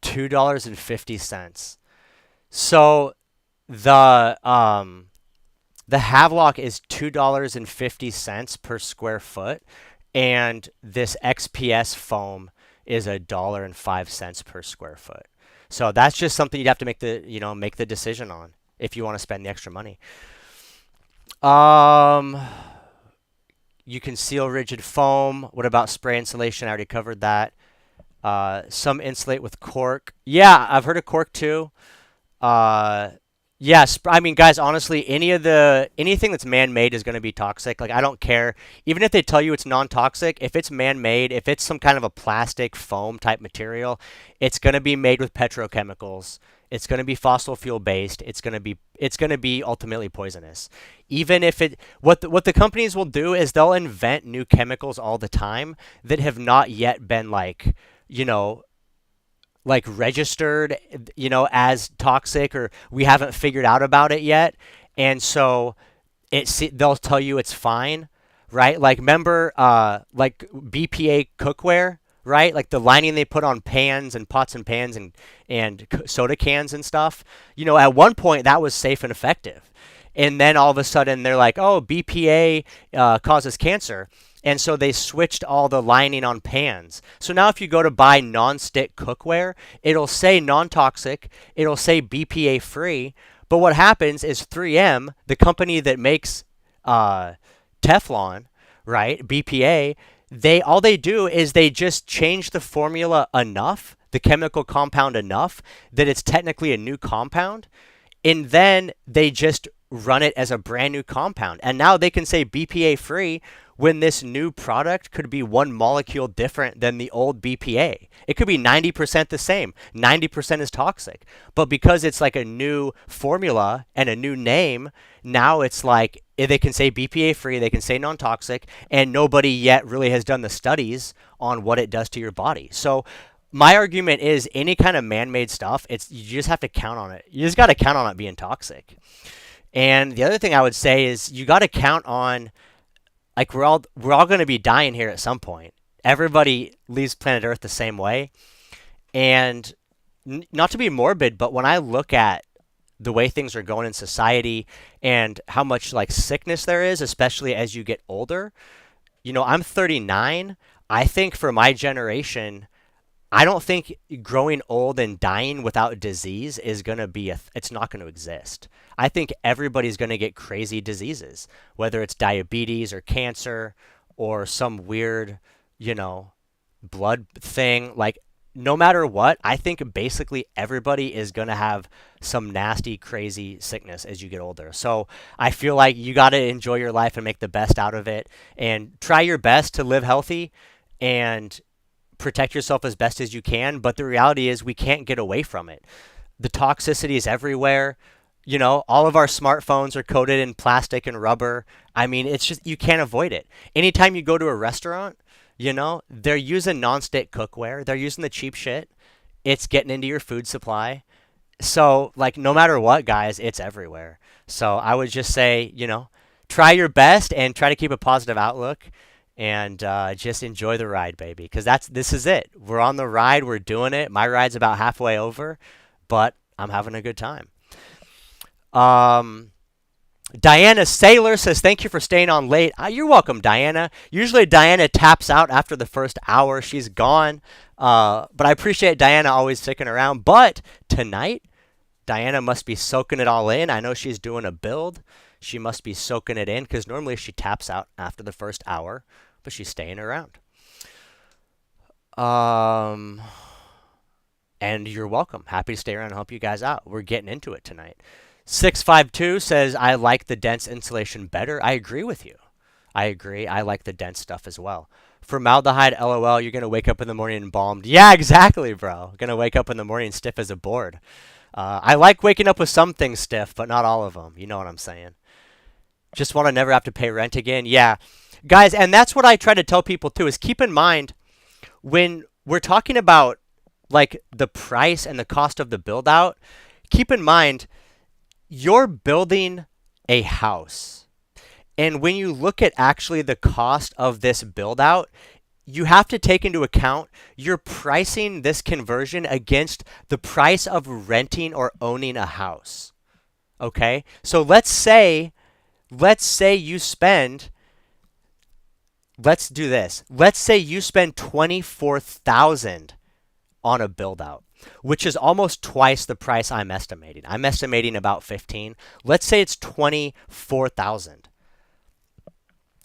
$2.50. So the Havelock is $2.50 per square foot, and this XPS foam is $1.05 per square foot. So that's just something you'd have to make the decision on if you want to spend the extra money. You can seal rigid foam. What about spray insulation? I already covered that. Some insulate with cork. Yeah, I've heard of cork too. Uh, yes, I mean, guys, honestly, anything that's man-made is going to be toxic. Like, I don't care. Even if they tell you it's non-toxic, if it's man-made, if it's some kind of a plastic foam type material, it's going to be made with petrochemicals. It's going to be fossil fuel based. It's going to be ultimately poisonous. Even if what the companies will do is they'll invent new chemicals all the time that have not yet been you know, registered, as toxic, or we haven't figured out about it yet. And so they'll tell you it's fine, right? Like, remember, like BPA cookware, right? Like the lining they put on pans and pots and pans and soda cans and stuff. At one point that was safe and effective. And then all of a sudden they're like, oh, BPA causes cancer. And so they switched all the lining on pans. So now if you go to buy non-stick cookware, it'll say non-toxic, it'll say BPA free. But what happens is 3M, the company that makes Teflon, right, BPA, all they do is they just change the formula enough, the chemical compound enough, that it's technically a new compound. And then they just run it as a brand new compound. And now they can say BPA free when this new product could be one molecule different than the old BPA. It could be 90% the same. 90% is toxic. But because it's like a new formula and a new name, now it's like they can say BPA free, they can say non-toxic, and nobody yet really has done the studies on what it does to your body. So my argument is any kind of man-made stuff, you just have to count on it. You just got to count on it being toxic. And the other thing I would say is you got to count on, like, we're all going to be dying here at some point. Everybody leaves planet Earth the same way. And not to be morbid, but when I look at the way things are going in society and how much like sickness there is, especially as you get older, I'm 39. I think for my generation, I don't think growing old and dying without disease is going to be it's not going to exist. I think everybody's going to get crazy diseases, whether it's diabetes or cancer or some weird, blood thing. Like, no matter what, I think basically everybody is going to have some nasty, crazy sickness as you get older. So I feel like you got to enjoy your life and make the best out of it and try your best to live healthy and protect yourself as best as you can. But the reality is we can't get away from it. The toxicity is everywhere. All of our smartphones are coated in plastic and rubber. I mean, it's just, you can't avoid it. Anytime you go to a restaurant, they're using non-stick cookware. They're using the cheap shit. It's getting into your food supply. So, like, no matter what, guys, it's everywhere. So I would just say, try your best and try to keep a positive outlook. and just enjoy the ride, baby. Because this is it. We're on the ride. We're doing it. My ride's about halfway over, but I'm having a good time. Um, Diana Saylor says, thank you for staying on late. You're welcome, Diana. Usually Diana taps out after the first hour. She's gone. But I appreciate Diana always sticking around. But tonight, Diana must be soaking it all in. I know she's doing a build. She must be soaking it in because normally she taps out after the first hour, but she's staying around. And you're welcome. Happy to stay around and help you guys out. We're getting into it tonight. 652 says, I like the dense insulation better. I agree with you. I agree. I like the dense stuff as well. Formaldehyde, LOL, you're going to wake up in the morning embalmed. Yeah, exactly, bro. Going to wake up in the morning stiff as a board. I like waking up with some things stiff, but not all of them. You know what I'm saying. Just want to never have to pay rent again. Yeah. Guys, and that's what I try to tell people too, is keep in mind when we're talking about like the price and the cost of the build out, keep in mind you're building a house. And when you look at actually the cost of this build out, you have to take into account you're pricing this conversion against the price of renting or owning a house. Okay? So let's say you spend, let's do this. Let's say you spend $24,000 on a build out, which is almost twice the price I'm estimating. I'm estimating about 15. Let's say it's 24,000.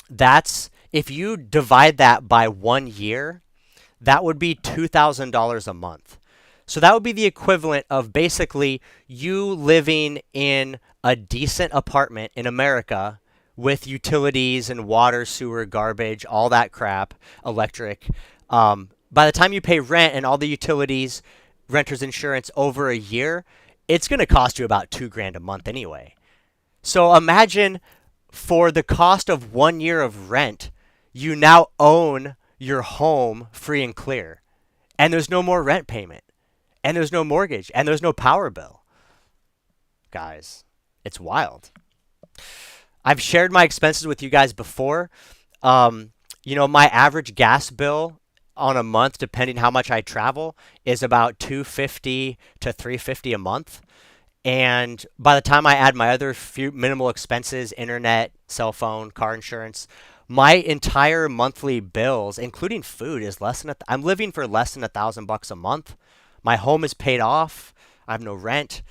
That's, if you divide that by 1 year, that would be $2,000 a month. So that would be the equivalent of basically you living in a decent apartment in America with utilities and water, sewer, garbage, all that crap, electric. By the time you pay rent and all the utilities, renter's insurance over a year, it's going to cost you about $2,000 a month anyway. So imagine for the cost of 1 year of rent, you now own your home free and clear. And there's no more rent payment. And there's no mortgage. And there's no power bill. Guys, it's wild. I've shared my expenses with you guys before. My average gas bill on a month, depending how much I travel, is about $250 to $350 a month. And by the time I add my other few minimal expenses, internet, cell phone, car insurance, my entire monthly bills, including food, is less than I'm living for less than $1,000 a month. My home is paid off. I have no rent.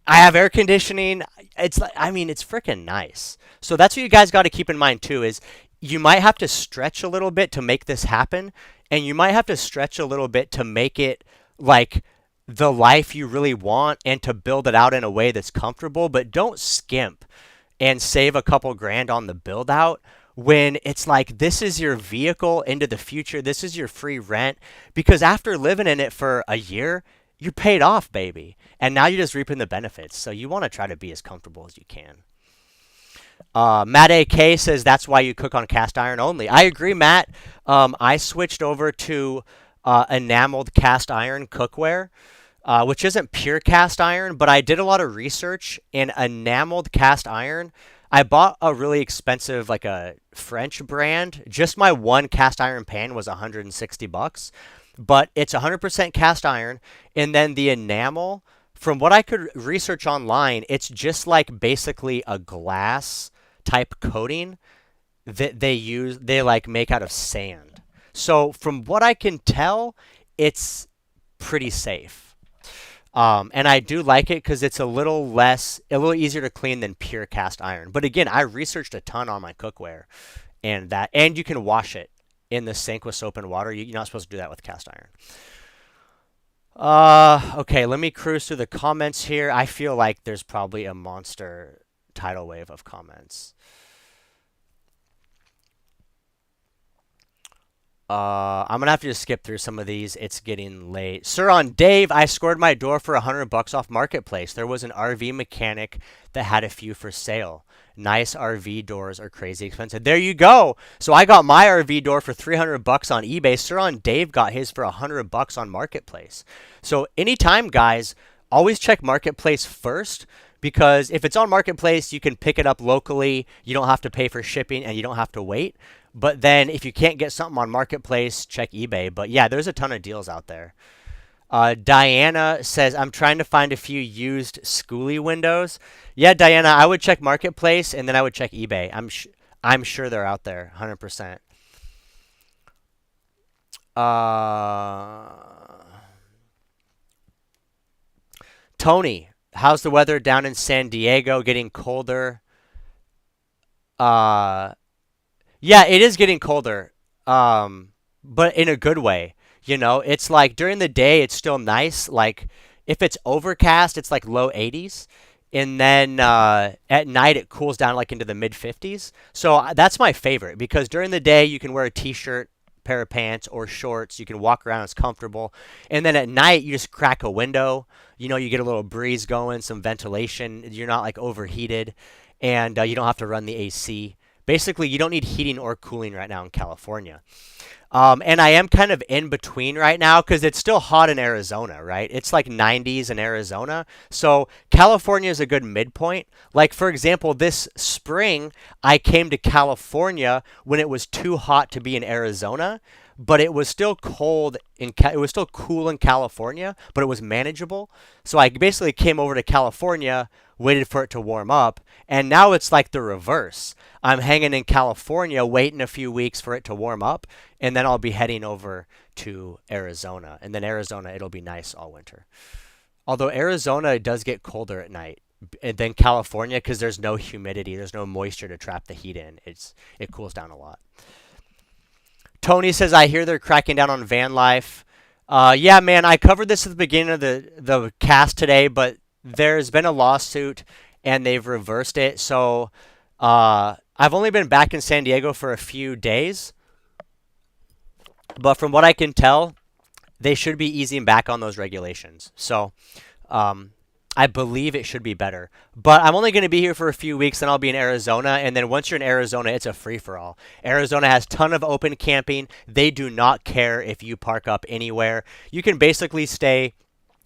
I have air conditioning. It's freaking nice. So that's what you guys got to keep in mind too, is you might have to stretch a little bit to make this happen, and you might have to stretch a little bit to make it like the life you really want and to build it out in a way that's comfortable, but don't skimp and save a couple grand on the build out when it's like this is your vehicle into the future. This is your free rent, because after living in it for a year, you're paid off, baby. And now you're just reaping the benefits. So you want to try to be as comfortable as you can. Matt AK says that's why you cook on cast iron only. I agree, Matt. I switched over to enameled cast iron cookware, which isn't pure cast iron, but I did a lot of research in enameled cast iron. I bought a really expensive, like a French brand. Just my one cast iron pan was $160, but it's 100% cast iron. And then the enamel, from what I could research online, it's just like basically a glass type coating that they like make out of sand. So from what I can tell, it's pretty safe. And I do like it because it's a little easier to clean than pure cast iron. But again, I researched a ton on my cookware, and you can wash it in the sink with soap and water. You're not supposed to do that with cast iron. Okay, let me cruise through the comments here. I feel like there's probably a monster tidal wave of comments. I'm gonna have to just skip through some of these. It's getting late. Sir on Dave, I scored my door for $100 off Marketplace. There was an RV mechanic that had a few for sale. Nice RV doors are crazy expensive. There you go. So I got my RV door for $300 on eBay. Sir on Dave got his for $100 on Marketplace. So anytime, guys, always check Marketplace first, because if it's on Marketplace, you can pick it up locally. You don't have to pay for shipping and you don't have to wait. But then if you can't get something on Marketplace, check eBay. But yeah, there's a ton of deals out there. Diana says, I'm trying to find a few used schoolie windows. Yeah, Diana, I would check Marketplace and then I would check eBay. I'm sure they're out there, 100%. Uh, Tony, how's the weather down in San Diego? Getting colder? Uh, yeah, it is getting colder. But in a good way. You know, it's like during the day it's still nice. Like if it's overcast, it's like low 80s. And then at night it cools down like into the mid 50s. So that's my favorite because during the day you can wear a t-shirt, pair of pants or shorts. You can walk around, it's comfortable. And then at night you just crack a window. You know, you get a little breeze going, some ventilation. You're not like overheated and you don't have to run the AC. Basically, you don't need heating or cooling right now in California. And I am kind of in between right now because it's still hot in Arizona, right? It's like 90s in Arizona. So California is a good midpoint. Like, for example, this spring, I came to California when it was too hot to be in Arizona, but it was still cold it was still cool in California, but it was manageable. So I basically came over to California, waited for it to warm up, and now it's like the reverse. I'm hanging in California, waiting a few weeks for it to warm up, and then I'll be heading over to Arizona. And then Arizona, it'll be nice all winter. Although Arizona does get colder at night than California because there's no humidity, there's no moisture to trap the heat in. It cools down a lot. Tony says, I hear they're cracking down on van life. Yeah, man, I covered this at the beginning of the cast today, but there's been a lawsuit and they've reversed it. So I've only been back in San Diego for a few days, but from what I can tell, they should be easing back on those regulations. So um, I believe it should be better. But I'm only going to be here for a few weeks, then I'll be in Arizona. And then once you're in Arizona, it's a free-for-all. Arizona has a ton of open camping. They do not care if you park up anywhere. You can basically stay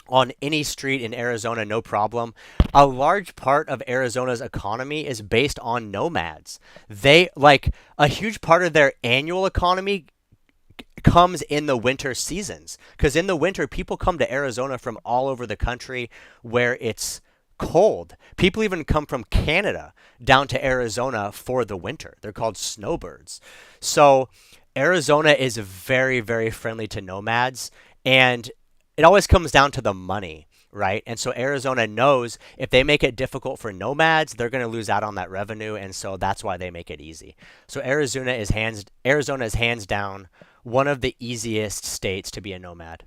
on any street in Arizona, no problem. A large part of Arizona's economy is based on nomads. They like a huge part of their annual economy comes in the winter seasons because in the winter people come to Arizona from all over the country where it's cold. People even come from Canada down to Arizona for the winter. They're called snowbirds. So Arizona is very, very friendly to nomads, and it always comes down to the money, right? And so Arizona knows if they make it difficult for nomads, they're going to lose out on that revenue, and so that's why they make it easy. So Arizona is hands down one of the easiest states to be a nomad.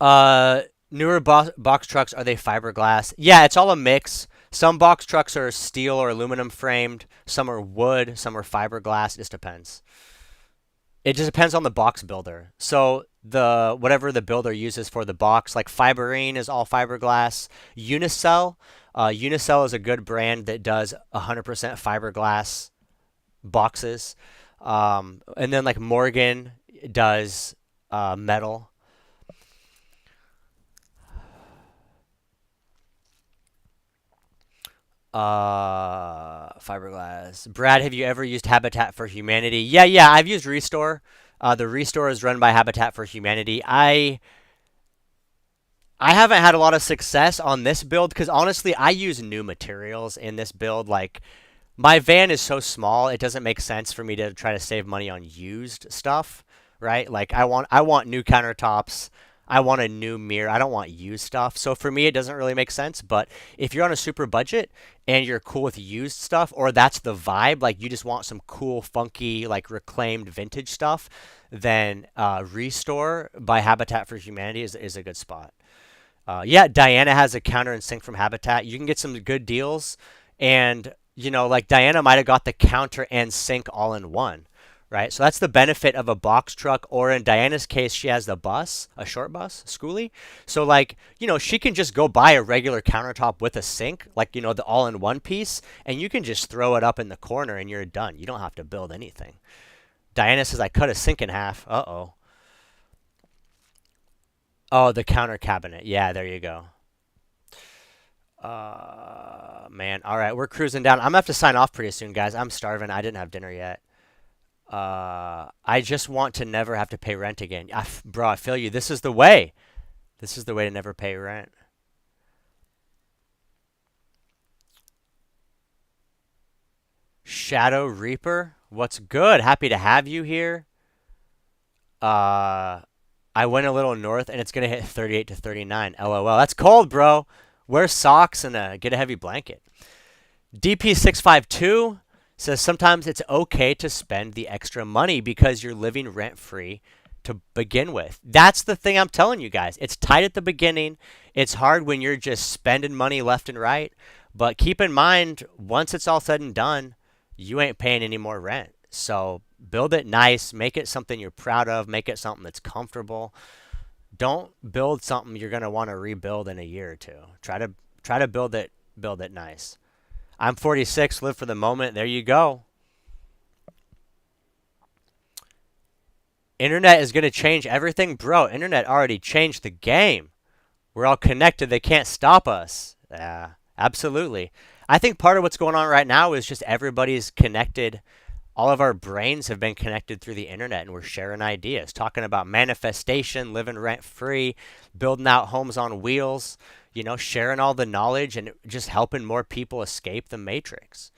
Newer box trucks, are they fiberglass? Yeah, it's all a mix. Some box trucks are steel or aluminum framed. Some are wood. Some are fiberglass. It just depends. It just depends on the box builder. So the whatever the builder uses for the box, like Fiberine is all fiberglass. Unicell is a good brand that does 100% fiberglass boxes. And then like Morgan does metal. Fiberglass. Brad, have you ever used Habitat for Humanity? Yeah, I've used Restore. The Restore is run by Habitat for Humanity. I haven't had a lot of success on this build because honestly, I use new materials in this build. Like my van is so small, it doesn't make sense for me to try to save money on used stuff, right? Like I want new countertops. I want a new mirror. I don't want used stuff. So for me, it doesn't really make sense. But if you're on a super budget and you're cool with used stuff, or that's the vibe, like you just want some cool, funky, like reclaimed vintage stuff, then Restore by Habitat for Humanity is a good spot. Yeah, Diana has a counter and sink from Habitat. You can get some good deals, and you know, like Diana might have got the counter and sink all in one, right? So that's the benefit of a box truck, or in Diana's case, she has the bus, a short bus, schoolie. So like, you know, she can just go buy a regular countertop with a sink, like you know, the all-in-one piece, and you can just throw it up in the corner and you're done. You don't have to build anything. Diana says, I cut a sink in half. Uh-oh. Oh, the counter cabinet. Yeah, there you go. Man. All right, we're cruising down. I'm gonna have to sign off pretty soon, guys. I'm starving. I didn't have dinner yet. I just want to never have to pay rent again. Bro, I feel you. This is the way. This is the way to never pay rent. Shadow Reaper, what's good? Happy to have you here. Uh, I went a little north and it's gonna hit 38 to 39. LOL. That's cold, bro. Wear socks and get a heavy blanket. DP652 says sometimes it's okay to spend the extra money because you're living rent free to begin with. That's the thing I'm telling you guys. It's tight at the beginning. It's hard when you're just spending money left and right. But keep in mind, once it's all said and done, you ain't paying any more rent. So build it nice, make it something you're proud of, make it something that's comfortable. Don't build something you're gonna want to rebuild in a year or two. Try to build it nice. I'm 46, live for the moment. There you go. Internet is going to change everything. Bro, internet already changed the game. We're all connected. They can't stop us. Yeah, absolutely. I think part of what's going on right now is just everybody's connected. All of our brains have been connected through the internet, and we're sharing ideas, talking about manifestation, living rent free, building out homes on wheels, sharing all the knowledge and just helping more people escape the matrix.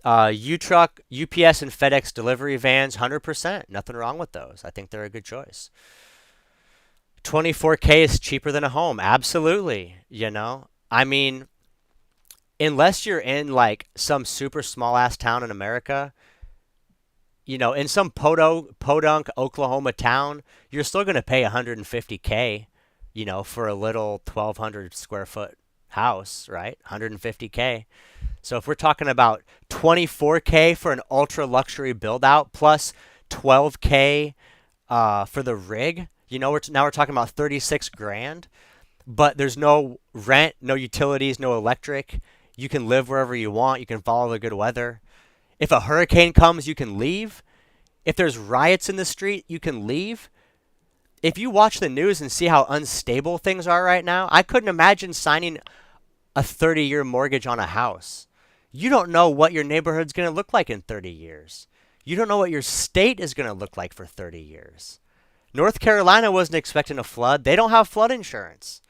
U-Truck, UPS, and FedEx delivery vans, 100%. Nothing wrong with those. I think they're a good choice. 24K is cheaper than a home. Absolutely. I mean, unless you're in like some super small ass town in America, in some podunk Oklahoma town, you're still going to pay 150K, for a little 1,200 square foot house, right? 150K. So if we're talking about 24K for an ultra luxury build out plus 12K for the rig, now we're talking about 36 grand. But there's no rent, no utilities, no electric. You can live wherever you want. You can follow the good weather. If a hurricane comes, you can leave. If there's riots in the street, you can leave. If you watch the news and see how unstable things are right now, I couldn't imagine signing a 30-year mortgage on a house. You don't know what your neighborhood's going to look like in 30 years. You don't know what your state is going to look like for 30 years. North Carolina wasn't expecting a flood. They don't have flood insurance.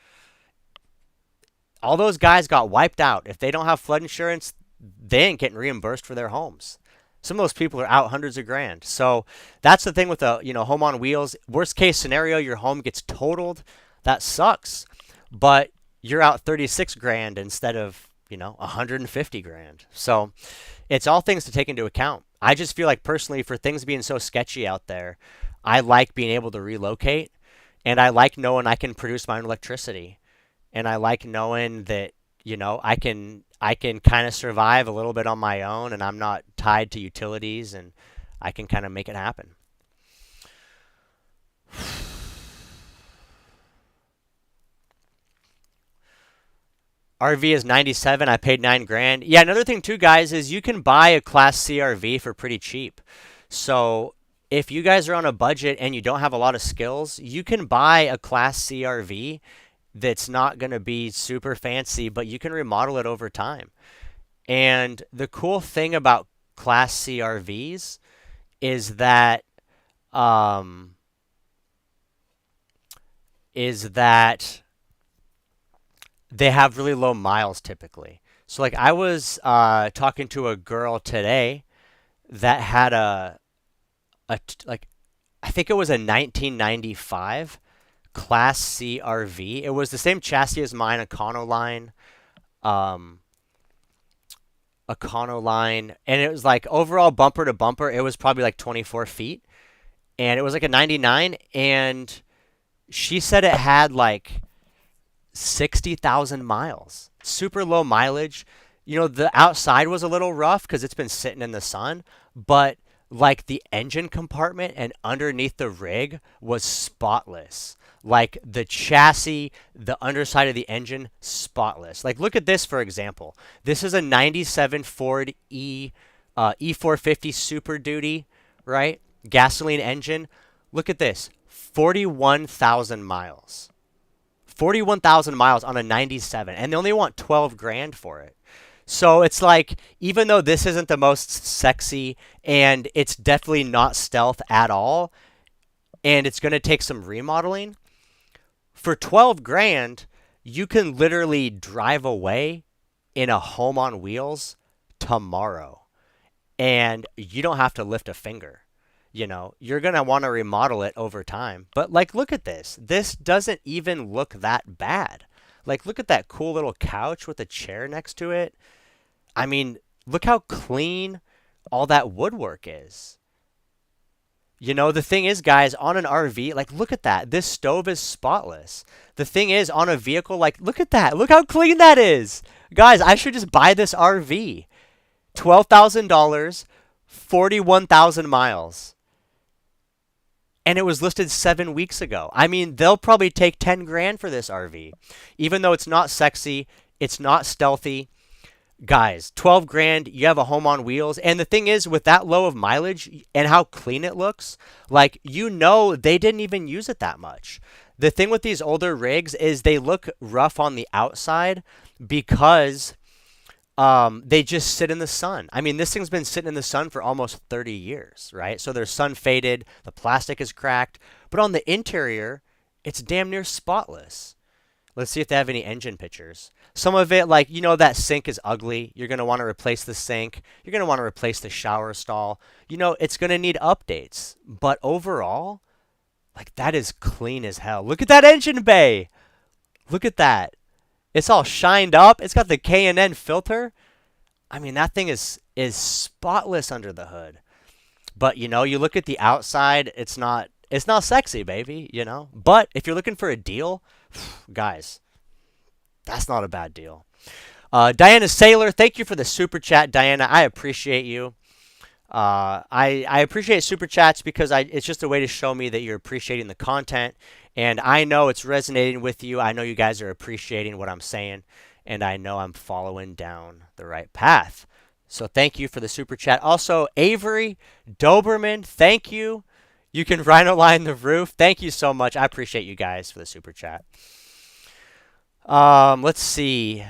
All those guys got wiped out. If they don't have flood insurance, they ain't getting reimbursed for their homes. Some of those people are out hundreds of grand. So that's the thing with a home on wheels. Worst case scenario, your home gets totaled. That sucks. But you're out 36 grand instead of 150 grand. So it's all things to take into account. I just feel like personally, for things being so sketchy out there, I like being able to relocate, and I like knowing I can produce my own electricity, and I like knowing that I can kind of survive a little bit on my own, and I'm not tied to utilities, and I can kind of make it happen. RV is 97. I paid 9 grand. Yeah, another thing too, guys, is you can buy a Class C RV for pretty cheap. So if you guys are on a budget and you don't have a lot of skills, you can buy a Class C RV that's not going to be super fancy, but you can remodel it over time. And the cool thing about Class C RVs is that um, is that they have really low miles typically. So like I was talking to a girl today that had like I think it was a 1995 Class C RV. It was the same chassis as mine, um, Econoline, and it was like overall bumper to bumper, it was probably like 24 feet, and it was like a 99, and she said it had like 60,000 miles. Super low mileage. The outside was a little rough because it's been sitting in the sun, but like the engine compartment and underneath the rig was spotless. Like the chassis, the underside of the engine, spotless. Like look at this for example. This is a 97 Ford E450 Super Duty, right? Gasoline engine. Look at this. 41,000 miles. 41,000 miles on a 97, and they only want 12 grand for it. So it's like, even though this isn't the most sexy and it's definitely not stealth at all, and it's going to take some remodeling, for 12 grand, you can literally drive away in a home on wheels tomorrow. And you don't have to lift a finger. You know, you're going to want to remodel it over time. But like, look at this. This doesn't even look that bad. Like, look at that cool little couch with a chair next to it. I mean, look how clean all that woodwork is. You know, the thing is, guys, on an RV, like, look at that. This stove is spotless. The thing is, on a vehicle, like, look at that. Look how clean that is. Guys, I should just buy this RV. $12,000, 41,000 miles. And it was listed 7 weeks ago. I mean, they'll probably take 10 grand for this RV. Even though it's not sexy, it's not stealthy. Guys, 12 grand, you have a home on wheels. And the thing is, with that low of mileage and how clean it looks, like, you know, they didn't even use it that much. The thing with these older rigs is they look rough on the outside because they just sit in the sun. I mean, this thing's been sitting in the sun for almost 30 years, right? So they're sun faded, the plastic is cracked, but on the interior, it's damn near spotless. Let's see if they have any engine pictures. Some of it, like, you know, that sink is ugly. You're going to want to replace the sink. You're going to want to replace the shower stall. You know, it's going to need updates. But overall, like, that is clean as hell. Look at that engine bay. Look at that. It's all shined up. It's got the K&N filter. I mean, that thing is spotless under the hood. But, you know, you look at the outside, it's not sexy, baby, you know. But if you're looking for a deal, guys, that's not a bad deal. Diana Saylor, thank you for the super chat, Diana. I appreciate you. I appreciate super chats because it's just a way to show me that you're appreciating the content. And I know it's resonating with you. I know you guys are appreciating what I'm saying. And I know I'm following down the right path. So thank you for the super chat. Also, Avery Doberman, thank you. You can rhino line the roof. Thank you so much. I appreciate you guys for the super chat. Let's see.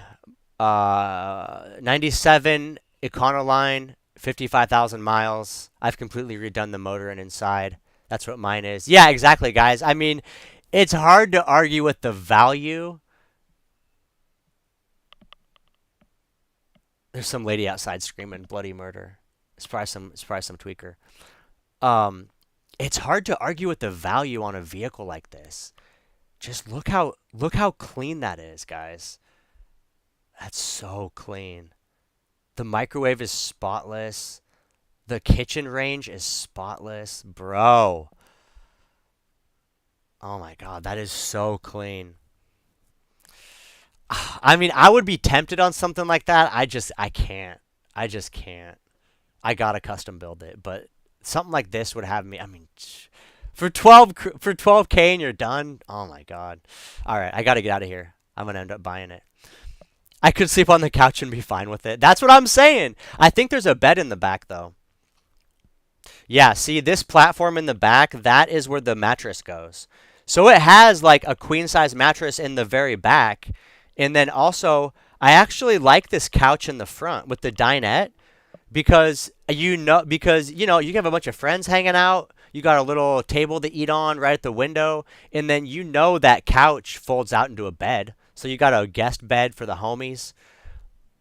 97 Econoline, 55,000 miles. I've completely redone the motor and inside. That's what mine is. Yeah, exactly, guys. I mean, it's hard to argue with the value. There's some lady outside screaming bloody murder. It's probably some tweaker. It's hard to argue with the value on a vehicle like this. Just look how clean that is, guys. That's so clean. The microwave is spotless. The kitchen range is spotless. Bro. Oh my God, that is so clean. I mean, I would be tempted on something like that. I can't. I just can't. I gotta custom build it, but something like this would have me. I mean, for 12K and you're done. Oh my God. All right, I gotta get out of here. I'm gonna end up buying it. I could sleep on the couch and be fine with it. That's what I'm saying. I think there's a bed in the back though. Yeah, see this platform in the back, that is where the mattress goes. So it has like a queen size mattress in the very back. And then also, I actually like this couch in the front with the dinette because you know you have a bunch of friends hanging out. You got a little table to eat on right at the window, and then you know that couch folds out into a bed. So you got a guest bed for the homies,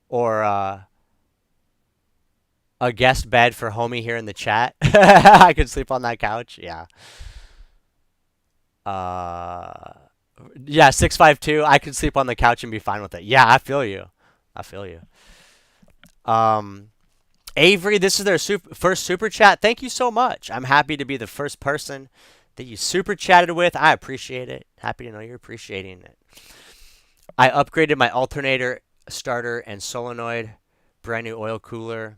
or a guest bed for homie here in the chat. I could sleep on that couch. Yeah. Yeah, 652. I could sleep on the couch and be fine with it. Yeah, I feel you. I feel you. Avery, this is their first super chat. Thank you so much. I'm happy to be the first person that you super chatted with. I appreciate it. Happy to know you're appreciating it. I upgraded my alternator, starter, and solenoid. Brand new oil cooler.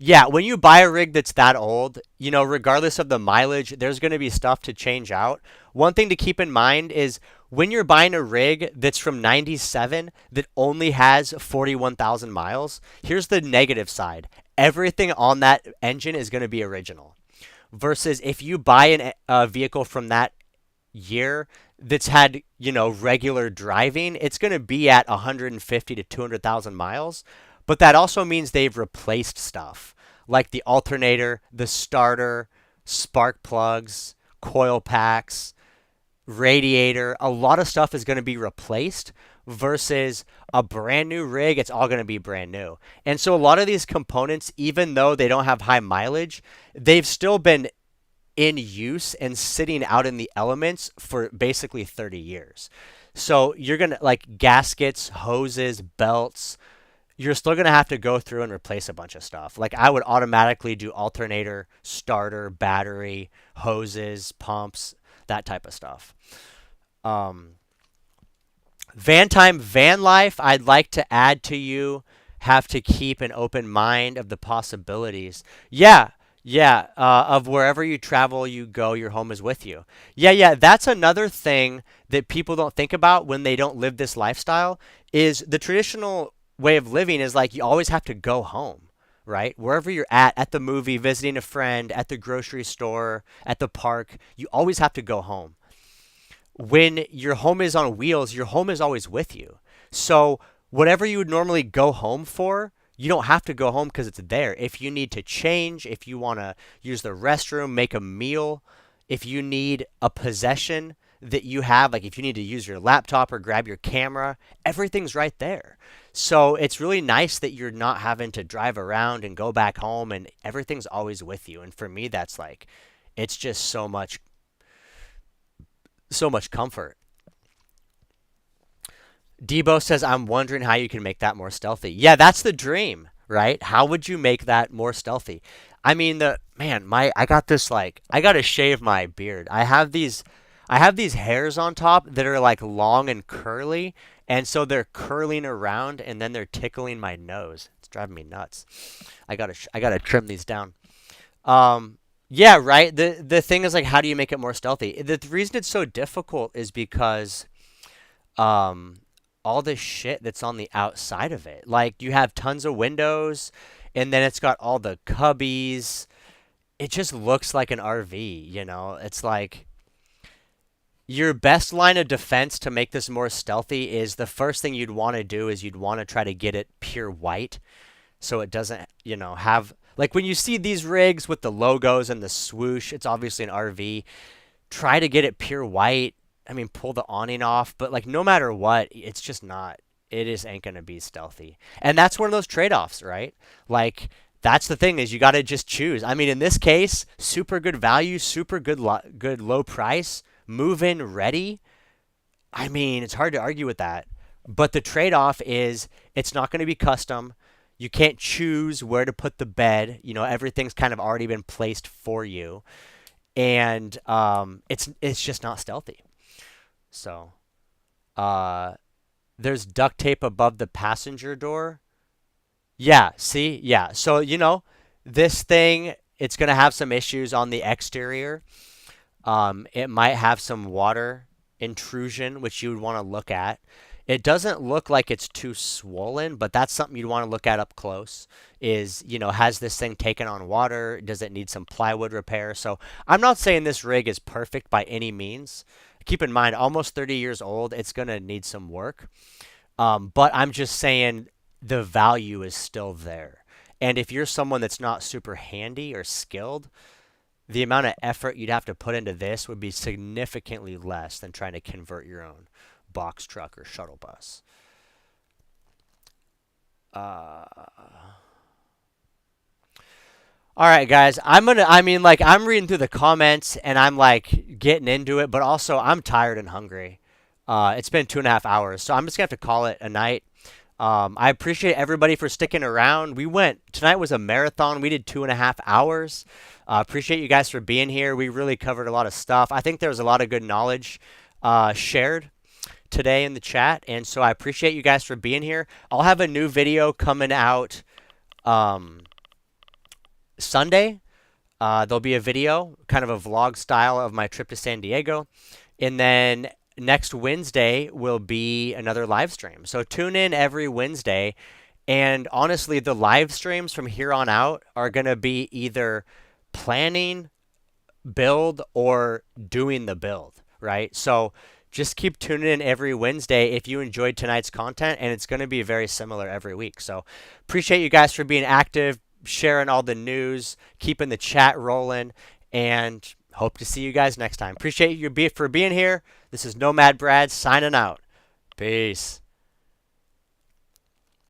Yeah, when you buy a rig that's that old, you know, regardless of the mileage, there's going to be stuff to change out. One thing to keep in mind is when you're buying a rig that's from 97 that only has 41,000 miles, here's the negative side. Everything on that engine is going to be original. Versus if you buy a vehicle from that year that's had, regular driving, it's going to be at 150 to 200,000 miles. But that also means they've replaced stuff like the alternator, the starter, spark plugs, coil packs, radiator. A lot of stuff is going to be replaced versus a brand new rig. It's all going to be brand new. And so a lot of these components, even though they don't have high mileage, they've still been in use and sitting out in the elements for basically 30 years. So you're going to like gaskets, hoses, belts, you're still going to have to go through and replace a bunch of stuff. Like I would automatically do alternator, starter, battery, hoses, pumps, that type of stuff. Um, Van time, van life, I'd like to add to you. Have to keep an open mind of the possibilities. Yeah, yeah. Of wherever you travel, you go, your home is with you. Yeah, yeah. That's another thing that people don't think about when they don't live this lifestyle. Is the traditional way of living is like you always have to go home, right? Wherever you're at the movie, visiting a friend, at the grocery store, at the park, you always have to go home. When your home is on wheels, your home is always with you. So whatever you would normally go home for, you don't have to go home because it's there. If you need to change, if you want to use the restroom, make a meal, if you need a possession that you have, like if you need to use your laptop or grab your camera, everything's right there. So it's really nice that you're not having to drive around and go back home and everything's always with you. And for me, that's like, it's just so much comfort. Debo says, I'm wondering how you can make that more stealthy. Yeah, that's the dream, right? How would you make that more stealthy? I mean, I got this like, I got to shave my beard. I have these hairs on top that are like long and curly, and so they're curling around and then they're tickling my nose. It's driving me nuts. I gotta trim these down. Um, yeah, right. The thing is like, how do you make it more stealthy? The reason it's so difficult is because um, all this shit that's on the outside of it. Like you have tons of windows, and then it's got all the cubbies. It just looks like an RV. It's like your best line of defense to make this more stealthy is the first thing you'd want to do is you'd want to try to get it pure white so it doesn't, have like when you see these rigs with the logos and the swoosh, it's obviously an RV. Try to get it pure white. I mean, pull the awning off, but like no matter what, it's just not. It just ain't gonna be stealthy, and that's one of those trade-offs, right? Like that's the thing is you got to just choose. I mean, in this case, super good value, super good low price, move in ready. I mean, it's hard to argue with that. But the trade-off is it's not going to be custom. You can't choose where to put the bed. Everything's kind of already been placed for you, and it's just not stealthy. So, uh, there's duct tape above the passenger door. Yeah, see? Yeah. So, this thing, it's going to have some issues on the exterior. It might have some water intrusion, which you would want to look at. It doesn't look like it's too swollen, but that's something you'd want to look at up close. Has this thing taken on water? Does it need some plywood repair? So I'm not saying this rig is perfect by any means. Keep in mind, almost 30 years old, it's going to need some work. But I'm just saying the value is still there. And if you're someone that's not super handy or skilled, the amount of effort you'd have to put into this would be significantly less than trying to convert your own box truck or shuttle bus. Uh, all right, guys. I'm reading through the comments and I'm like getting into it, but also I'm tired and hungry. It's been 2.5 hours, so I'm just gonna have to call it a night. I appreciate everybody for sticking around. Tonight was a marathon. We did 2.5 hours. Appreciate you guys for being here. We really covered a lot of stuff. I think there was a lot of good knowledge shared today in the chat, and so I appreciate you guys for being here. I'll have a new video coming out um, Sunday. There'll be a video, kind of a vlog style of my trip to San Diego, and then next Wednesday will be another live stream. So tune in every Wednesday, and honestly, the live streams from here on out are going to be either planning, build, or doing the build, right? So just keep tuning in every Wednesday if you enjoyed tonight's content, and it's going to be very similar every week. So appreciate you guys for being active, sharing all the news, keeping the chat rolling, and hope to see you guys next time. Appreciate you for being here. This is Nomad Brad signing out. Peace.